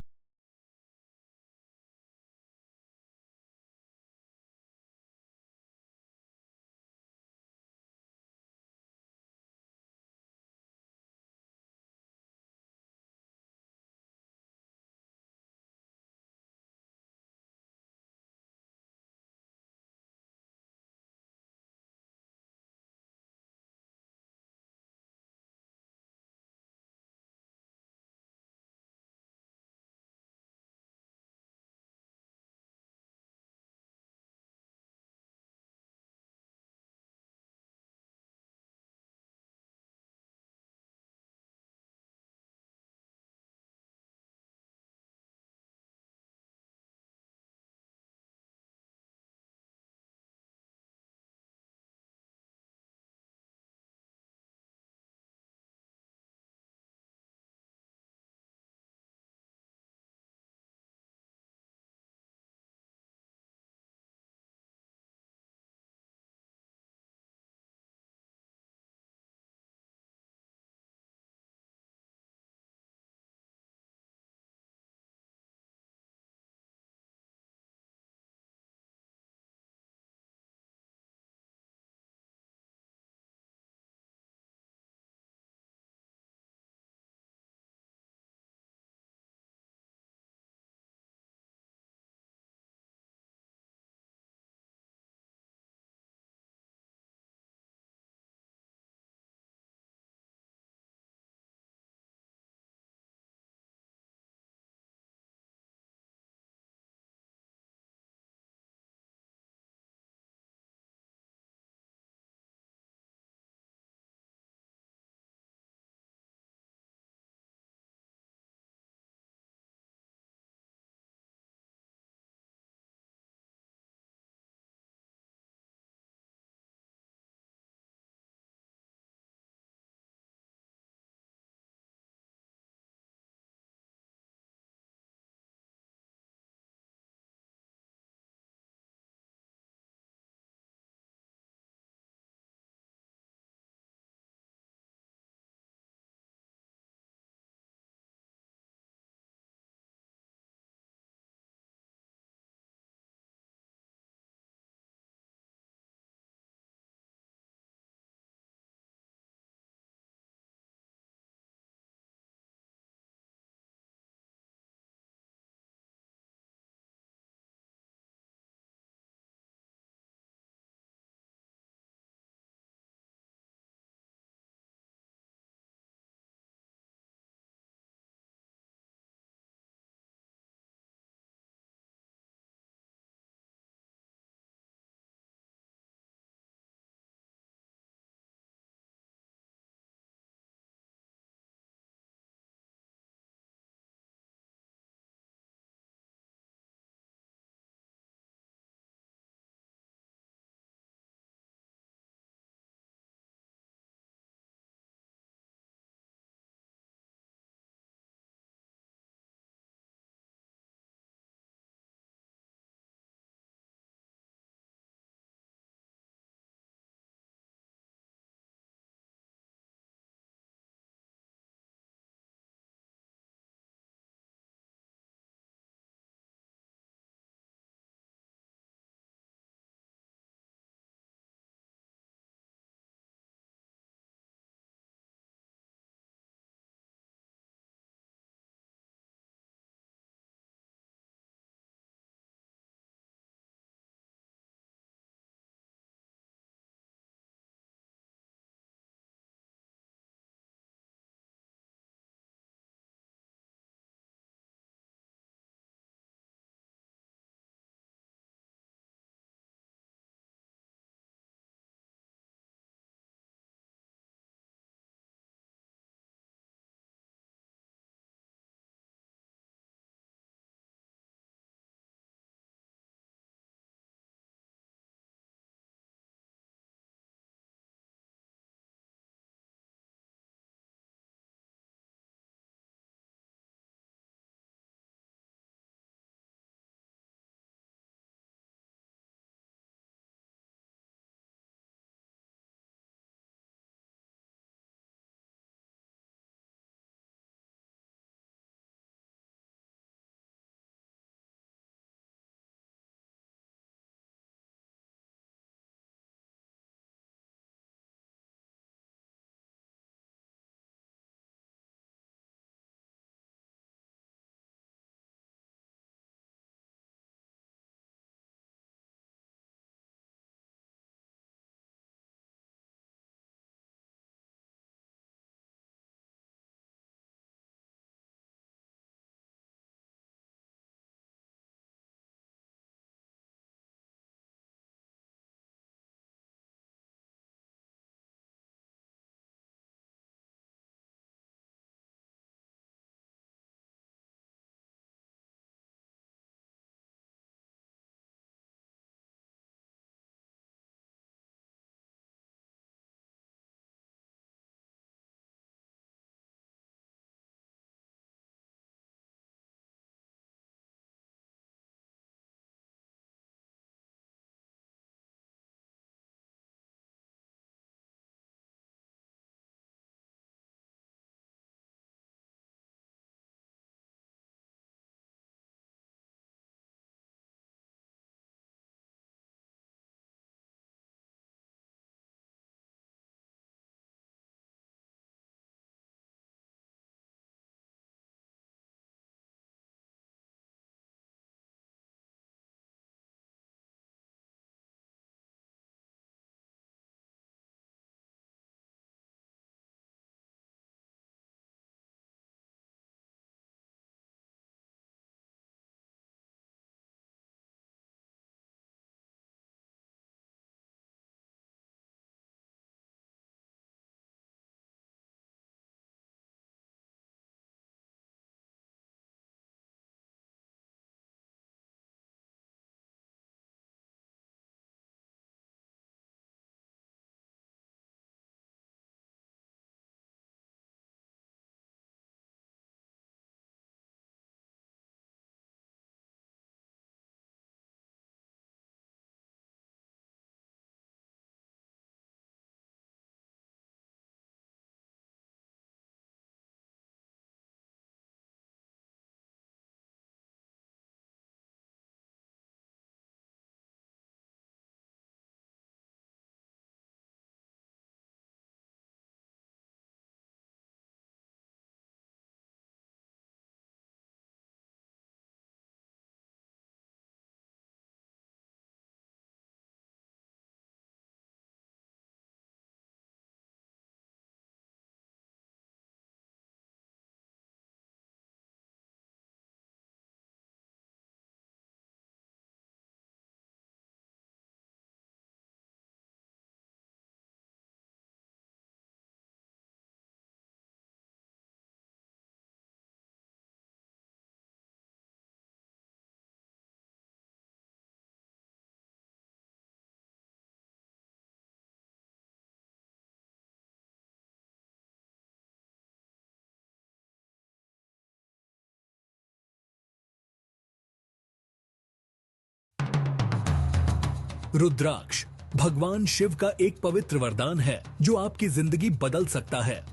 रुद्राक्ष भगवान शिव का एक पवित्र वरदान है जो आपकी जिंदगी बदल सकता है,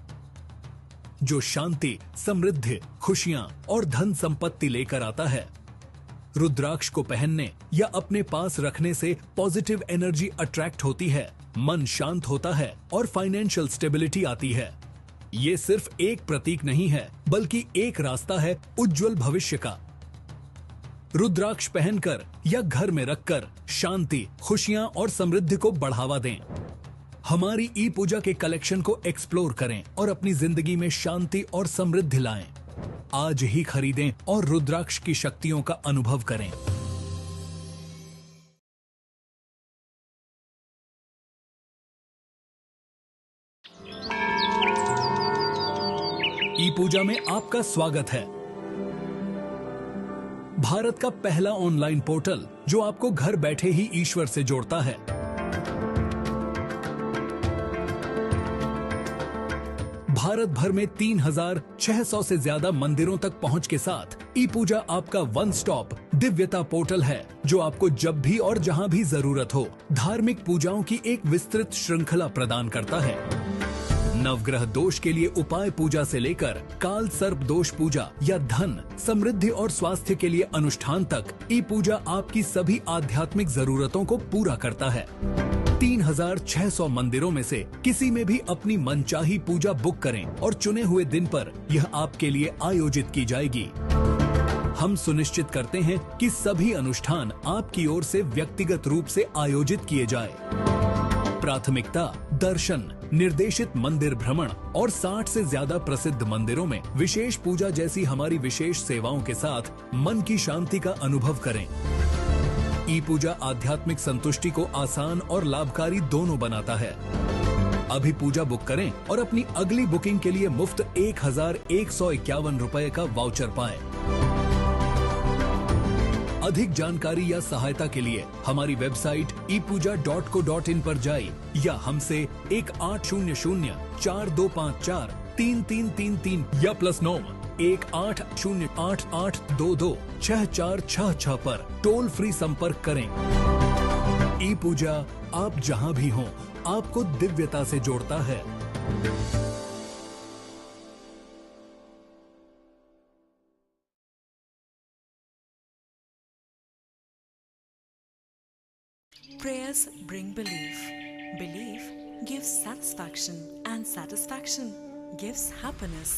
जो शांति, समृद्धि, खुशियां और धन संपत्ति लेकर आता है। रुद्राक्ष को पहनने या अपने पास रखने से पॉजिटिव एनर्जी अट्रैक्ट होती है, मन शांत होता है और फाइनेंशियल स्टेबिलिटी आती है। ये सिर्फ एक प्रतीक नहीं है, बल्कि एक रास्ता है उज्जवल भविष्य का। रुद्राक्ष पहनकर या घर में रखकर शांति, खुशियां और समृद्धि को बढ़ावा दें। हमारी ई पूजा के कलेक्शन को एक्सप्लोर करें और अपनी जिंदगी में शांति और समृद्धि लाएं। आज ही खरीदें और रुद्राक्ष की शक्तियों का अनुभव करें। ई पूजा में आपका स्वागत है। भारत का पहला ऑनलाइन पोर्टल जो आपको घर बैठे ही ईश्वर से जोड़ता है। भारत भर में 3600 से ज्यादा मंदिरों तक पहुंच के साथ ePuja आपका वन स्टॉप दिव्यता पोर्टल है, जो आपको जब भी और जहां भी जरूरत हो धार्मिक पूजाओं की एक विस्तृत श्रृंखला प्रदान करता है। नवग्रह दोष के लिए उपाय पूजा से लेकर काल सर्प दोष पूजा या धन, समृद्धि और स्वास्थ्य के लिए अनुष्ठान तक ePuja आपकी सभी आध्यात्मिक जरूरतों को पूरा करता है। 3600 मंदिरों में से किसी में भी अपनी मनचाही पूजा बुक करें और चुने हुए दिन पर यह आपके लिए आयोजित की जाएगी। हम सुनिश्चित करते हैं कि सभी अनुष्ठान आपकी ओर से व्यक्तिगत रूप से आयोजित किए जाए। प्राथमिकता दर्शन, निर्देशित मंदिर भ्रमण और 60 से ज्यादा प्रसिद्ध मंदिरों में विशेष पूजा जैसी हमारी विशेष सेवाओं के साथ मन की शांति का अनुभव करें। ePuja आध्यात्मिक संतुष्टि को आसान और लाभकारी दोनों बनाता है। अभी पूजा बुक करें और अपनी अगली बुकिंग के लिए मुफ्त 1151 रुपए का वाउचर पाएं। अधिक जानकारी या सहायता के लिए हमारी वेबसाइट epuja.co.in पर जाइए या हमसे 180042543333 या +9 180888226466 पर टोल फ्री संपर्क करें। ePuja आप जहां भी हों आपको दिव्यता से जोड़ता है। Prayers bring belief. Belief gives satisfaction, and satisfaction gives happiness.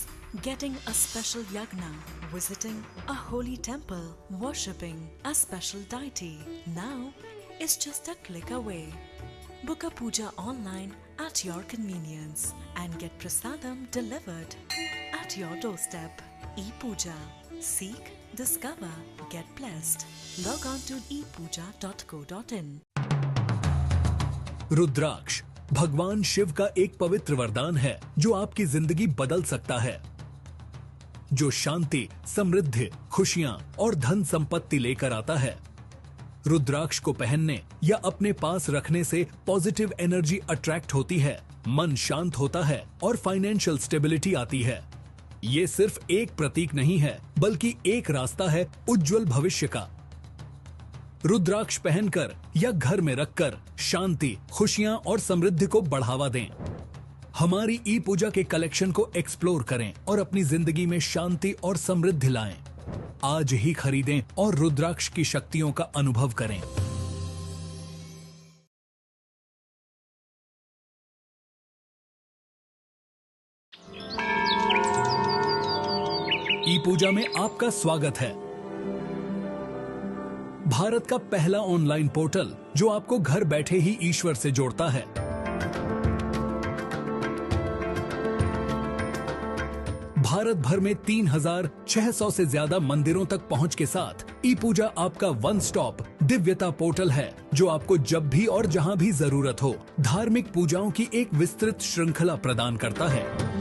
Getting a special yagna, visiting a holy temple, worshipping a special deity now is just a click away. Book a puja online at your convenience and get prasadam delivered at your doorstep. ePuja. Seek, discover, get blessed. Log on to ePuja.co.in. रुद्राक्ष भगवान शिव का एक पवित्र वरदान है जो आपकी जिंदगी बदल सकता है, जो शांति, समृद्धि, खुशियां और धन संपत्ति लेकर आता है। रुद्राक्ष को पहनने या अपने पास रखने से पॉजिटिव एनर्जी अट्रैक्ट होती है, मन शांत होता है और फाइनेंशियल स्टेबिलिटी आती है। ये सिर्फ एक प्रतीक नहीं है, बल्कि एक रास्ता है उज्जवल भविष्य का। रुद्राक्ष पहनकर या घर में रखकर शांति, खुशियां और समृद्धि को बढ़ावा दें। हमारी ePuja के कलेक्शन को एक्सप्लोर करें और अपनी जिंदगी में शांति और समृद्धि लाएं। आज ही खरीदें और रुद्राक्ष की शक्तियों का अनुभव करें। ePuja में आपका स्वागत है। भारत का पहला ऑनलाइन पोर्टल जो आपको घर बैठे ही ईश्वर से जोड़ता है। भारत भर में 3600 से ज्यादा मंदिरों तक पहुंच के साथ ePuja आपका वन स्टॉप दिव्यता पोर्टल है, जो आपको जब भी और जहां भी जरूरत हो धार्मिक पूजाओं की एक विस्तृत श्रृंखला प्रदान करता है।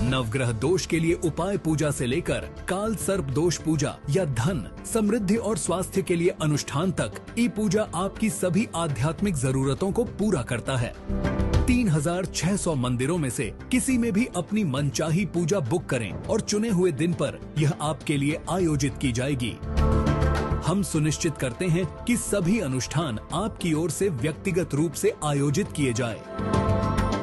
नवग्रह दोष के लिए उपाय पूजा से लेकर काल सर्प दोष पूजा या धन, समृद्धि और स्वास्थ्य के लिए अनुष्ठान तक ePuja आपकी सभी आध्यात्मिक जरूरतों को पूरा करता है। 3600 मंदिरों में से किसी में भी अपनी मनचाही पूजा बुक करें और चुने हुए दिन पर यह आपके लिए आयोजित की जाएगी। हम सुनिश्चित करते हैं कि सभी अनुष्ठान आपकी ओर से व्यक्तिगत रूप से आयोजित किए जाए।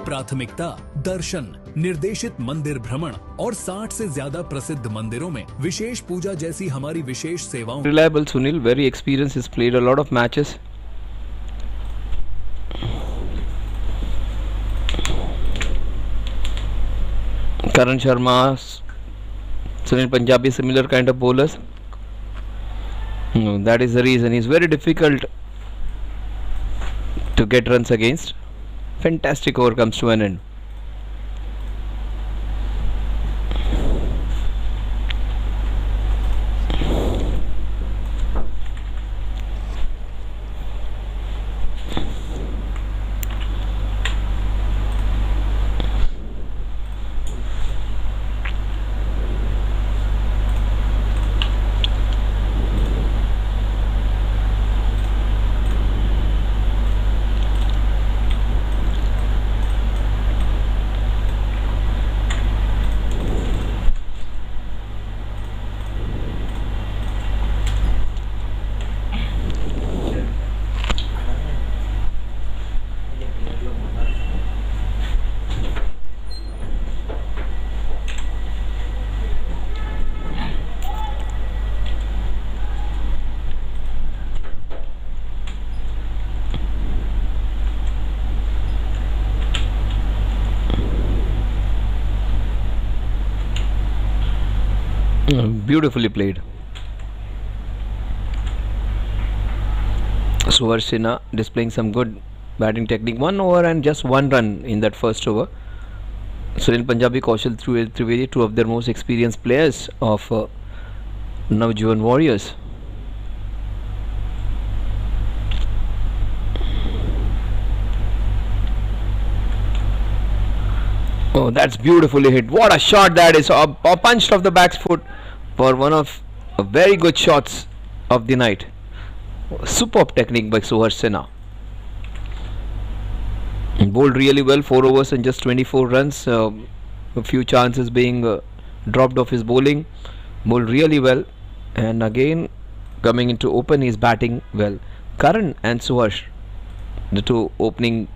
प्राथमिकता, दर्शन, निर्देशित मंदिर भ्रमण और 60 से ज्यादा प्रसिद्ध मंदिरों में विशेष पूजा जैसी हमारी विशेष सेवाओं। Reliable Sunil, very experienced, has played a lot of matches. Karan Sharma, Sunil Punjabi, similar kind of bowlers. That is the reason he's very difficult to get runs against. Fantastic over comes to an end. Beautifully played. Suharsh Sinha displaying some good batting technique. 1 over and just 1 run in that first over. Sunil Punjabi, Kaushal Trivedi, two of their most experienced players of Navjivan Warriors. Oh, that's beautifully hit. What a shot that is. Punched off the back foot for one of very good shots of the night. Superb technique by Suharsh Sinha. Bowled really well, 4 overs and just 24 runs. A few chances being dropped off his bowling. Bowled really well, and again coming into open, he's batting well. Karan and Suharsh, the two opening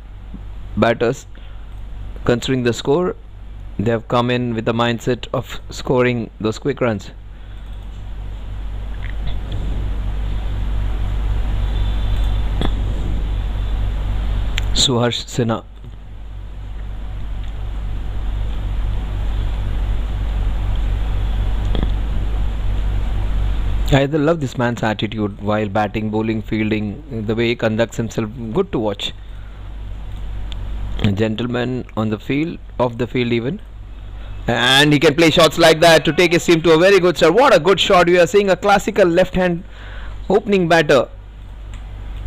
batters, considering the score, they have come in with the mindset of scoring those quick runs. Suharsh Sinha. I love this man's attitude while batting, bowling, fielding, the way he conducts himself. Good to watch. A gentleman on the field, off the field even. And he can play shots like that to take his team to a very good start. What a good shot. We are seeing a classical left-hand opening batter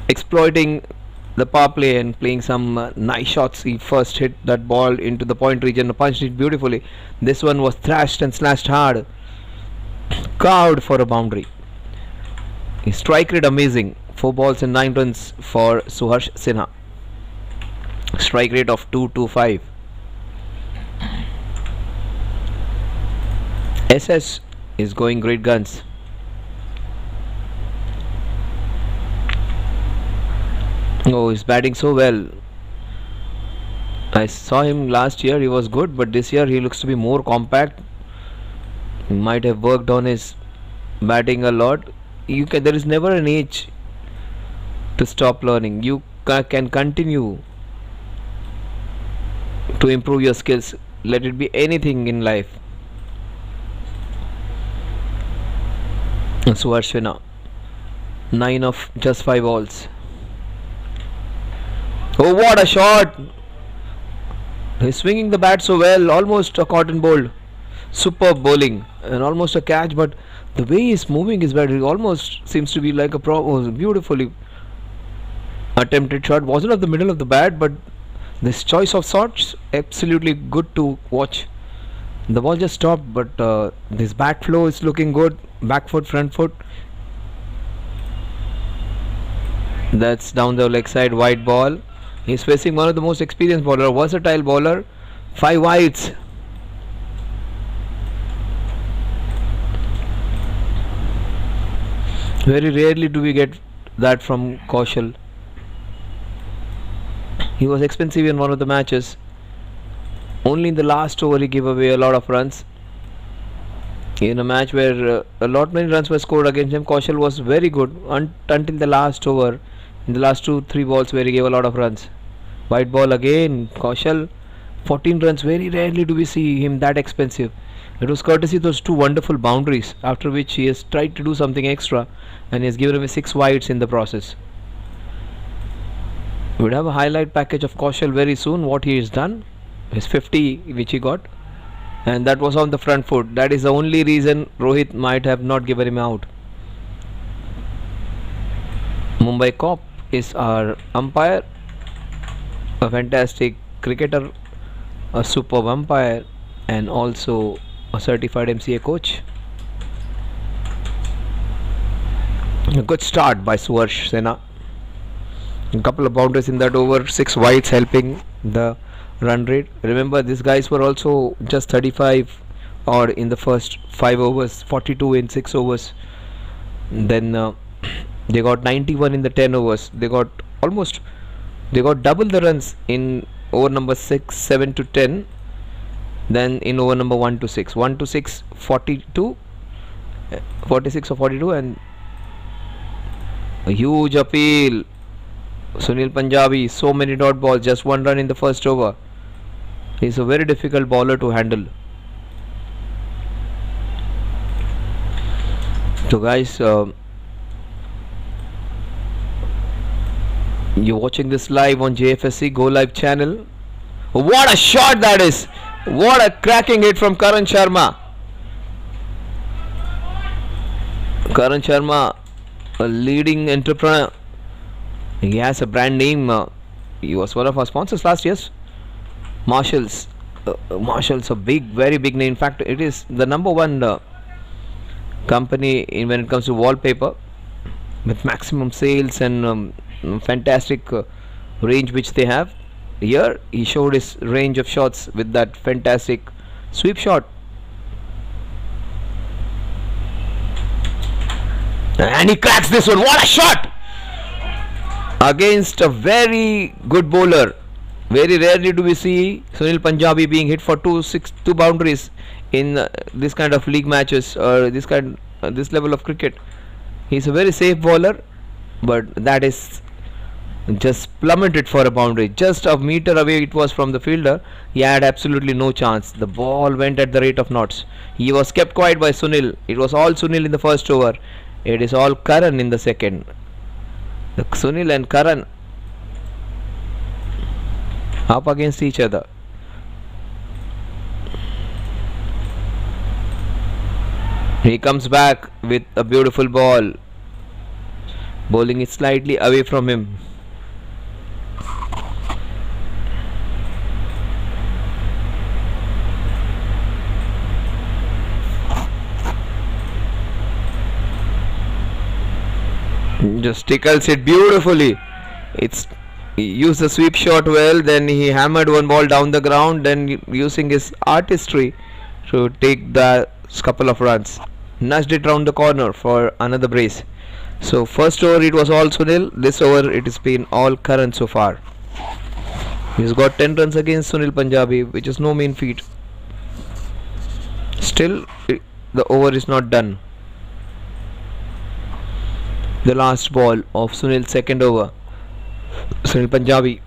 exploiting the power play and playing some nice shots. He first hit that ball into the point region, punched it beautifully. This one was thrashed and slashed hard, carved for a boundary. His strike rate amazing. 4 balls and 9 runs for Suharsh Sinha. Strike rate of 225. SS is going great guns. Oh, he's batting so well. I saw him last year, he was good, but this year he looks to be more compact. He might have worked on his batting a lot. There is never an age to stop learning. You can continue to improve your skills. Let it be anything in life. Suharsh Sinha, 9 of just 5 balls. Oh, what a shot! He's swinging the bat so well, almost a cotton ball. Superb bowling and almost a catch, but the way he's moving his bat, it almost seems to be like a beautifully attempted shot. Wasn't at the middle of the bat, but this choice of shots absolutely good to watch. The ball just stopped, but this back flow is looking good. Back foot, front foot. That's down the leg side, wide ball. He's facing one of the most experienced bowler, versatile bowler. 5 wides. Very rarely do we get that from Kaushal. He was expensive in one of the matches. Only in the last over he gave away a lot of runs. In a match where a lot many runs were scored against him, Kaushal was very good until the last over. In the last 2-3 balls where he gave a lot of runs. White ball again. Kaushal, 14 runs. Very rarely do we see him that expensive. It was courtesy of those 2 wonderful boundaries, after which he has tried to do something extra and he has given away 6 wides in the process. We'll have a highlight package of Kaushal very soon, what he has done. His 50 which he got, and that was on the front foot. That is the only reason Rohit might have not given him out. Mumbai Cop is our umpire, a fantastic cricketer, a superb umpire, and also a certified MCA coach. A good start by Suharsh Sena. A couple of boundaries in that over, 6 wides helping the run rate. Remember, these guys were also just 35 or in the first 5 overs, 42 in 6 overs. Then they got 91 in the 10 overs. They got double the runs in over number 6, 7 to 10 than in over number 1 to 6. 1 to 6, 42, 46 or 42, and a huge appeal. Sunil Punjabi, so many dot balls, just 1 run in the first over. He's a very difficult bowler to handle. So guys, you're watching this live on Jfsc Go Live channel. What a shot that is! What a cracking hit from Karan Sharma. Karan Sharma, a leading entrepreneur. He has a brand name. He was one of our sponsors last year. Marshalls. Marshalls, a big, very big name. In fact, it is the number 1 company when it comes to wallpaper, with maximum sales and fantastic range which they have. Here he showed his range of shots with that fantastic sweep shot, and he cracks this one. What a shot against a very good bowler. Very rarely do we see Sunil Punjabi being hit for 2 boundaries in this kind of league matches or this level of cricket. He's a very safe bowler, but that is just plummeted for a boundary. Just a meter away it was from the fielder. He had absolutely no chance. The ball went at the rate of knots. He was kept quiet by Sunil. It was all Sunil in the first over. It is all Karan in the second. The Sunil and Karan up against each other. He comes back with a beautiful ball, bowling it slightly away from him. Just tickles it beautifully. He used the sweep shot well, then he hammered one ball down the ground, then using his artistry to take the couple of runs, nudged it round the corner for another brace. So first over it was all Sunil. This over it has been all Karan so far. He's got 10 runs against Sunil Punjabi, which is no mean feat. Still the over is not done. The last ball of Sunil's second over. Sunil Punjabi.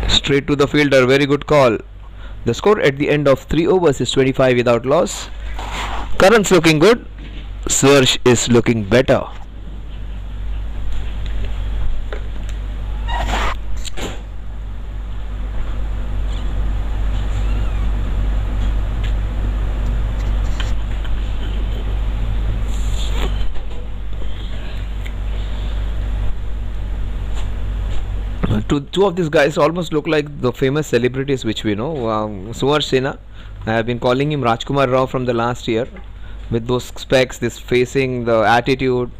Straight to the fielder, very good call. The score at the end of 3 overs is 25 without loss. Karan's looking good. Suharsh is looking better. Two of these guys almost look like the famous celebrities which we know. Suharsh Sena, I have been calling him Rajkumar Rao from the last year, with those specs, this facing, the attitude.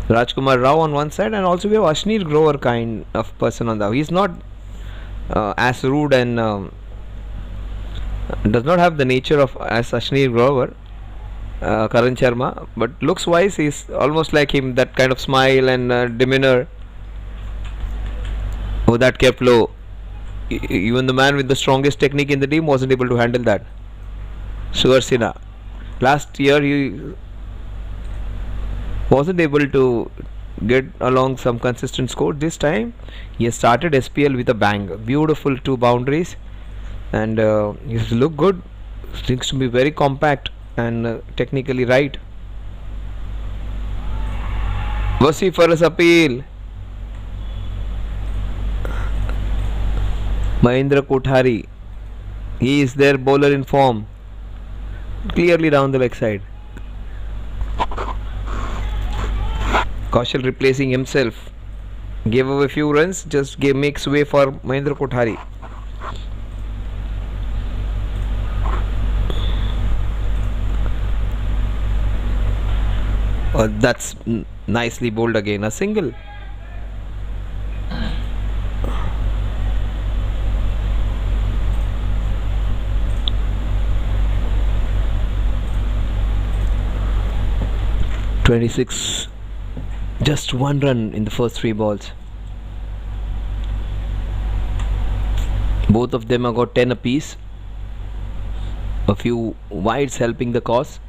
Rajkumar Rao on one side, and also we have Ashneer Grover kind of person on the other. He's not as rude and Does not have the nature of as Ashni Grover, Karan Sharma, but looks wise he's almost like him. That kind of smile and demeanor. Oh, that kept low. Even the man with the strongest technique in the team wasn't able to handle that. Suharsina. Last year he wasn't able to get along some consistent score. This time he has started SPL with a bang. Beautiful 2 boundaries, and he's look good. Seems to be very compact and technically right. Vociferous appeal. Mahendra Kothari, he is their bowler in form, clearly down the leg side. Kaushal replacing himself, gave away a few runs, just makes way for Mahendra Kothari. That's nicely bowled again, a single. .26, just 1 run in the first 3 balls. Both of them have got 10 apiece. A few wides helping the cause.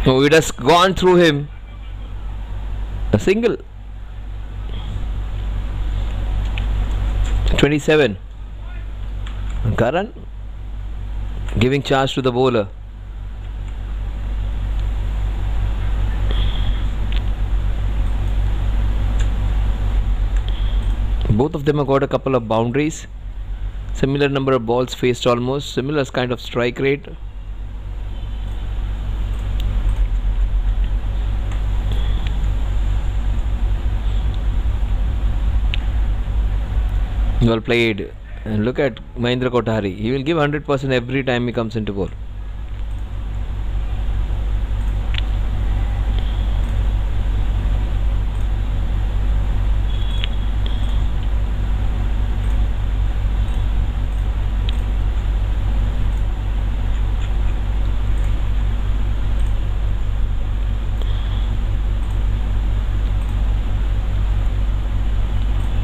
Oh, it has gone through him. A single. 27. Karan giving charge to the bowler. Both of them have got a couple of boundaries. Similar number of balls faced almost. Similar kind of strike rate. Well played. And look at Mahendra Kothari. He will give 100% every time he comes into ball.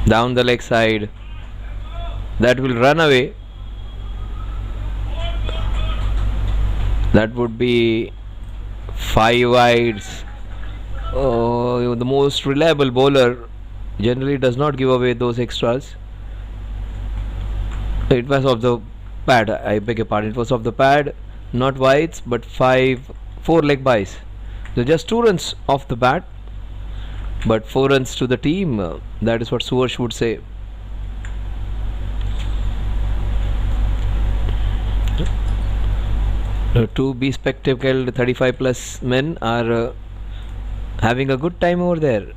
Down the leg side. That will run away. That would be 5 wides. Oh, the most reliable bowler generally does not give away those extras. It was off the pad. I beg your pardon. It was off the pad, not wides, but 4 leg byes. So just 2 runs off the bat, but 4 runs to the team. That is what Suharsh would say. Two bespectacled 35 plus men are having a good time over there.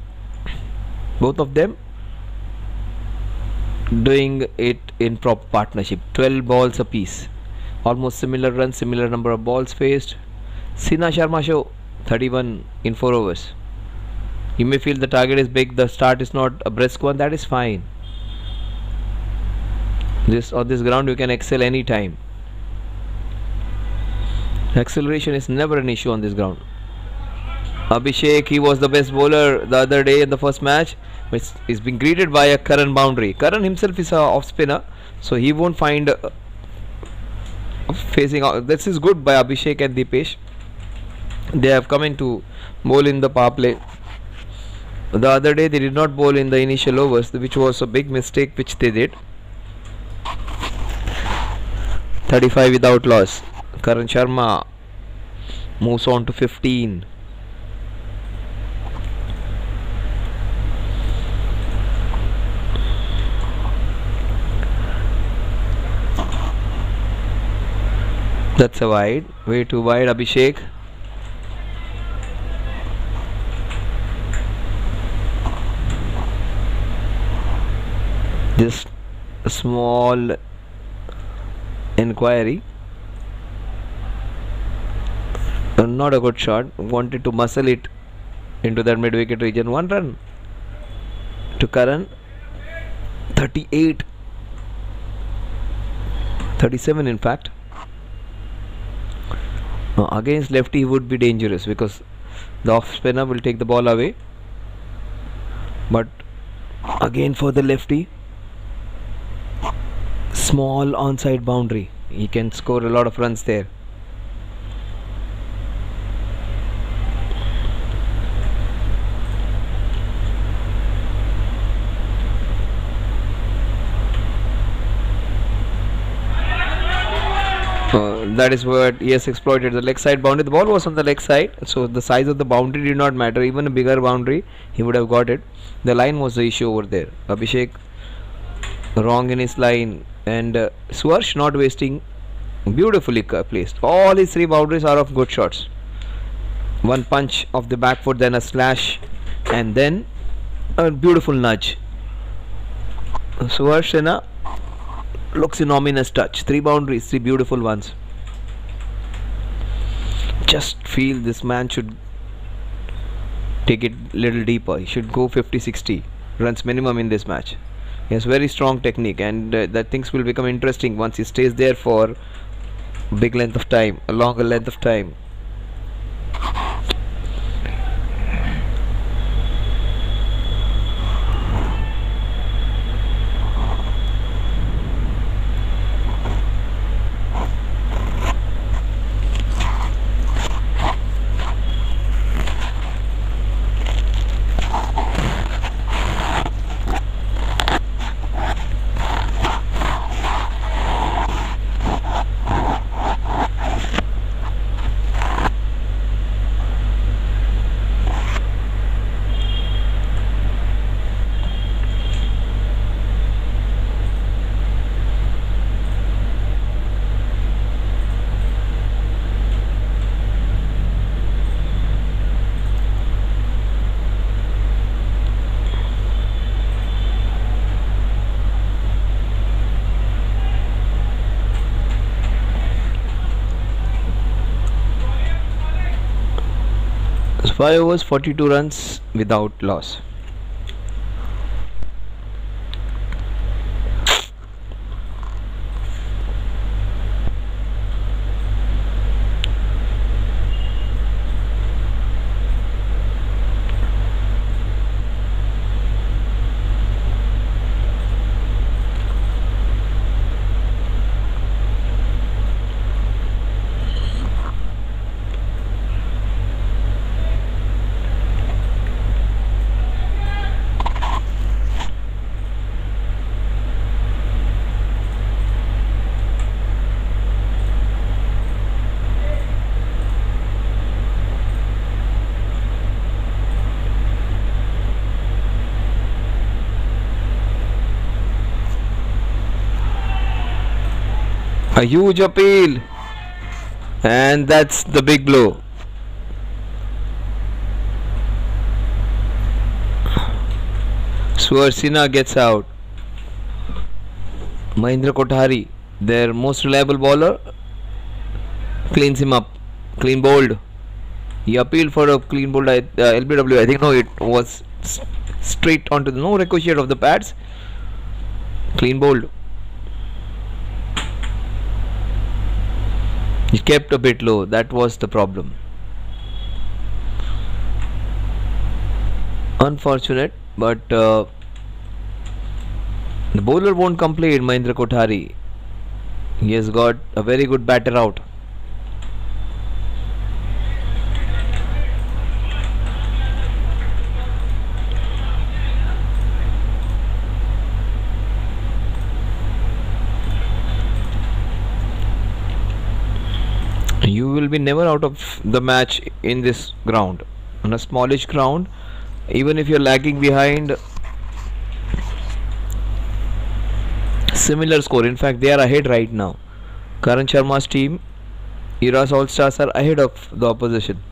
Both of them doing it in proper partnership. 12 balls apiece. Almost similar runs, similar number of balls faced. Sina Sharma show 31 in 4 overs. You may feel the target is big, the start is not a brisk one. That is fine. On this ground you can excel any time. Acceleration is never an issue on this ground. Abhishek, he was the best bowler the other day in the first match, which is being greeted by a Karan boundary. Karan himself is a off spinner, so he won't find facing out. This is good by Abhishek and Deepesh. They have come in to bowl in the power play. The other day they did not bowl in the initial overs, which was a big mistake which they did. 35 without loss. Karan Sharma moves on to 15. That's a wide, way too wide. Abhishek Just a small inquiry. Not a good shot. Wanted to muscle it into that mid-wicket region. 1 run to Karan. 38. 37 in fact. Against lefty he would be dangerous because the off spinner will take the ball away. But again for the lefty, small onside boundary. He can score a lot of runs there. That is what he has exploited, the leg side boundary. The ball was on the leg side, so the size of the boundary did not matter. Even a bigger boundary he would have got it. The line was the issue over there. Abhishek wrong in his line, and Swarsh not wasting, beautifully placed. All his 3 boundaries are of good shots. One punch of the back foot, then a slash, and then a beautiful nudge. Swarsh Sena looks in ominous touch. 3 boundaries, 3 beautiful ones. Just feel this man should take it little deeper. He should go 50-60 runs minimum in this match. He has very strong technique, and that things will become interesting once he stays there for a big length of time, a longer length of time. So 5 overs, 42 runs without loss. A huge appeal, and that's the big blow. Swarsina gets out. Mahindra Kothari, their most reliable bowler, cleans him up. Clean bowled. He appealed for a clean bowled LBW. I think no, it was straight onto the no ricochet of the pads. Clean bowled. He kept a bit low. That was the problem. Unfortunate, but the bowler won't complain. Mahindra Kothari. He has got a very good batter out. You will be never out of the match in this ground. On a smallish ground, even if you're lagging behind, similar score. In fact, they are ahead right now. Karan Sharma's team, Iras All Stars, are ahead of the opposition.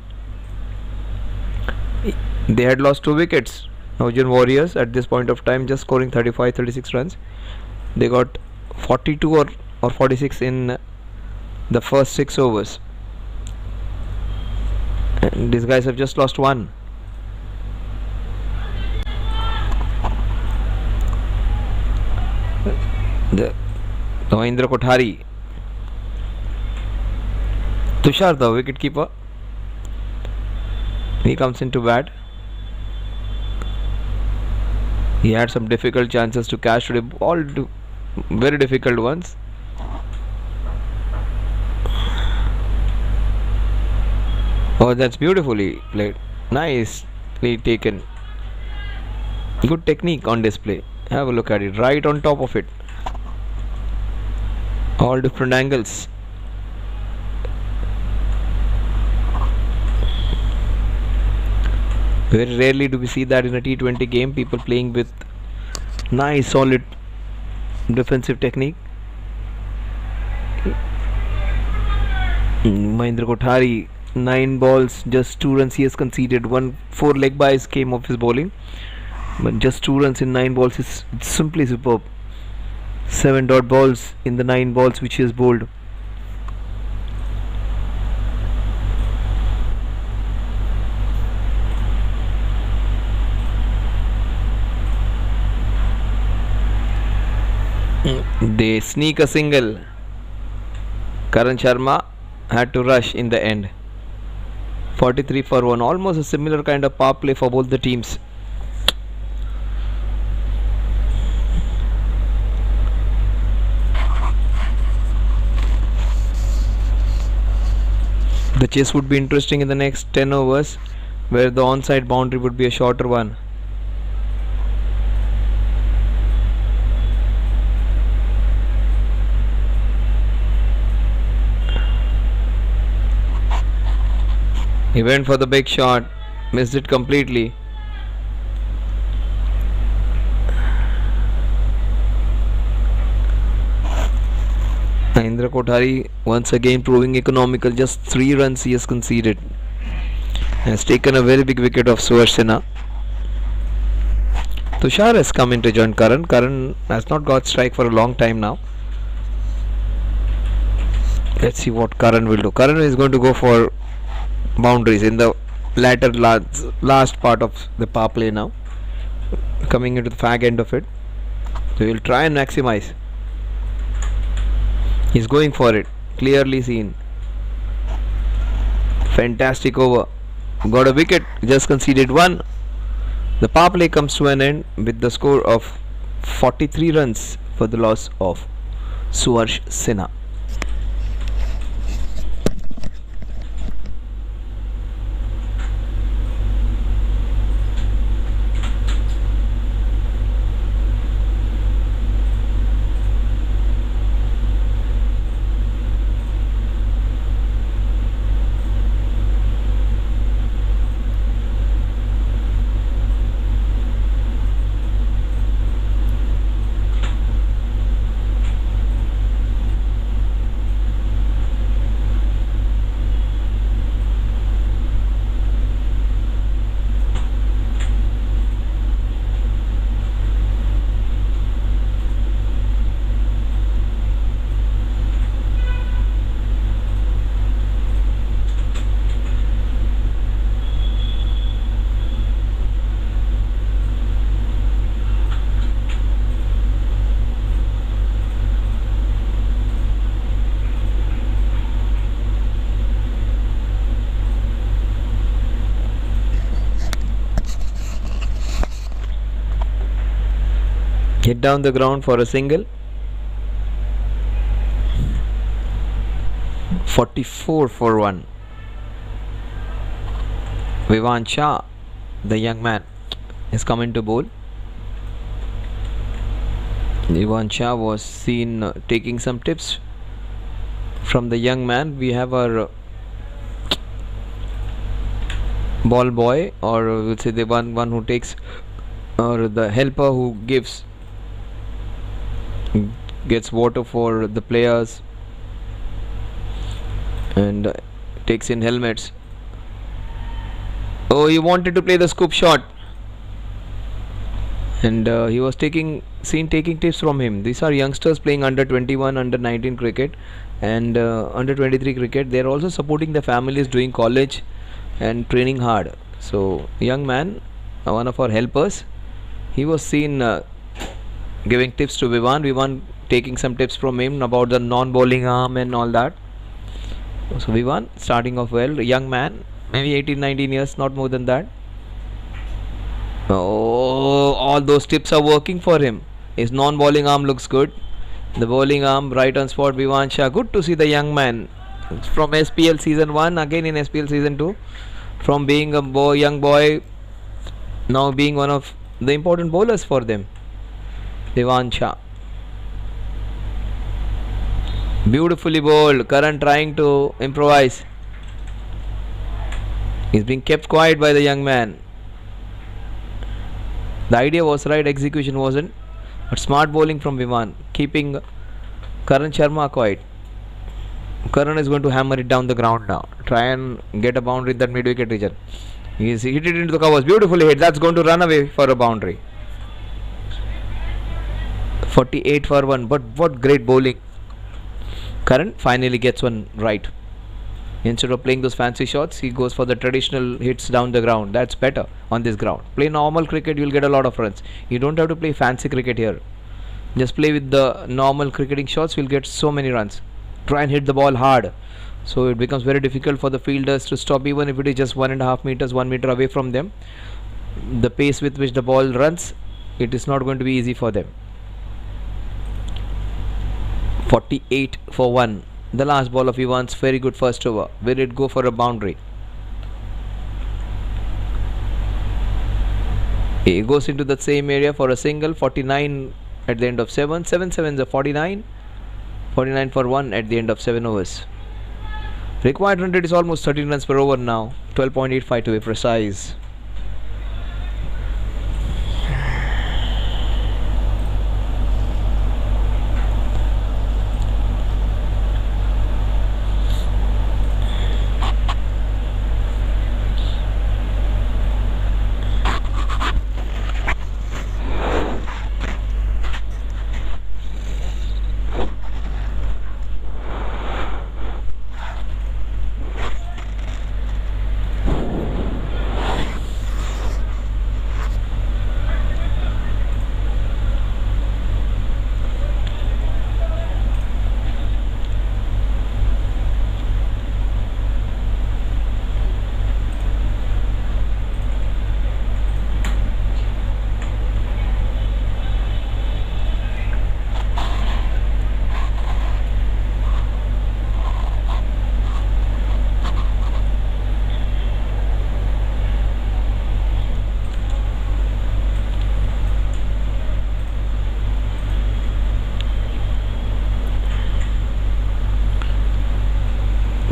They had lost 2 wickets Navjivan Warriors at this point of time just scoring 35-36 runs. They got 42 or 46 in the first 6 overs, and these guys have just lost one. The Mahindra Kothari, Tushar, the wicketkeeper, he comes into bat. He had some difficult chances to catch today, all very difficult ones. Oh, that's beautifully played, nicely taken, good technique on display. Have a look at it, right on top of it, all different angles. Very rarely do we see that in a T20 game, people playing with nice solid defensive technique. Mahindra Kothari, 9 balls, just 2 runs he has conceded. 4 leg byes came off his bowling, but just 2 runs in 9 balls is simply superb. 7 dot balls in the 9 balls which he has bowled. They sneak a single. Karan Sharma had to rush in the end. 43 for 1, almost a similar kind of power play for both the teams. The chase would be interesting in the next 10 overs, where the onside boundary would be a shorter one. He went for the big shot, missed it completely. Mahindra Kothari once again proving economical, just 3 runs he has conceded. Has taken a very big wicket of Suharsena. Tushar has come in to join Karan. Karan has not got strike for a long time now. Let's see what Karan will do. Karan is going to go for boundaries in the latter last part of the power play now, coming into the fag end of it. So he will try and maximize. He's going for it, clearly seen. Fantastic over, got a wicket, just conceded 1. The power play comes to an end with the score of 43 runs for the loss of Suharsena. Hit down the ground for a single. 44 for 1. Vivan Shah, the young man, is coming to bowl. Vivan Shah was seen taking some tips from the young man. We have our ball boy, or we'll say the one who takes, or the helper who gets water for the players and takes in helmets. Oh, he wanted to play the scoop shot. and he was taking tips from him. These are youngsters playing under 21, under 19 cricket, and under 23 cricket. They are also supporting the families, doing college and training hard. So young man, one of our helpers, he was seen giving tips to Vivan taking some tips from him about the non-bowling arm and all that. So Vivan starting off well, young man, maybe 18-19 years, not more than that. Oh, all those tips are working for him. His non-bowling arm looks good. The bowling arm, right on spot, Vivan Shah. Good to see the young man from SPL season 1, again in SPL season 2. From being a young boy, now being one of the important bowlers for them. Vivan Shah. Beautifully bowled. Karan trying to improvise. He's being kept quiet by the young man. The idea was right, execution wasn't. But smart bowling from Vivan, keeping Karan Sharma quiet. Karan is going to hammer it down the ground now. Try and get a boundary in that mid-wicket region. He's hit it into the covers. Beautifully hit. That's going to run away for a boundary. 48 for 1. But what great bowling. Karan finally gets one right. Instead of playing those fancy shots, he goes for the traditional hits down the ground. That's better on this ground. Play normal cricket, you'll get a lot of runs. You don't have to play fancy cricket here. Just play with the normal cricketing shots, you'll get so many runs. Try and hit the ball hard. So it becomes very difficult for the fielders to stop, even if it is just 1.5 meters, 1 meter away from them. The pace with which the ball runs, it is not going to be easy for them. 48 for 1. The last ball of Vivan's very good first over. Will it go for a boundary? He goes into the same area for a single. 49 at the end of 7. 7 sevens are 49. 49 for 1 at the end of 7 overs. Required run rate is almost 13 runs per over now. 12.85 to be precise.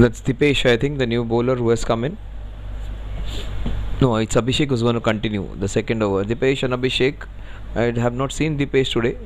That's Dipesh, I think, the new bowler who has come in. No, it's Abhishek who's going to continue the second over. Dipesh and Abhishek. I have not seen Dipesh today.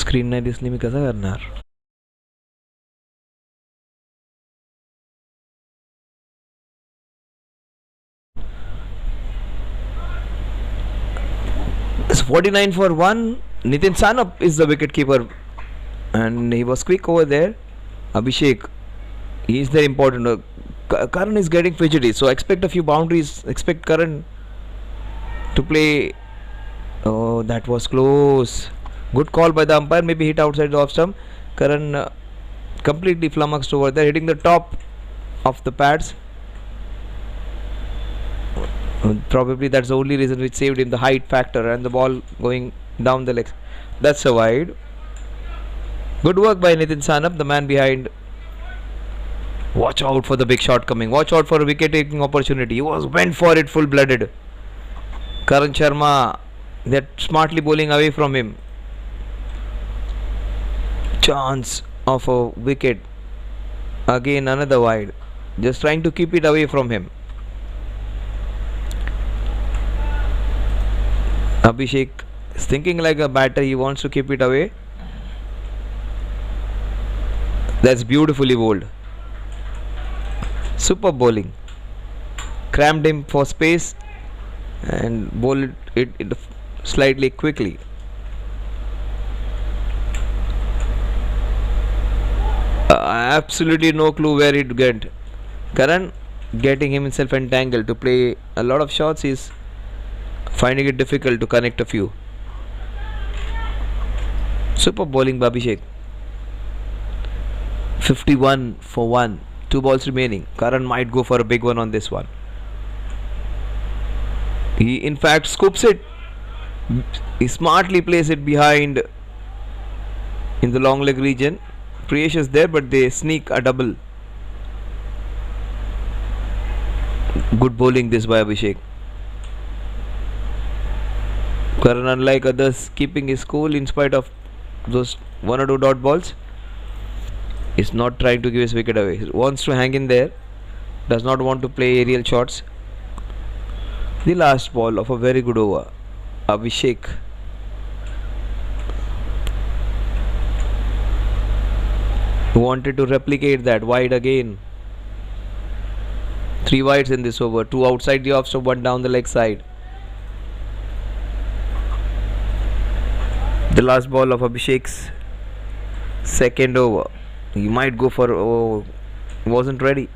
Screen नाही दिसली मी कसं करणार. It's 49 for 1. Nitin Sanup is the wicket keeper and he was quick over there. Abhishek, he is there important. Karan is getting fidgety, so expect a few boundaries. Expect Karan to play. Oh, that was close. Good call by the umpire, maybe hit outside the off stump. Karan completely flummoxed over there, hitting the top of the pads. Probably that's the only reason which saved him, the height factor and the ball going down the legs. That's a wide. Good work by Nitin Sanup, the man behind Watch out for the big shot coming. Watch out for a wicket taking opportunity. He went for it full blooded. Karan Sharma, they're smartly bowling away from him. Chance of a wicket. Again another wide. Just trying to keep it away from him. Abhishek is thinking like a batter. He wants to keep it away. That's beautifully bowled. Super bowling. Crammed him for space and bowled it slightly quickly. Absolutely no clue where it went. Karan getting himself entangled to play a lot of shots. He's finding it difficult to connect a few. Super bowling by Abhishek. 51 for 1. 2 balls remaining. Karan might go for a big one on this one. He in fact scoops it. He smartly plays it behind in the long leg region. Priyesh is there, but they sneak a double. Good bowling this by Abhishek. Karan, unlike others, keeping his cool in spite of those 1 or 2 dot balls. He's not trying to give his wicket away. He wants to hang in there. Does not want to play aerial shots. The last ball of a very good over. Abhishek. Wanted to replicate that wide again. 3 wides in this over. 2 outside the off stump, 1 down the leg side. The last ball of Abhishek's second over. He might go for, wasn't ready.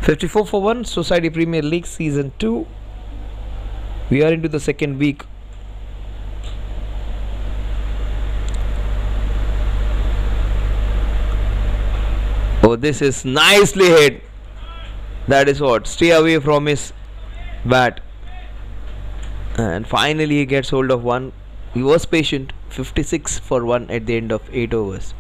54 for 1, Society Premier League Season 2. We are into the second week. Oh, this is nicely hit. That is what. Stay away from his bat. And finally he gets hold of one. He was patient. 56 for 1 at the end of 8 overs.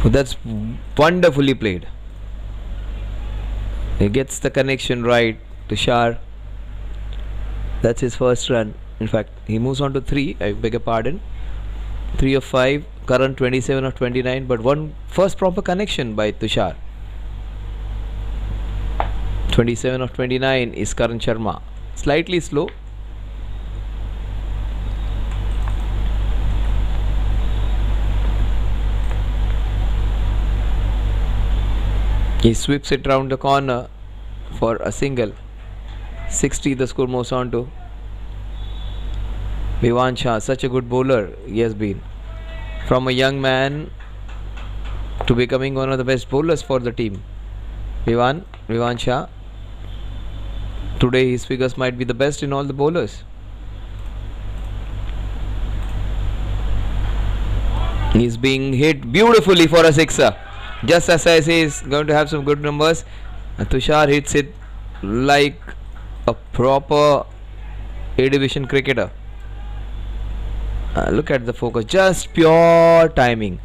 That's wonderfully played. He gets the connection right. Tushar. That's his first run. In fact, he moves on to 3. I beg your pardon. 3 of 5. Current 27 of 29. But one first proper connection by Tushar. 27 of 29 is Karan Sharma. Slightly slow. He sweeps it round the corner for a single. 60 the score moves on to. Vivan Shah, such a good bowler he has been. From a young man to becoming one of the best bowlers for the team. Vivan Shah. Today his figures might be the best in all the bowlers. He's being hit beautifully for a sixer. Just as I say, he's going to have some good numbers. And Tushar hits it like a proper A division cricketer. Look at the focus, just pure timing.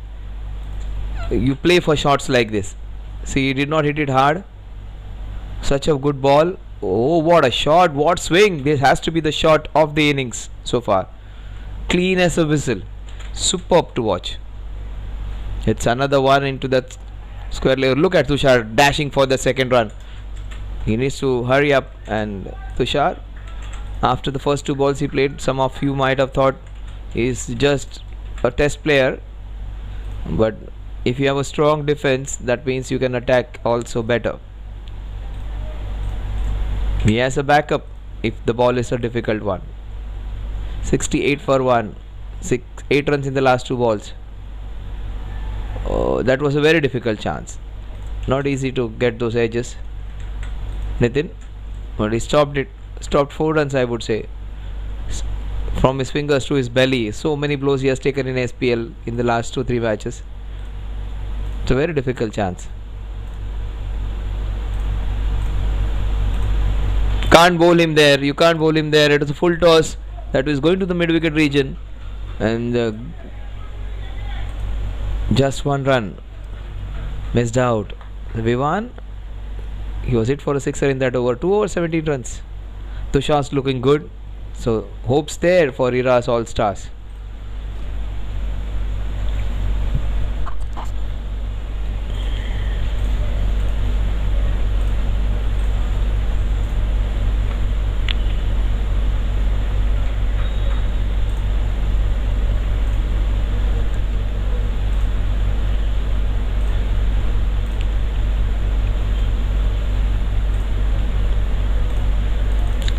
You play for shots like this. See, he did not hit it hard. Such a good ball. Oh, what a shot, what swing. This has to be the shot of the innings so far. Clean as a whistle. Superb to watch. It's another one into that square leg. Look at Tushar dashing for the second run. He needs to hurry up. And Tushar, after the first 2 balls he played, some of you might have thought he's just a test player, but if you have a strong defense, that means you can attack also better. He has a backup if the ball is a difficult one. 68 for 1. 8 runs in the last 2 balls. Oh, that was a very difficult chance. Not easy to get those edges. Nitin, but he stopped it. Stopped 4 runs, I would say. From his fingers to his belly. So many blows he has taken in SPL in the last 2-3 matches. It's a very difficult chance. Can't bowl him there. You can't bowl him there. It was a full toss that was going to the mid-wicket region. And just 1 run. Missed out. Vivan, he was hit for a sixer in that over. 2 over 17 runs. Tushar's looking good. So hopes there for Ira's All-Stars.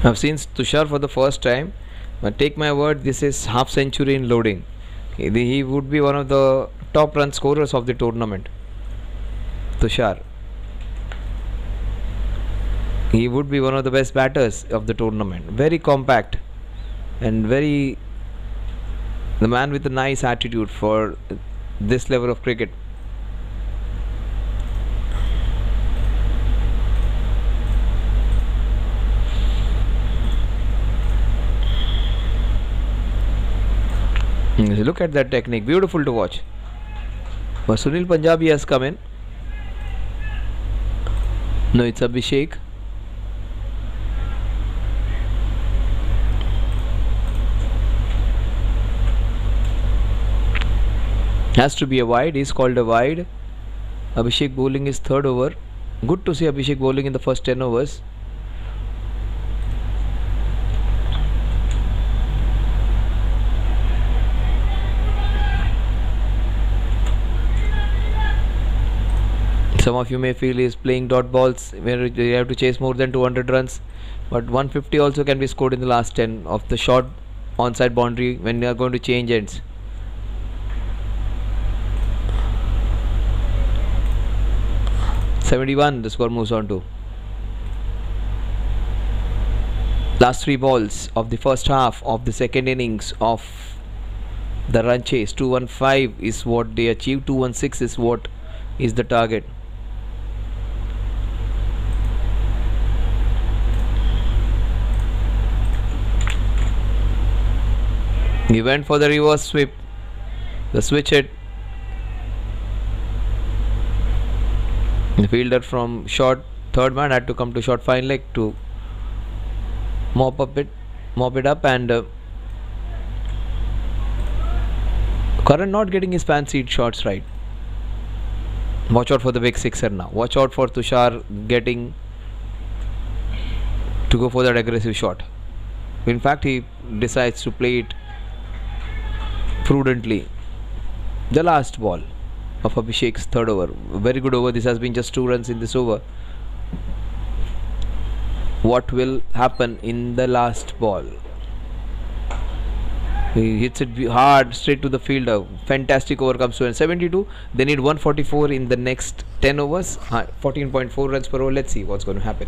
I've seen Tushar for the first time, but take my word, this is half century in loading. He would be one of the top run scorers of the tournament. Tushar. He would be one of the best batters of the tournament. Very compact and the man with a nice attitude for this level of cricket. Look at that technique, beautiful to watch. But Sunil Punjabi has come in. No, it's Abhishek. Has to be a wide, he's called a wide. Abhishek bowling his 3rd over. Good to see Abhishek bowling in the first 10 overs. Some of you may feel he is playing dot balls where you have to chase more than 200 runs, but 150 also can be scored in the last 10 of the short onside boundary when you are going to change ends. (71) the score moves on to. Last 3 balls of the first half of the second innings of the run chase. 215 is what they achieved. 216 is what is the target. He went for the reverse sweep, the switch hit. The fielder from short third man had to come to short fine leg to mop it up, and Karan not getting his fancied shots right. Watch out for the big sixer now. Watch out for Tushar getting to go for that aggressive shot. In fact, he decides to play it prudently. The last ball of Abhishek's 3rd over. Very good over. This has been just 2 runs in this over. What will happen in the last ball? He hits it hard straight to the fielder. Fantastic over comes to an 72. They need 144 in the next 10 overs. 14.4 runs per over. Let's see what's going to happen.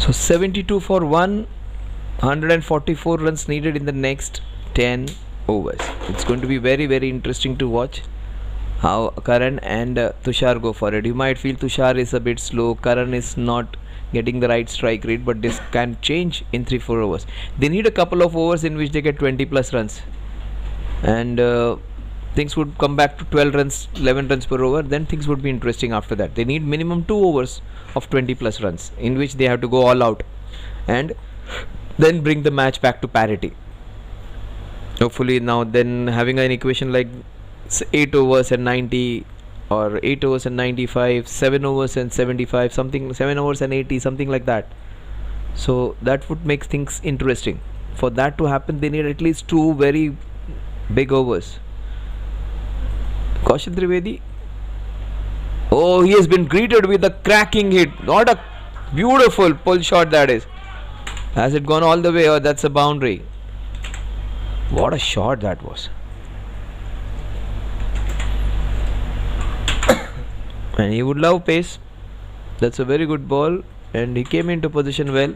So 72 for 1, 144 runs needed in the next 10 overs. It's going to be very, very interesting to watch how Karan and Tushar go for it. You might feel Tushar is a bit slow, Karan is not getting the right strike rate, but this can change in 3-4 overs. They need a couple of overs in which they get 20 plus runs, and things would come back to 12 runs, 11 runs per over. Then things would be interesting after that. They need minimum 2 overs of 20 plus runs in which they have to go all out and then bring the match back to parity. Hopefully now then having an equation like 8 overs and 90, or 8 overs and 95, 7 overs and 75, something, 7 overs and 80, something like that. So that would make things interesting. For that to happen, they need at least 2 very big overs. Kaushal Trivedi, oh, he has been greeted with a cracking hit. What a beautiful pull shot that is. Has it gone all the way, or that's a boundary? What a shot that was. And he would love pace. That's a very good ball, and he came into position well.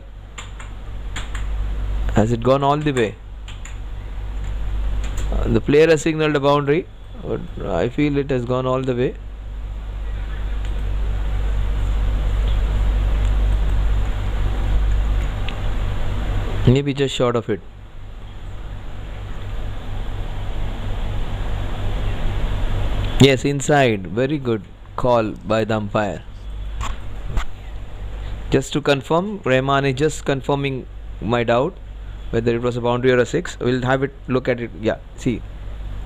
Has it gone all the way? The player has signaled a boundary, but I feel it has gone all the way. Maybe just short of it. Yes, inside. Very good call by the umpire. Just to confirm, Rahman is just confirming my doubt whether it was a boundary or a 6. We'll have it look at it. Yeah, see,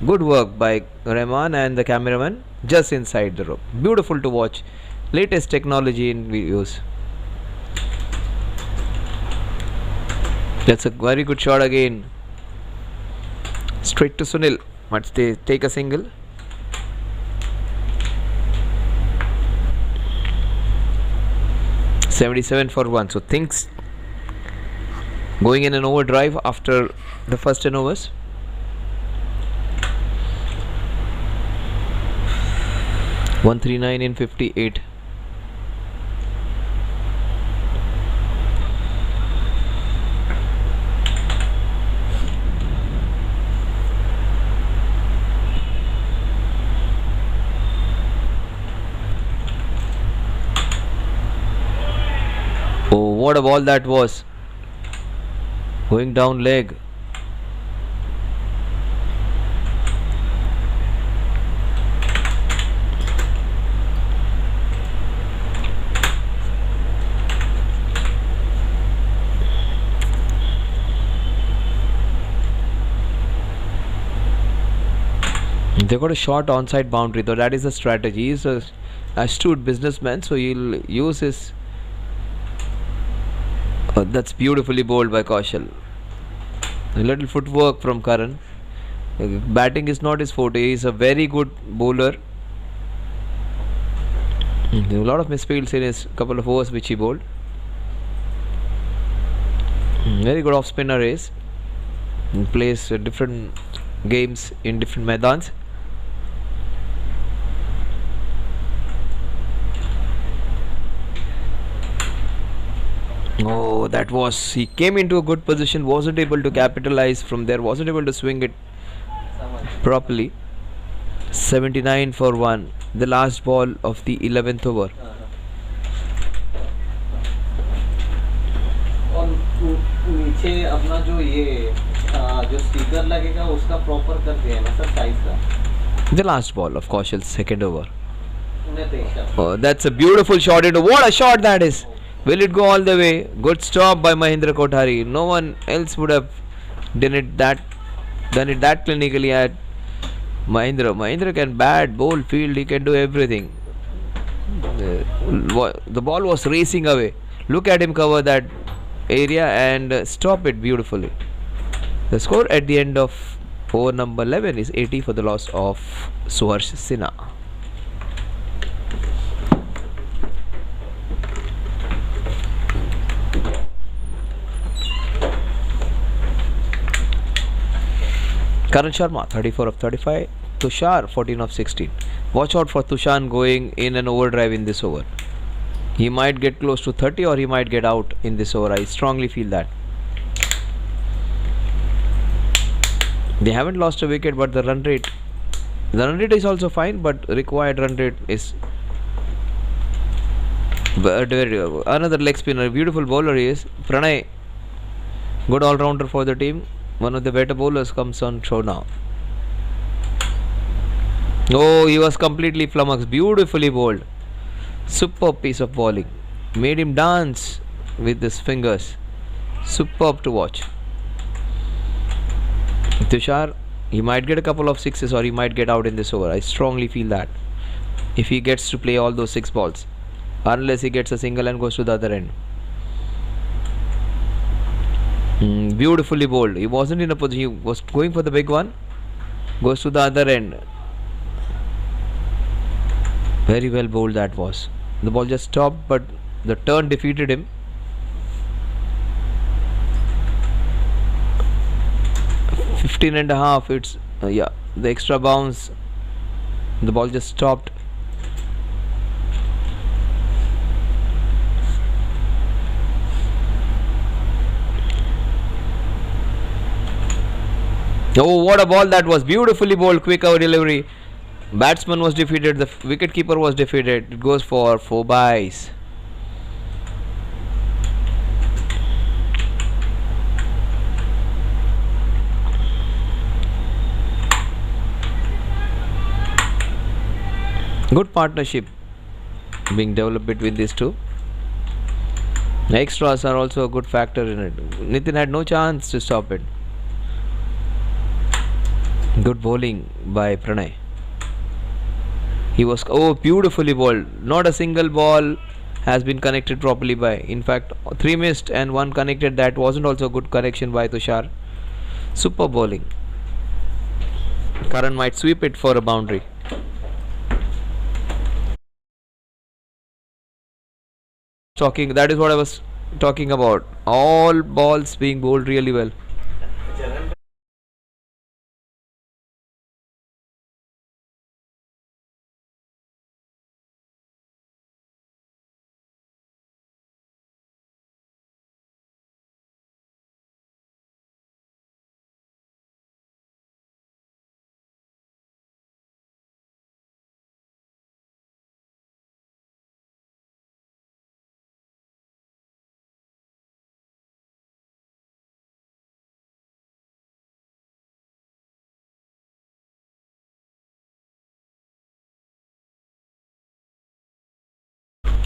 good work by Rahman and the cameraman, just inside the rope. Beautiful to watch. Latest technology in use. That's a very good shot again. Straight to Sunil. But they take a single. $77 for 1. So things going in an overdrive after the first 10 overs. $139 in 58. Oh, what a ball that was. Going down leg. They got a short onside boundary, though that is a strategy. He's a astute businessman, so he'll use his. That's beautifully bowled by Kaushal. A little footwork from Karan. Batting is not his forte. He's a very good bowler. There were a lot of misfields in his couple of overs which he bowled. Very good off spinner is. He plays different games in different maidans. Oh, that was, he came into a good position, wasn't able to capitalize from there, wasn't able to swing it properly. 79 for 1, the last ball of the 11th over. और नीचे अपना जो ये जो speaker लगेगा उसका proper कर दिया है ना सर साइज का. The last ball of Kaushal's second over. Oh, that's a beautiful shot into, what a shot that is. Will it go all the way? Good stop by Mahindra Kothari. No one else would have done it that clinically at Mahindra. Mahindra can bat, bowl, field, he can do everything. The ball was racing away. Look at him cover that area and stop it beautifully. The score at the end of over number 11 is 80 for the loss of Suharsh Sinha. Karan Sharma 34 of 35, Tushar 14 of 16. Watch out for Tushan going in an overdrive in this over. He might get close to 30 or he might get out in this over. I strongly feel that. They haven't lost a wicket, but the run rate is also fine, but required run rate is another leg spinner. Beautiful bowler he is. Pranay, good all-rounder for the team. One of the better bowlers comes on show now. Oh, he was completely flummoxed. Beautifully bowled. Superb piece of bowling. Made him dance with his fingers. Superb to watch. Tushar, he might get a couple of sixes or he might get out in this over. I strongly feel that. If he gets to play all those 6 balls. Unless he gets a single and goes to the other end. Beautifully bowled. He wasn't in a position. He was going for the big one. Goes to the other end. Very well bowled that was. The ball just stopped, but the turn defeated him. .5 it's the extra bounce. The ball just stopped. Oh, what a ball that was. Beautifully bowled. Quick over delivery. Batsman was defeated. The wicket keeper was defeated. It goes for 4 byes. Good partnership being developed between these two. The extras are also a good factor in it. Nitin had no chance to stop it. Good bowling by Pranay. He was beautifully bowled. Not a single ball has been connected properly by. In fact, 3 missed and 1 connected. That wasn't also a good connection by Tushar. Super bowling. Karan might sweep it for a boundary. That is what I was talking about. All balls being bowled really well.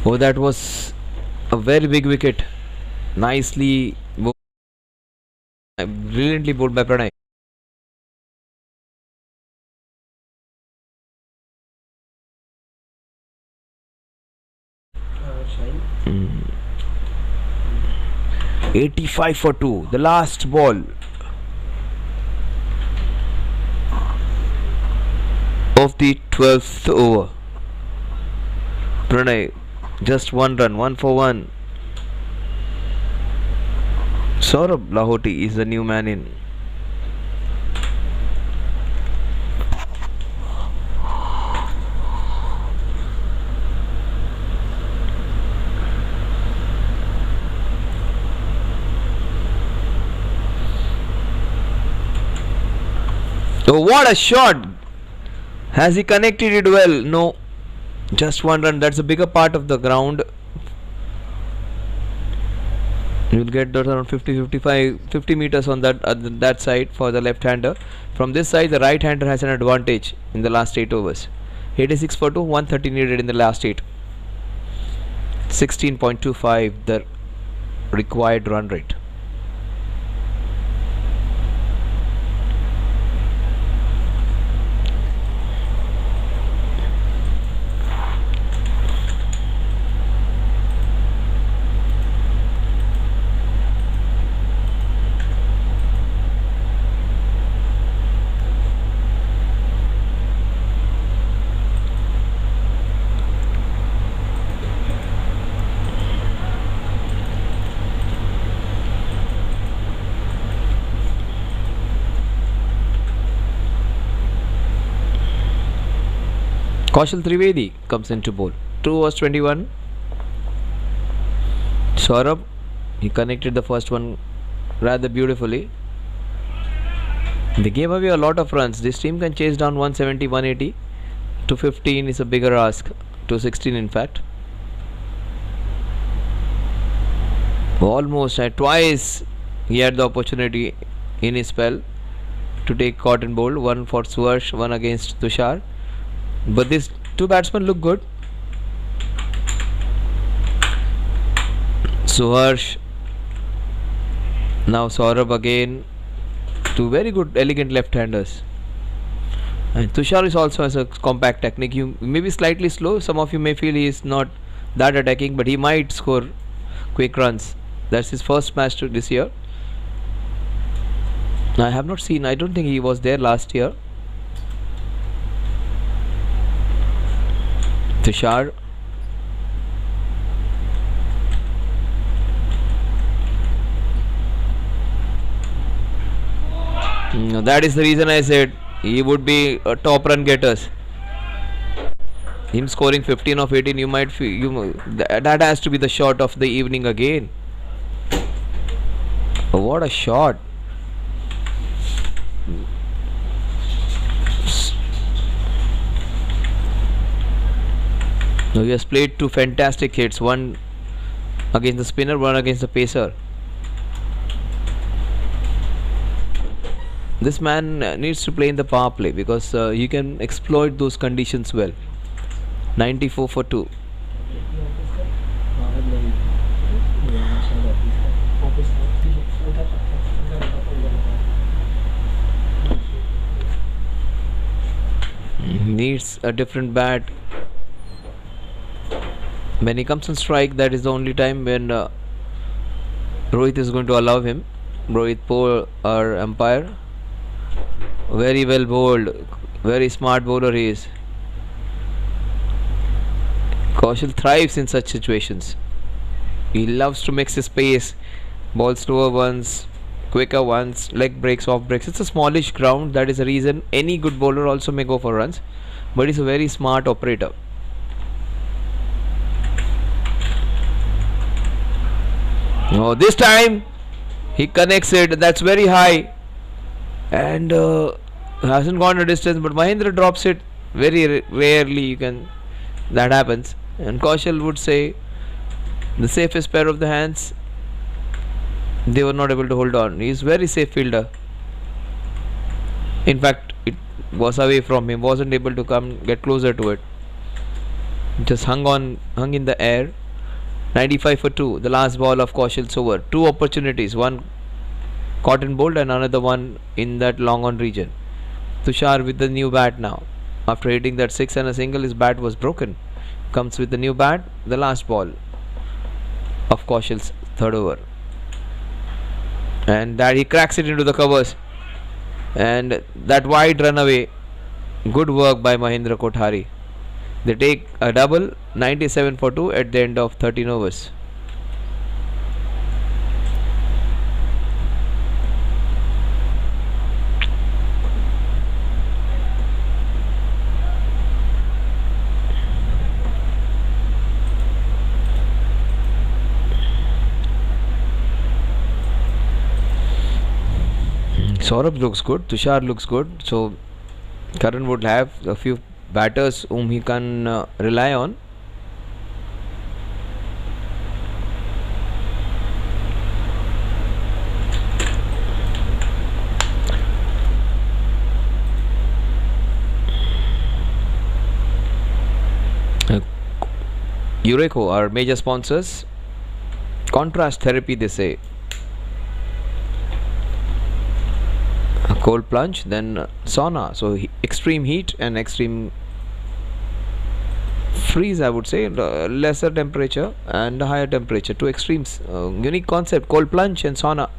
Oh, that was a very big wicket. Nicely bowled. Brilliantly bowled by Pranay. Mm. 85 for 2. The last ball of the 12th over. Pranay, just 1 run, 1 for 1. Saurabh Lahoti is the new man in. Oh, what a shot! Has he connected it well? No. Just 1 run. That's a bigger part of the ground. You will get around 50 meters on that side for the left-hander. From this side, the right-hander has an advantage in the last 8 overs. 86 for 2, 130 needed in the last 8. 16.25 the required run rate. Kaushal Trivedi comes into bowl. 2 overs 21. Saurabh, he connected the first one rather beautifully. They gave away a lot of runs. This team can chase down 170, 180. 215 is a bigger ask. 216 in fact. Almost twice he had the opportunity in his spell to take cotton bowl. One for Swarsh, one against Tushar. But these two batsmen look good. Suharsh, now Saurabh again. Two very good, elegant left-handers. And Tushar is also has a compact technique. You may be slightly slow. Some of you may feel he is not that attacking, but he might score quick runs. That's his first match this year. I have not seen. I don't think he was there last year. Tushar. That is the reason I said he would be a top run getters. Him scoring 15 of 18, you might feel that has to be the shot of the evening again. What a shot! Now he has played two fantastic hits, one against the spinner, one against the pacer. This man needs to play in the power play because he can exploit those conditions well. 94 for 2. Needs a different bat. When he comes on strike, that is the only time when Rohit is going to allow him. Rohit Poor, our umpire. Very well bowled, very smart bowler he is. Kaushal thrives in such situations. He loves to mix his pace, ball slower ones, quicker ones, leg breaks, off breaks. It's a smallish ground, that is the reason any good bowler also may go for runs, but he's a very smart operator. Oh, this time he connects it, that's very high. And hasn't gone a distance, but Mahindra drops it very rarely. That happens. And Kaushal would say the safest pair of the hands, they were not able to hold on. He is very safe fielder. In fact, it was away from him, wasn't able to get closer to it. Just hung in the air. 95 for 2, the last ball of Kaushal's over. Two opportunities, one cotton bowled and another one in that long on region. Tushar with the new bat now. After hitting that 6 and a single, his bat was broken. Comes with the new bat, the last ball of Kaushal's third over. And that he cracks it into the covers. And that wide run away. Good work by Mahindra Kothari. They take a double, 97 for 2 at the end of 13 overs. Saurabh looks good, Tushar looks good, so Karan would have a few batters whom he can rely on. Ureco, our major sponsors. Contrast therapy, they say. A cold plunge, then sauna. So extreme heat and extreme freeze, I would say. Lesser temperature and higher temperature. Two extremes. Unique concept. Cold plunge and sauna.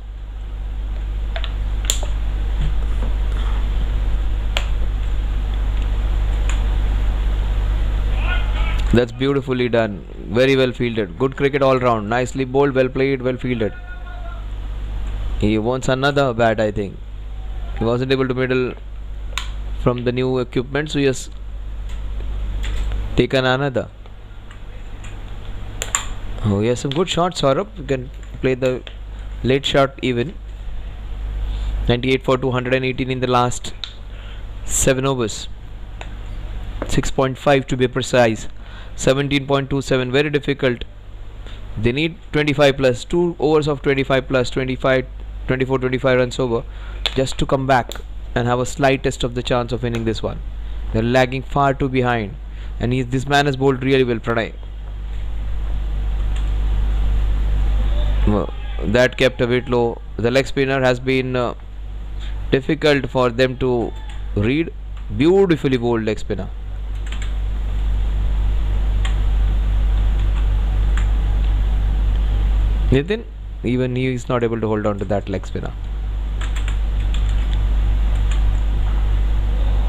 That's beautifully done. Very well fielded. Good cricket all round. Nicely bowled, well played, well fielded. He wants another bat, I think. He wasn't able to middle from the new equipment, so he has taken another. Oh, he has some good shots, Saurabh. You can play the late shot even. 98 for 218 in the last 7 overs. 6.5 to be precise. 17.27, very difficult. They need 25 plus, 2 overs of 25 plus, 24, 25 runs over, just to come back and have a slightest of the chance of winning this one. They're lagging far too behind, and this man has bowled really well, Pranay. That kept a bit low. The leg spinner has been difficult for them to read. Beautifully bowled leg spinner. Nitin, even he is not able to hold on to that leg spinner.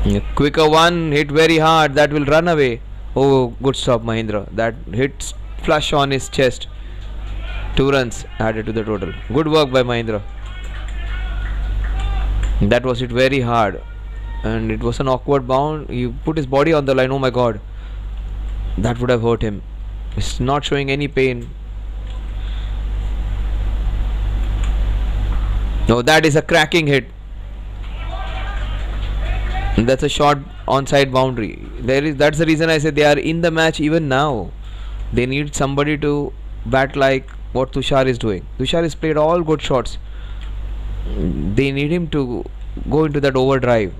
A quicker one, hit very hard, that will run away. Oh, good stop, Mahindra. That hits flush on his chest. 2 runs added to the total. Good work by Mahindra. That was hit very hard, and it was an awkward bound. He put his body on the line. Oh my god, that would have hurt him. He's not showing any pain. No, that is a cracking hit. That's a short onside boundary. That's the reason I say they are in the match even now. They need somebody to bat like what Tushar is doing. Tushar has played all good shots. They need him to go into that overdrive.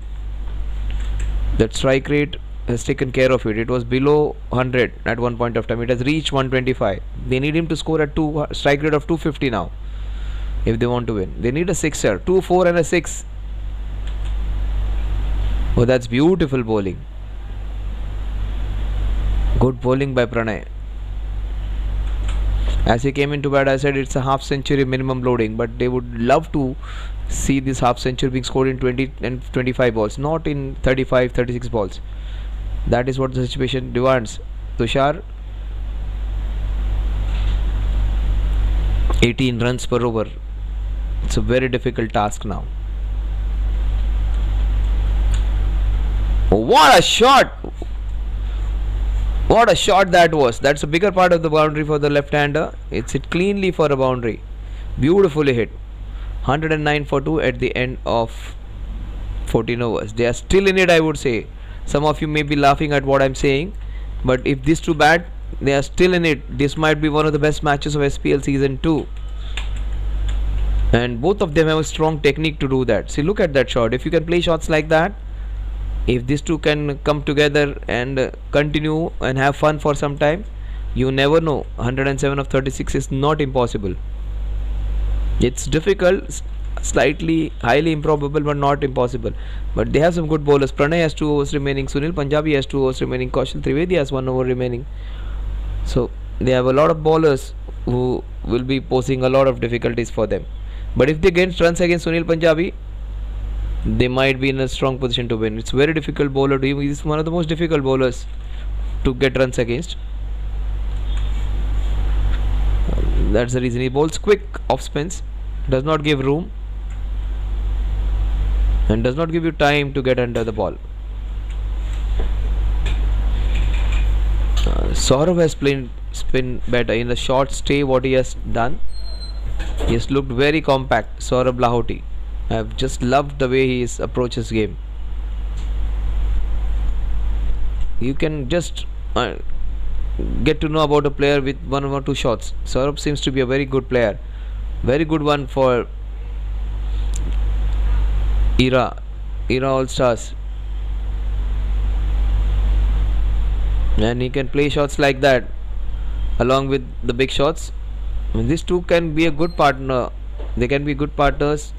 That strike rate has taken care of it. It was below 100 at one point of time. It has reached 125. They need him to score at strike rate of 250 now, if they want to win. They need a sixer. 2, 4 and a 6. Oh, that's beautiful bowling. Good bowling by Pranay. As he came into bat, I said it's a half century minimum loading, but they would love to see this half century being scored in 20 and 25 balls, not in 35, 36 balls. That is what the situation demands. Tushar, 18 runs per over. It's a very difficult task now. Oh, what a shot! What a shot that was. That's a bigger part of the boundary for the left-hander. It's hit cleanly for a boundary. Beautifully hit. 109 for 2 at the end of 14 overs. They are still in it, I would say. Some of you may be laughing at what I'm saying, but if these two bat, they are still in it. This might be one of the best matches of SPL season 2. And both of them have a strong technique to do that. See, look at that shot. If you can play shots like that, if these two can come together and continue and have fun for some time, you never know. 107 of 36 is not impossible. It's difficult, slightly, highly improbable, but not impossible. But they have some good bowlers. Pranay has 2 overs remaining. Sunil Punjabi has 2 overs remaining. Kaushal Trivedi has 1 over remaining. So they have a lot of bowlers who will be posing a lot of difficulties for them. But if they get runs against Sunil Punjabi, they might be in a strong position to win. It's a very difficult bowler to him. He's one of the most difficult bowlers to get runs against. That's the reason he bowls quick off spins, does not give room, and does not give you time to get under the ball. Saurav has played spin better in the short stay. What he has done, he has looked very compact. Saurav Lahoti, I have just loved the way he approaches game. You can just get to know about a player with 1 or 2 shots. Saurabh seems to be a very good player. Very good one for era All Stars. And he can play shots like that along with the big shots. And these two can be a good partner. They can be good partners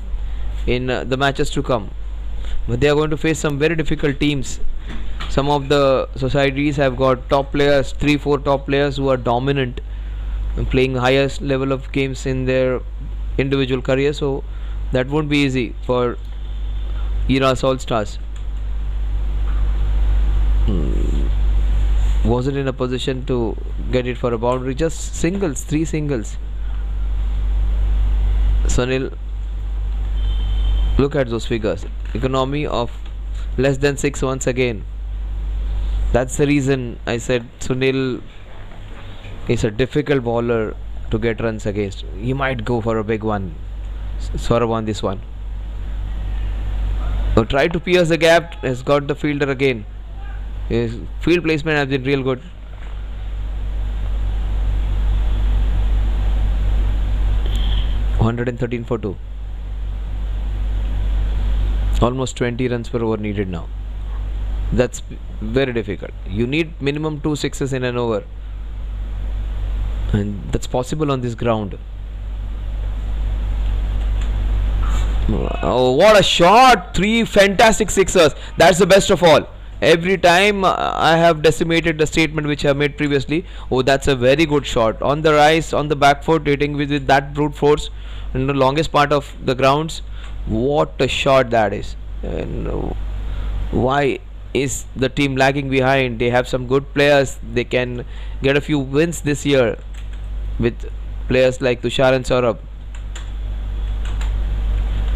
in the matches to come. But they are going to face some very difficult teams. Some of the societies have got top players, 3-4 top players who are dominant and playing highest level of games in their individual career. So that won't be easy for Era's All Stars. Wasn't in a position to get it for a boundary. Just singles, 3 singles. Sunil, look at those figures. Economy of less than 6 once again. That's the reason I said Sunil He's a difficult bowler to get runs against. He might go for a big one. Saurabh on this one. So try to pierce the gap. Has got the fielder again. His field placement has been real good. $113 for 2. Almost 20 runs per over needed now. That's very difficult. You need minimum 2 sixes in an over, and that's possible on this ground. Oh, what a shot! 3 fantastic sixers. That's the best of all. Every time I have decimated the statement which I have made previously. Oh, that's a very good shot. On the rise, on the back foot, hitting with that brute force in the longest part of the grounds. What a shot that is. And why is the team lagging behind? They have some good players. They can get a few wins this year with players like Tushar and Saurabh.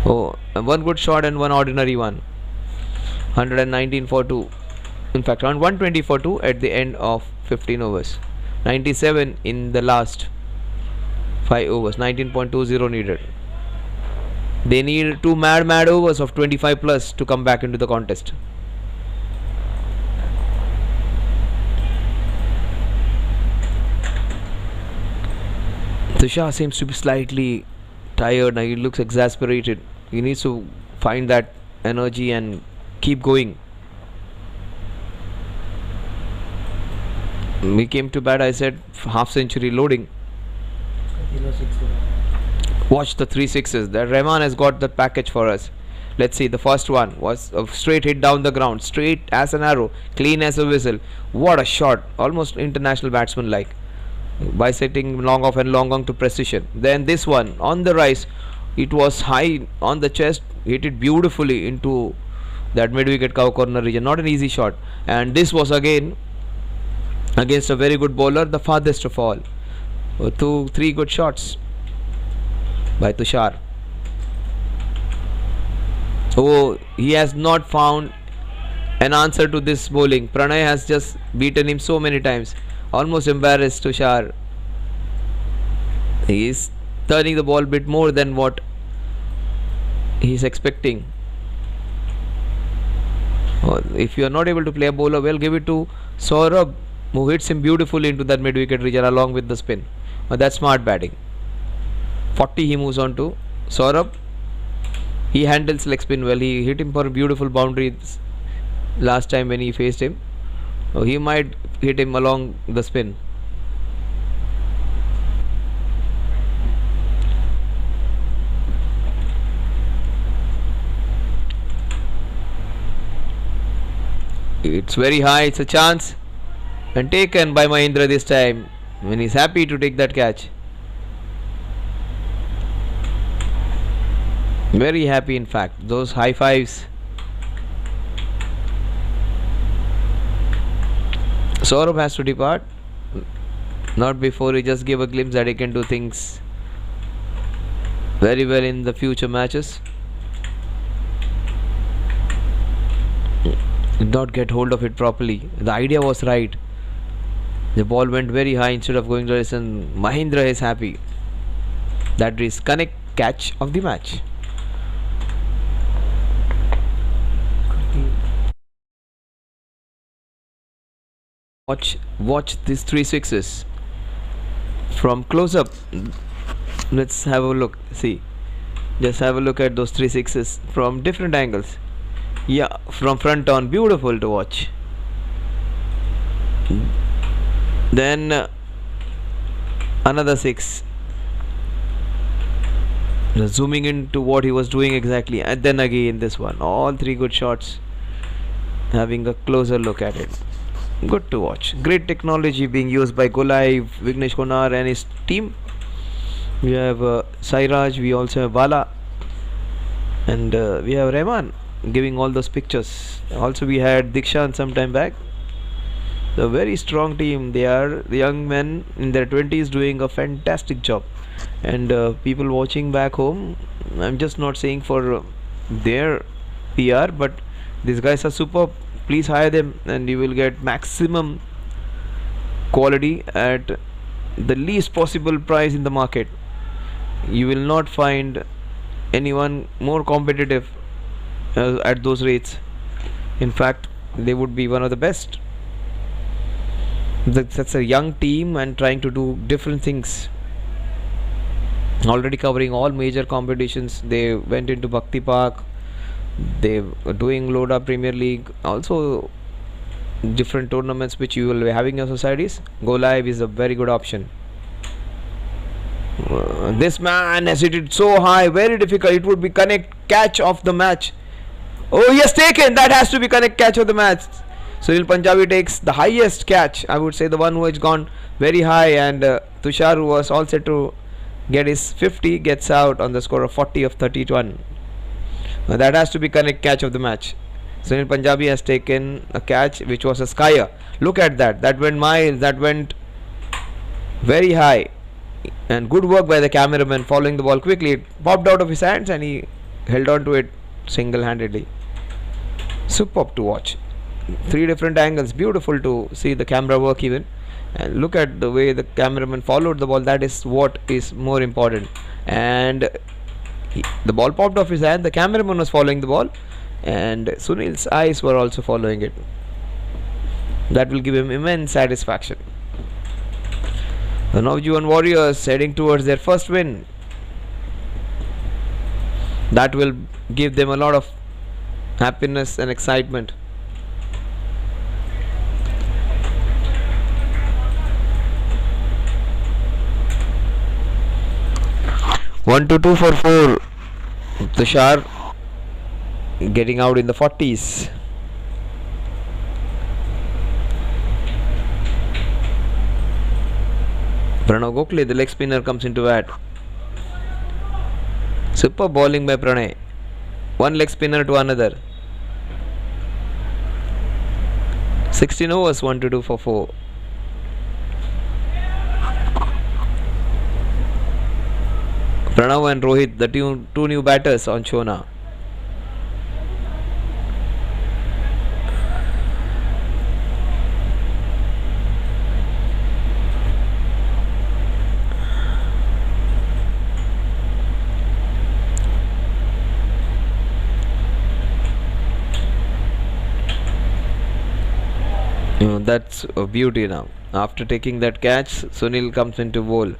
Oh, one good shot and one ordinary one. 119 for 2. In fact, around 120 for 2 at the end of 15 overs. 97 in the last 5 overs. 19.20 needed. They need 2 mad overs of 25 plus to come back into the contest. Tushar seems to be slightly tired now. He looks exasperated. He needs to find that energy and keep going. We came to bat, I said half century loading. Watch the 3 sixes. That Rahman has got that package for us. Let's see. The first one was a straight hit down the ground, straight as an arrow, clean as a whistle. What a shot! Almost international batsman like, bisecting long off and long on to precision. Then this one on the rise, it was high on the chest, hit it beautifully into that mid-wicket cow corner region. Not an easy shot. And this was again against a very good bowler, the farthest of all. 2-3 good shots by Tushar. Oh, he has not found an answer to this bowling. Pranay has just beaten him so many times. Almost embarrassed Tushar. He is turning the ball a bit more than what he is expecting. If you are not able to play a bowler well, give it to Saurabh, who hits him beautifully into that mid-wicket region along with the spin. That's smart batting. 40 he moves on to Saurabh. He handles leg spin well. He hit him for a beautiful boundary last time when he faced him. He might hit him along the spin. It's very high. It's a chance, and taken by Mahindra this time, when he's happy to take that catch. Very happy, in fact. Those high fives. Saurabh has to depart. Not before he just gave a glimpse that he can do things very well in the future matches. Did not get hold of it properly. The idea was right. The ball went very high instead of going to this, and Mahindra is happy. That is connect catch of the match. Watch these 3 sixes from close up. Let's have a look. See, just have a look at those 3 sixes from different angles. Yeah, from front on, beautiful to watch. Then another 6. Zooming into what he was doing exactly, and then again this one. All 3 good shots. Having a closer look at it. Good to watch. Great technology being used by Golai, Vignesh Konar and his team. We have Sairaj, we also have Bala, and we have Rahman giving all those pictures. Also we had Dikshan some time back. A very strong team. They are the young men in their 20s doing a fantastic job, and people watching back home, I'm just not saying for their PR, but these guys are superb. Please hire them and you will get maximum quality at the least possible price in the market. You will not find anyone more competitive at those rates. In fact, they would be one of the best. That's a young team and trying to do different things. Already covering all major competitions. They went into Bhakti Park. They were doing Lodha Premier League. Also different tournaments which you will be having in your societies. Go Live is a very good option. This man has hit it so high, very difficult. It would be connect catch of the match. Oh, he has taken. That has to be connect catch of the match. Sunil Punjabi takes the highest catch. I would say the one who has gone very high, and Tushar, who was all set to get his 50, gets out on the score of 40 of 31. That has to be connect catch of the match. Sunil Punjabi has taken a catch which was a skyer. Look at that. That went miles. That went very high. And good work by the cameraman following the ball quickly. It popped out of his hands and he held on to it single-handedly. Superb to watch. 3 different angles. Beautiful to see the camera work even. And look at the way the cameraman followed the ball. That is what is more important. And the ball popped off his hand. The cameraman was following the ball. And Sunil's eyes were also following it. That will give him immense satisfaction. The Navjivan Warriors heading towards their first win. That will give them a lot of happiness and excitement. One to 2 for 4. Tushar getting out in the 40s. Pranav Gokhale, the leg spinner, comes into bat. Super bowling by Pranay. One leg spinner to another. 16 overs, 1 to 2 for 4. Pranav and Rohit, the two new batters on Shona. That's a beauty now. After taking that catch, Sunil comes into bowl.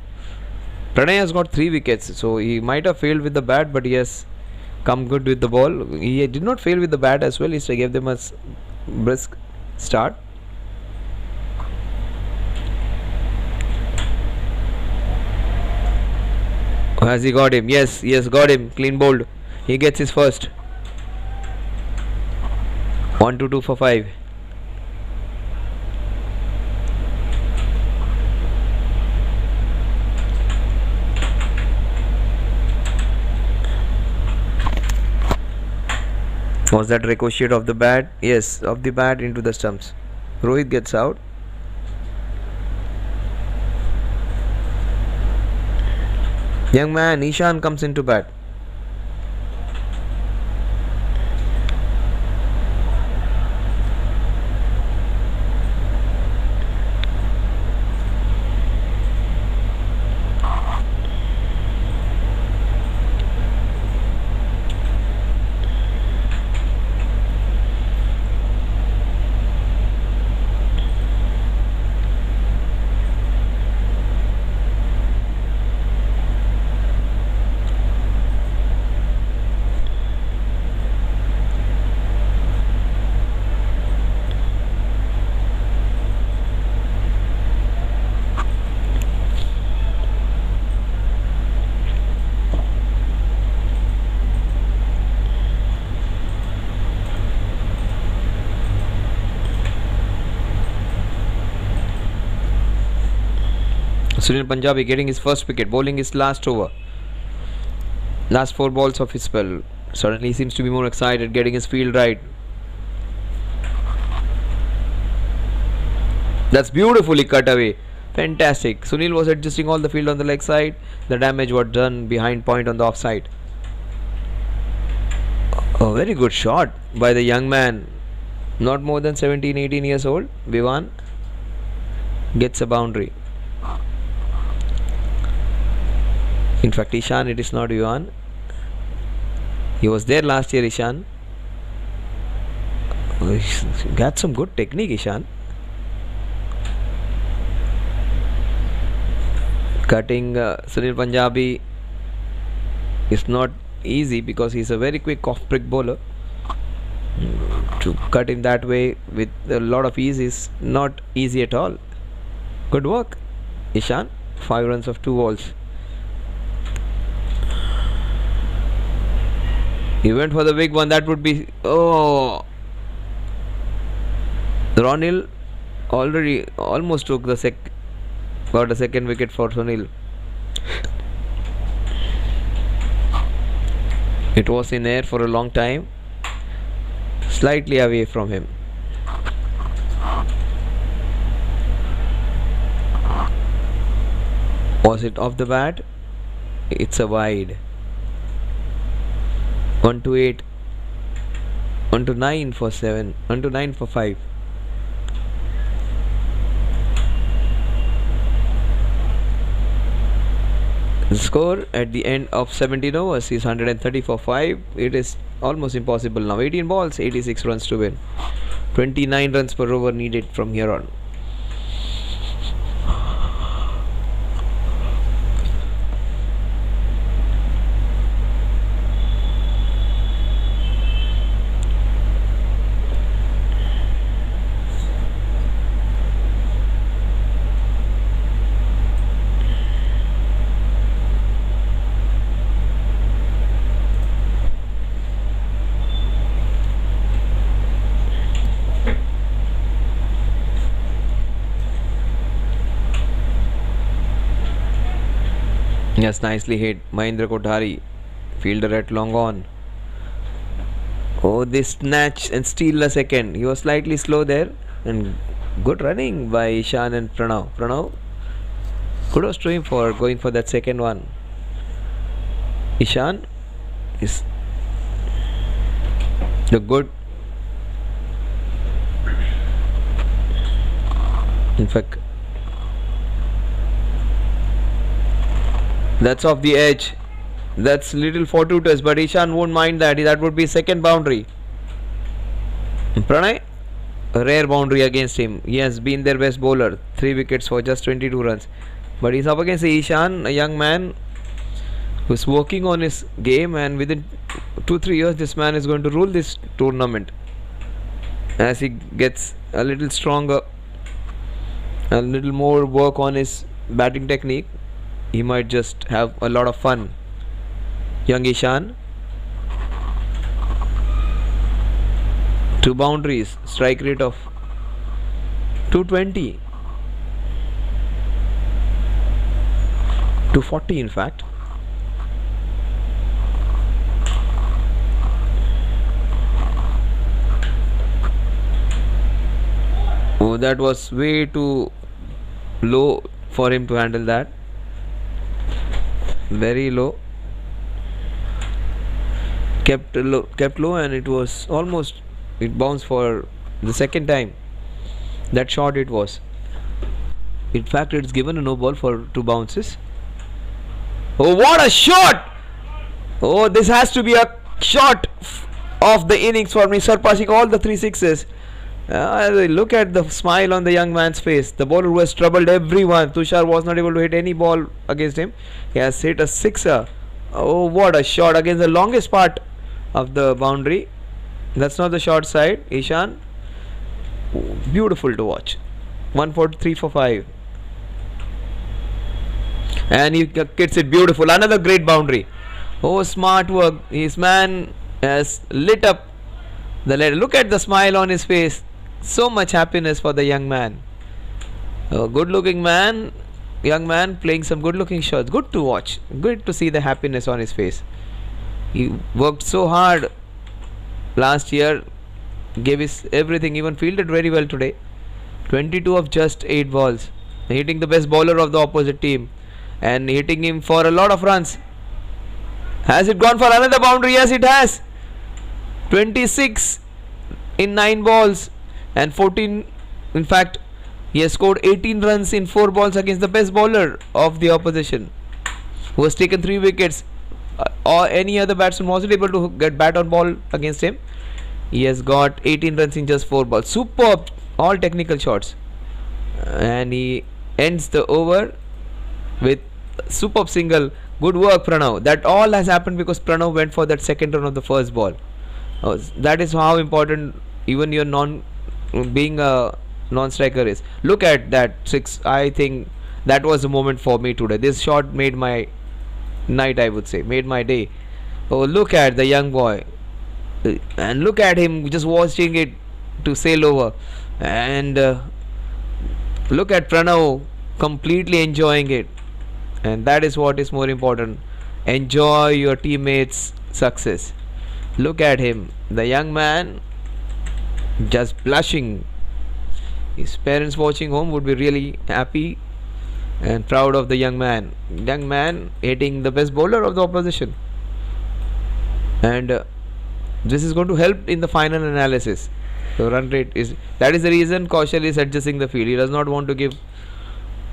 Pranay has got 3 wickets, so he might have failed with the bat, but he has come good with the ball. He did not fail with the bat as well. He gave them a brisk start. Has he got him? Yes, he has got him. Clean bowled. He gets his first. 1 to 2 for 5. Was that ricochet of the bat? Yes, of the bat into the stumps. Rohit gets out. Young man Ishan comes into bat. Sunil Punjabi getting his first wicket, bowling his last over. Last 4 balls of his spell. Suddenly he seems to be more excited, getting his field right. That's beautifully cut away. Fantastic. Sunil was adjusting all the field on the leg side. The damage was done behind point on the offside. A very good shot by the young man. Not more than 17-18 years old. Vivan gets a boundary. In fact, Ishan, it is not Yuan. He was there last year, Ishan. Got some good technique, Ishan. Cutting Sunil Punjabi is not easy because he's a very quick off-break bowler. To cut him that way with a lot of ease is not easy at all. Good work, Ishan. 5 runs of 2 balls. He went for the big one. That would be... Oh! Ronil already almost took the got a second wicket for Sunil. It was in air for a long time. Slightly away from him. Was it off the bat? It's a wide. 1 to 8. 1 to 9 for 7. 1 to 9 for 5. The score at the end of 17 overs is 130 for 5. It is almost impossible now. 18 balls, 86 runs to win. 29 runs per over needed from here on. Yes, nicely hit. Mahindra Kothari, fielder at long on. Oh, this snatch and steal a second. He was slightly slow there, and good running by Ishan and Pranav. Pranav, kudos to him for going for that second one. Ishan is the good. In fact, that's off the edge. That's little fortuitous, but Ishan won't mind that. That would be second boundary. Pranay, a rare boundary against him. He has been their best bowler. 3 wickets for just 22 runs. But he's up against Ishan, a young man who's working on his game, and within 2-3 years this man is going to rule this tournament. As he gets a little stronger, a little more work on his batting technique, he might just have a lot of fun. Young Ishan. 2 boundaries, strike rate of 220. 240 in fact. Oh, that was way too low for him to handle that. Very low. Kept low, and it was almost, it bounced for the second time. That shot it was. In fact, it's given a no ball for 2 bounces. Oh, what a shot! Oh, this has to be a shot of the innings for me, surpassing all the 3 sixes. Look at the smile on the young man's face. The bowler who has troubled everyone. Tushar was not able to hit any ball against him. He has hit a sixer. Oh, what a shot against the longest part of the boundary. That's not the short side. Ishan, beautiful to watch. 143 for 5. And he gets it beautiful. Another great boundary. Oh, smart work. His man has lit up the letter. Look at the smile on his face. So much happiness for the young man. A good looking man, young man playing some good looking shots. Good to watch. Good to see the happiness on his face. He worked so hard last year, gave his everything, even fielded very well today. 22 of just 8 balls, hitting the best bowler of the opposite team and hitting him for a lot of runs. Has it gone for another boundary? Yes, it has. 26 in 9 balls and 14. In fact, he has scored 18 runs in 4 balls against the best bowler of the opposition. who has taken 3 wickets, or any other batsman wasn't able to get bat on ball against him. He has got 18 runs in just 4 balls. Superb, all technical shots, and he ends the over with superb single. Good work, Pranav. That all has happened because Pranav went for that second run of the first ball. That is how important even your being a non-striker is. Look at that 6. I think that was the moment for me today. This shot made my night, I would say, made my day. Oh, look at the young boy, and look at him just watching it to sail over, and look at Pranav completely enjoying it. And that is what is more important. Enjoy your teammates' success. Look at him, the young man, just blushing. His parents watching home would be really happy and proud of the young man. Young man hitting the best bowler of the opposition, and this is going to help in the final analysis. The run rate is, that is the reason Kaushal is adjusting the field. He does not want to give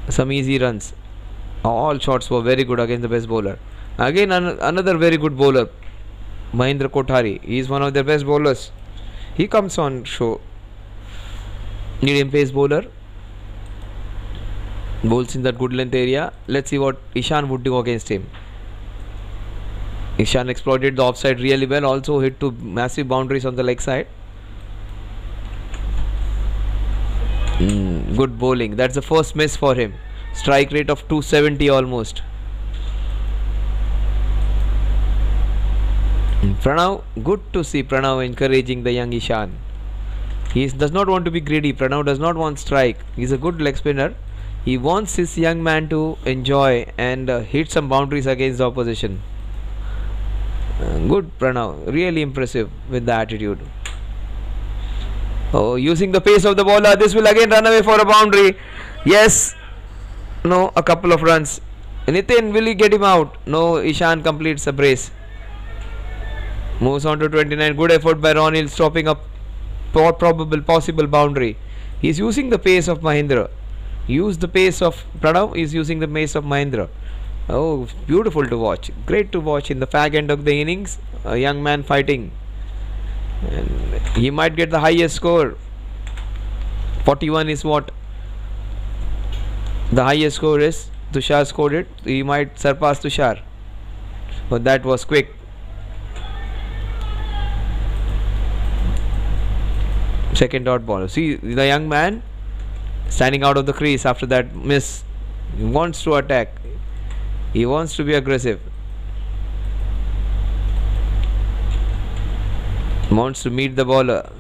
some easy runs. All shots were very good against the best bowler. Again, another very good bowler, Mahindra Kothari. He is one of their best bowlers. He comes on show. Medium pace bowler, bowls in that good length area. Let's see what Ishan would do against him. Ishan exploited the offside really well. Also hit 2 massive boundaries on the leg side. Good bowling. That's the first miss for him. Strike rate of 270 almost. Pranav, good to see Pranav encouraging the young Ishan. He does not want to be greedy. Pranav does not want strike. He's a good leg spinner. He wants his young man to enjoy and hit some boundaries against the opposition. Good Pranav, really impressive with the attitude. Oh, using the pace of the bowler, this will again run away for a boundary. Yes. No, a couple of runs. Nitin, will he get him out? No, Ishan completes the brace. Moves on to 29. Good effort by Ronil, stopping up possible boundary. He is using the pace of Mahindra. Use the pace of Pranav is using the pace of Mahindra. Oh, beautiful to watch. Great to watch in the fag end of the innings. A young man fighting. And he might get the highest score. 41 is what the highest score is. Tushar scored it. He might surpass Tushar. But that was quick. Second dot ball. See the young man standing out of the crease after that miss. He wants to attack. He wants to be aggressive. Wants to meet the bowler.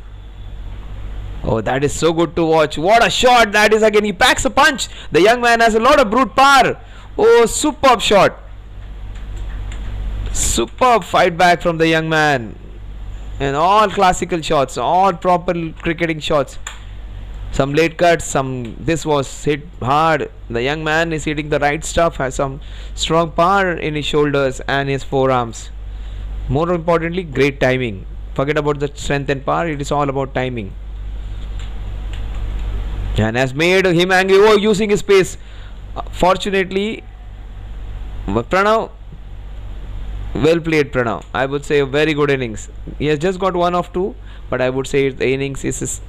Oh, that is so good to watch. What a shot that is again. He packs a punch. The young man has a lot of brute power. Oh, superb shot. Superb fight back from the young man. And all classical shots, all proper cricketing shots. Some late cuts, this was hit hard. The young man is hitting the right stuff, has some strong power in his shoulders and his forearms. More importantly, great timing. Forget about the strength and power, it is all about timing. And has made him angry. Oh, using his pace. Fortunately, Pranav, well played Pranav. I would say a very good innings. He has just got 1 of 2, but I would say the innings is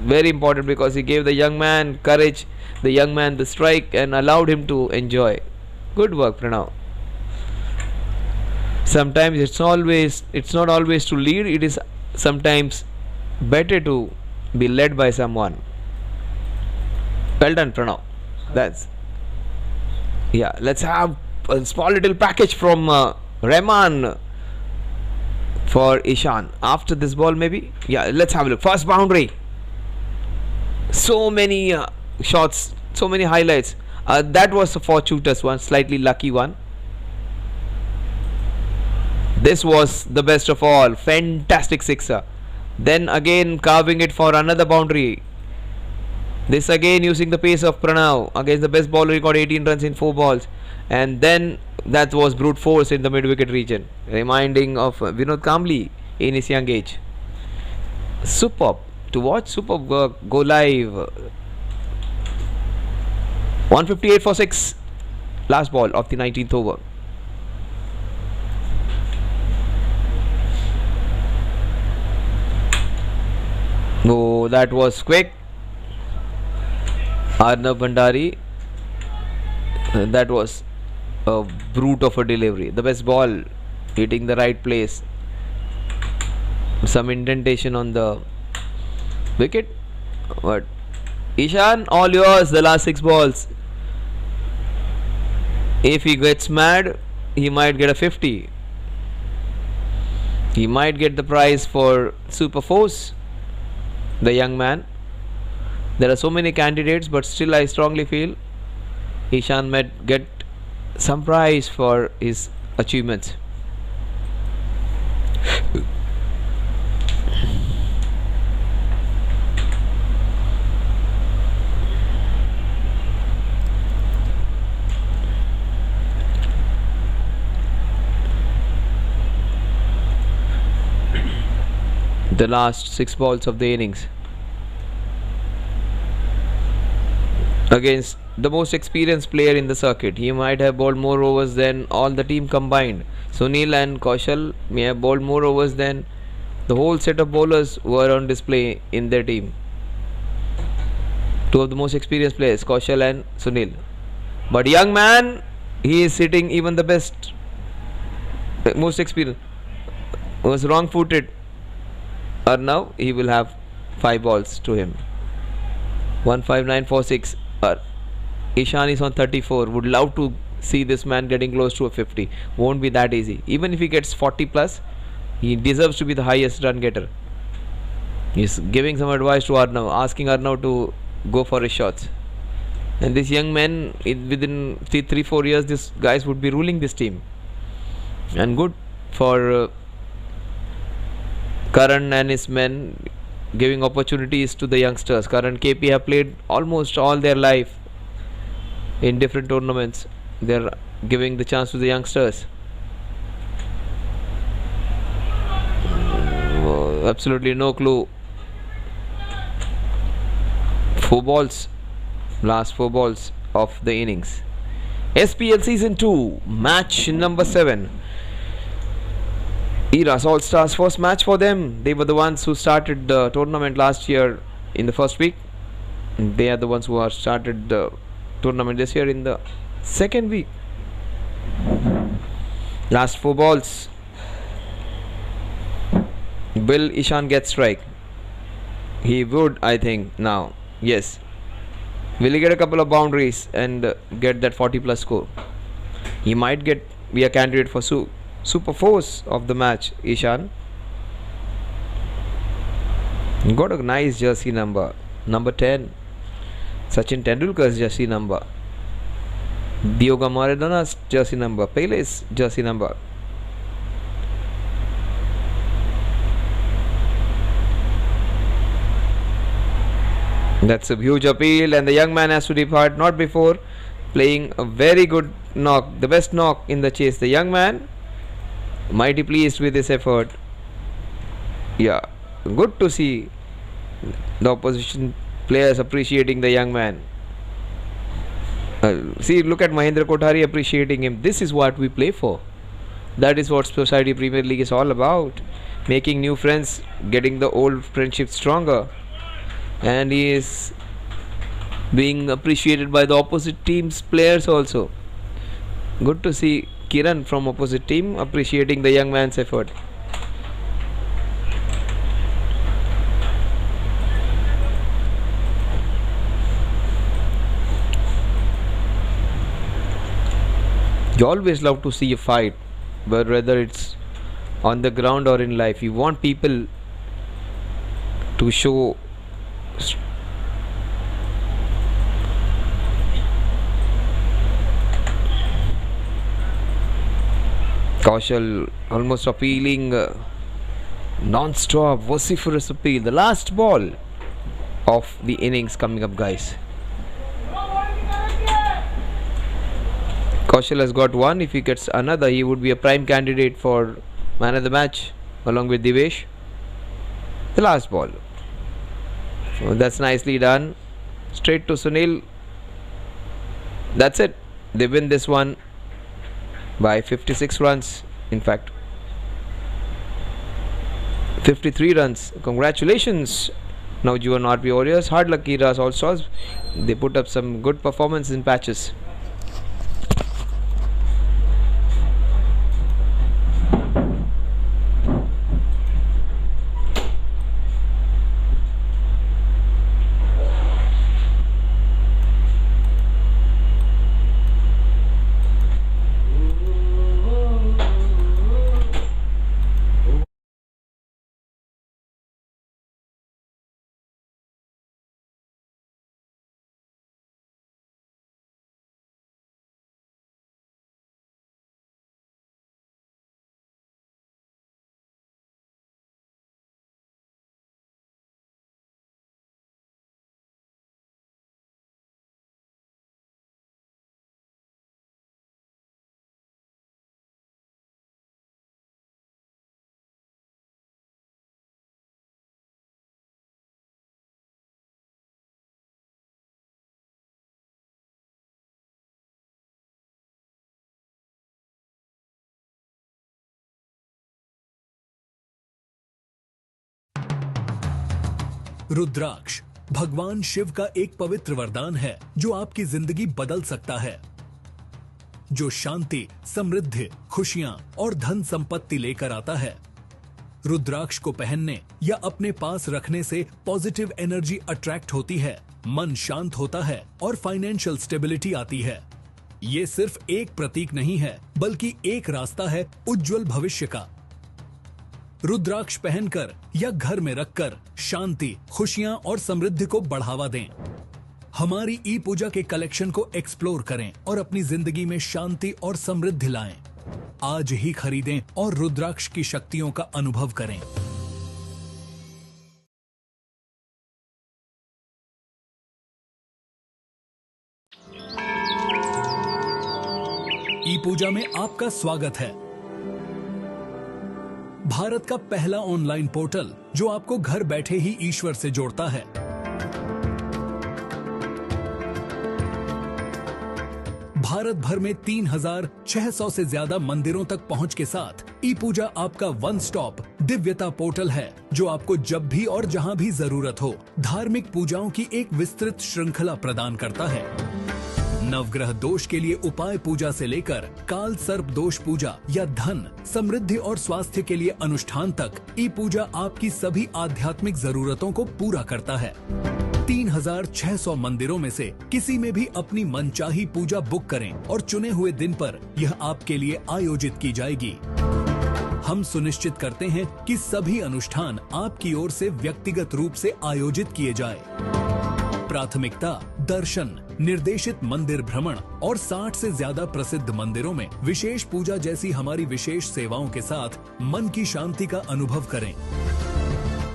very important because he gave the young man courage, the young man the strike, and allowed him to enjoy. Good work, Pranav. Sometimes it's not always to lead. It is sometimes better to be led by someone. Well done, Pranav. Let's have a small little package from Rahman for Ishan after this ball maybe. Let's have a look. First boundary. So many shots, so many highlights. That was a fortuitous one, slightly lucky one. This was the best of all. Fantastic sixer. Then again carving it for another boundary. This again using the pace of Pranav against the best bowler. He got 18 runs in 4 balls. And then that was brute force in the mid-wicket region, reminding of Vinod Kambli in his young age. Superb to watch, superb work. Go live. 158 for 6. Last ball of the 19th over. Oh, that was quick. Arnav Bhandari. That was a brute of a delivery. The best ball, hitting the right place. Some indentation on the wicket. But Ishan, all yours. The last 6 balls. If he gets mad, he might get a 50. He might get the prize for Super Force. The young man. There are so many candidates, but still I strongly feel Ishan might get some prize for his achievements. The last 6 balls of the innings against the most experienced player in the circuit. He might have bowled more overs than all the team combined. Sunil and Kaushal may have bowled more overs than the whole set of bowlers who are on display in their team. 2 of the most experienced players, Kaushal and Sunil. But young man, he is sitting even the best, most experienced, was wrong footed. Or now he will have 5 balls to him. 15946. Ishan is on 34. Would love to see this man getting close to a 50. Won't be that easy. Even if he gets 40 plus, he deserves to be the highest run getter. He's giving some advice to Arnav, asking Arnav to go for his shots. And this young man, within 3-4 years, these guys would be ruling this team. And good for Karan and his men, giving opportunities to the youngsters. Karan, KP have played almost all their life in different tournaments. They're giving the chance to the youngsters. Absolutely no clue. 4 balls, last 4 balls of the innings. SPL Season 2, match number 7. Eras All Stars, first match for them. They were the ones who started the tournament last year in the first week. They are the ones who have started the tournament this year in the second week. Last 4 balls. Will Ishan get strike? He would, I think, now. Yes. Will he get a couple of boundaries and get that 40 plus score? He might be a candidate for Super Force of the match, Ishan. Got a nice jersey number. Number 10. Sachin Tendulkar's jersey number. Diogo Maradona's jersey number. Pele's jersey number. That's a huge appeal, and the young man has to depart, not before playing a very good knock, the best knock in the chase. The young man mighty pleased with his effort. Yeah, good to see the opposition players appreciating the young man. See, look at Mahendra Kothari appreciating him. This is what we play for. That is what Society Premier League is all about. Making new friends, getting the old friendship stronger. And he is being appreciated by the opposite team's players also. Good to see Kiran from opposite team appreciating the young man's effort. You always love to see a fight, but whether it's on the ground or in life, you want people to show Kaushal almost appealing, non-stop vociferous appeal. The last ball of the innings coming up, guys. Kaushal has got 1. If he gets another, he would be a prime candidate for man of the match along with Divesh. The last ball. So that's nicely done. Straight to Sunil. That's it. They win this one by 56 runs. In fact, 53 runs. Congratulations Navjivan RP Warriors. Hard luck Kiras All Stars. They put up some good performance in patches. रुद्राक्ष भगवान शिव का एक पवित्र वरदान है जो आपकी जिंदगी बदल सकता है, जो शांति, समृद्धि, खुशियां और धन संपत्ति लेकर आता है। रुद्राक्ष को पहनने या अपने पास रखने से पॉजिटिव एनर्जी अट्रैक्ट होती है, मन शांत होता है और फाइनेंशियल स्टेबिलिटी आती है। ये सिर्फ एक प्रतीक नहीं है, बल्कि एक रास्ता है उज्जवल भविष्य का। रुद्राक्ष पहनकर या घर में रखकर शांति, खुशियां और समृद्धि को बढ़ावा दें। हमारी ई पूजा के कलेक्शन को एक्सप्लोर करें और अपनी जिंदगी में शांति और समृद्धि लाएं। आज ही खरीदें और रुद्राक्ष की शक्तियों का अनुभव करें। ई पूजा में आपका स्वागत है। भारत का पहला ऑनलाइन पोर्टल जो आपको घर बैठे ही ईश्वर से जोड़ता है। भारत भर में 3600 से ज्यादा मंदिरों तक पहुंच के साथ ePuja आपका वन स्टॉप दिव्यता पोर्टल है, जो आपको जब भी और जहां भी जरूरत हो धार्मिक पूजाओं की एक विस्तृत श्रृंखला प्रदान करता है। नवग्रह दोष के लिए उपाय पूजा से लेकर काल सर्प दोष पूजा या धन, समृद्धि और स्वास्थ्य के लिए अनुष्ठान तक ePuja आपकी सभी आध्यात्मिक जरूरतों को पूरा करता है। 3600 मंदिरों में से किसी में भी अपनी मनचाही पूजा बुक करें और चुने हुए दिन पर यह आपके लिए आयोजित की जाएगी। हम सुनिश्चित करते हैं कि सभी अनुष्ठान आपकी ओर से व्यक्तिगत रूप से आयोजित किए जाए। प्राथमिकता दर्शन, निर्देशित मंदिर भ्रमण और 60 से ज्यादा प्रसिद्ध मंदिरों में विशेष पूजा जैसी हमारी विशेष सेवाओं के साथ मन की शांति का अनुभव करें।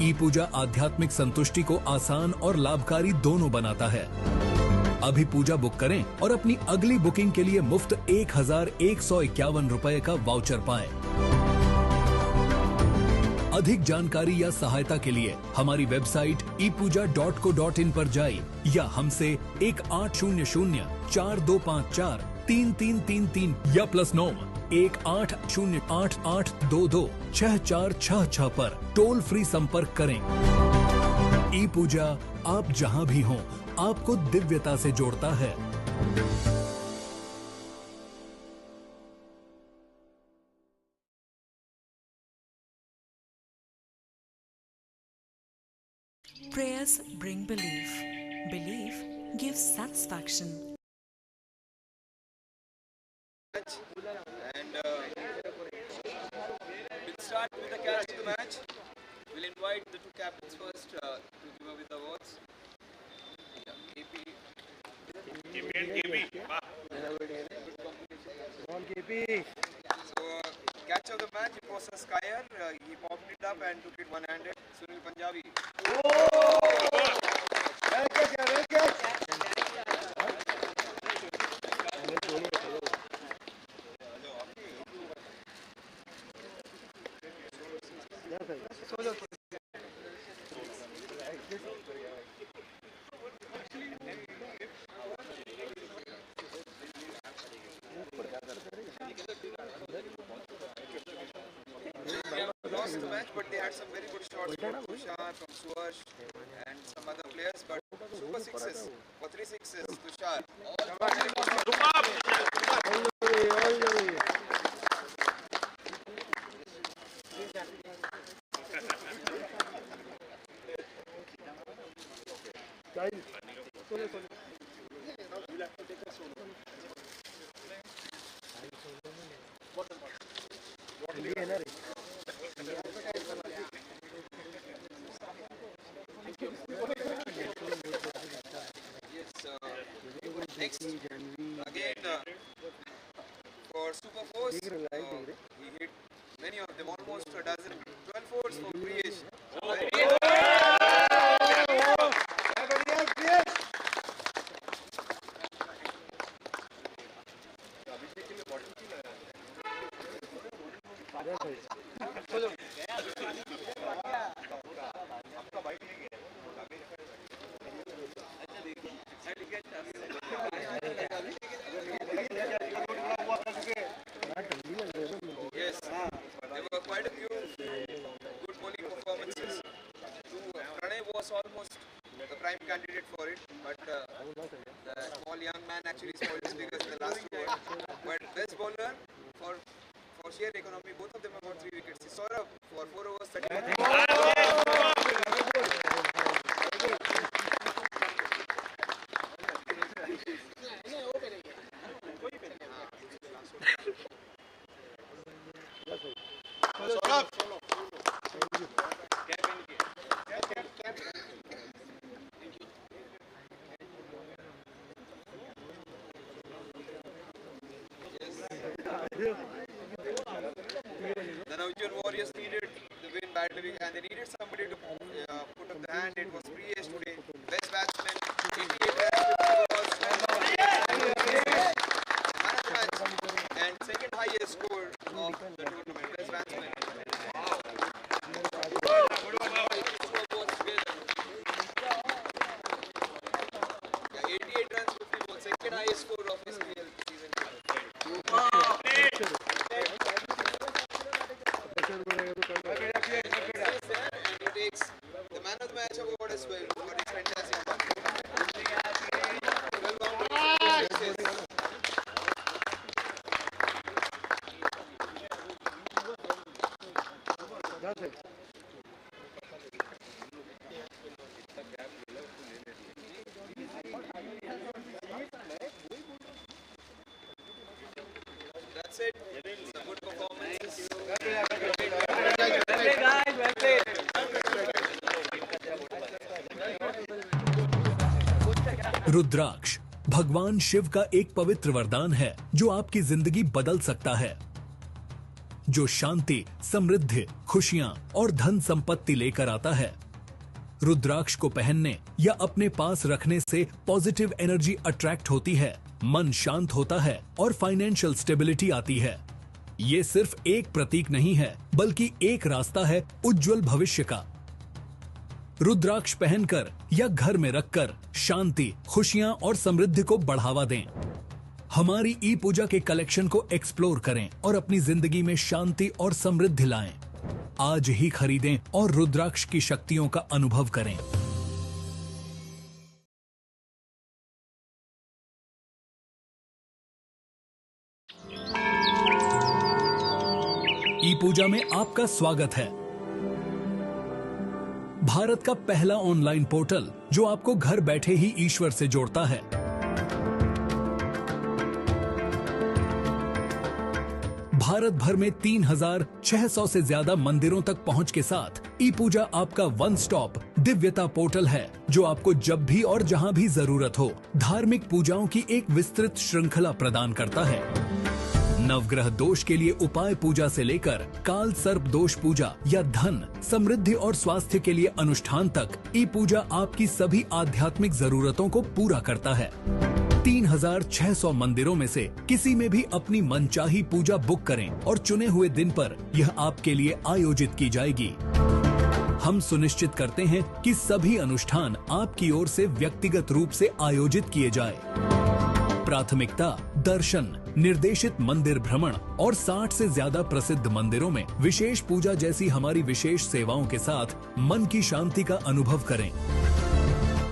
ePuja आध्यात्मिक संतुष्टि को आसान और लाभकारी दोनों बनाता है। अभी पूजा बुक करें और अपनी अगली बुकिंग के लिए मुफ्त 1151 रुपए का वाउचर पाएं। अधिक जानकारी या सहायता के लिए हमारी वेबसाइट epuja.co.in पर जाइए या हमसे 1800-4254-3333 या +9 180888226466 पर टोल फ्री संपर्क करें। ePuja आप जहां भी हों आपको दिव्यता से जोड़ता है। Prayers bring belief. Belief gives satisfaction. And we'll start with the catch of the match. We'll invite the two captains first to give away the awards. Yeah, KP and KB. On KP. So catch of the match, it was a skyer. He popped it up and took it one-handed. Sunil Punjabi. Lost the match, but they had some very good shots from Kushan, from Suash, and players, but super sixes for 3 sixes. Tushar. Next, again for super fours, he hit many of them, almost a dozen, 12 fours for Priyesh. Yes, there were quite a few good bowling performances. Pranay was almost the prime candidate for it, but the small young man actually scored his biggest in the last 2 overs. But best bowler for sheer economy, both of them about 3 wickets. Saurabh for 4 overs, 31. The Navjivan Warriors needed the win badly, and they needed somebody to put up the hand. It was Priyesh today, best batsman, 88 runs, and second highest score of the tournament, best batsman. Yeah, 88 runs, 50 balls, second highest score of SPL season 2. And he takes the man of the match award as well for his fantastic performance. 12 boundaries, 6 sixes. That's it. It's a good performance. रुद्राक्ष भगवान शिव का एक पवित्र वरदान है जो आपकी जिंदगी बदल सकता है, जो शांति, समृद्धि, खुशियां और धन संपत्ति लेकर आता है। रुद्राक्ष को पहनने या अपने पास रखने से पॉजिटिव एनर्जी अट्रैक्ट होती है, मन शांत होता है और फाइनेंशियल स्टेबिलिटी आती है। ये सिर्फ एक प्रतीक नहीं है, बल्कि एक रास्ता है उज्जवल भविष्य का। रुद्राक्ष पहनकर या घर में रखकर शांति, खुशियां और समृद्धि को बढ़ावा दें। हमारी ई पूजा के कलेक्शन को एक्सप्लोर करें और अपनी जिंदगी में शांति और समृद्धि लाएं। आज ही खरीदें और रुद्राक्ष की शक्तियों का अनुभव करें। ई पूजा में आपका स्वागत है। भारत का पहला ऑनलाइन पोर्टल जो आपको घर बैठे ही ईश्वर से जोड़ता है। भारत भर में 3600 से ज्यादा मंदिरों तक पहुंच के साथ ePuja आपका वन स्टॉप दिव्यता पोर्टल है, जो आपको जब भी और जहां भी जरूरत हो धार्मिक पूजाओं की एक विस्तृत श्रृंखला प्रदान करता है। नवग्रह दोष के लिए उपाय पूजा से लेकर काल सर्प दोष पूजा या धन, समृद्धि और स्वास्थ्य के लिए अनुष्ठान तक ePuja आपकी सभी आध्यात्मिक जरूरतों को पूरा करता है। 3600 मंदिरों में से किसी में भी अपनी मनचाही पूजा बुक करें और चुने हुए दिन पर यह आपके लिए आयोजित की जाएगी। हम सुनिश्चित करते हैं कि सभी अनुष्ठान आपकी ओर से व्यक्तिगत रूप से आयोजित किए जाए। प्राथमिकता दर्शन, निर्देशित मंदिर भ्रमण और 60 से ज्यादा प्रसिद्ध मंदिरों में विशेष पूजा जैसी हमारी विशेष सेवाओं के साथ मन की शांति का अनुभव करें।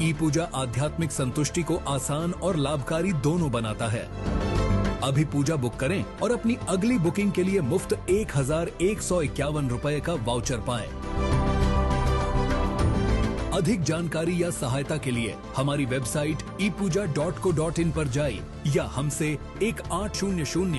ePuja आध्यात्मिक संतुष्टि को आसान और लाभकारी दोनों बनाता है। अभी पूजा बुक करें और अपनी अगली बुकिंग के लिए मुफ्त 1151 रुपए का वाउचर पाएं। अधिक जानकारी या सहायता के लिए हमारी वेबसाइट epuja.co.in पर जाइए या हमसे 1800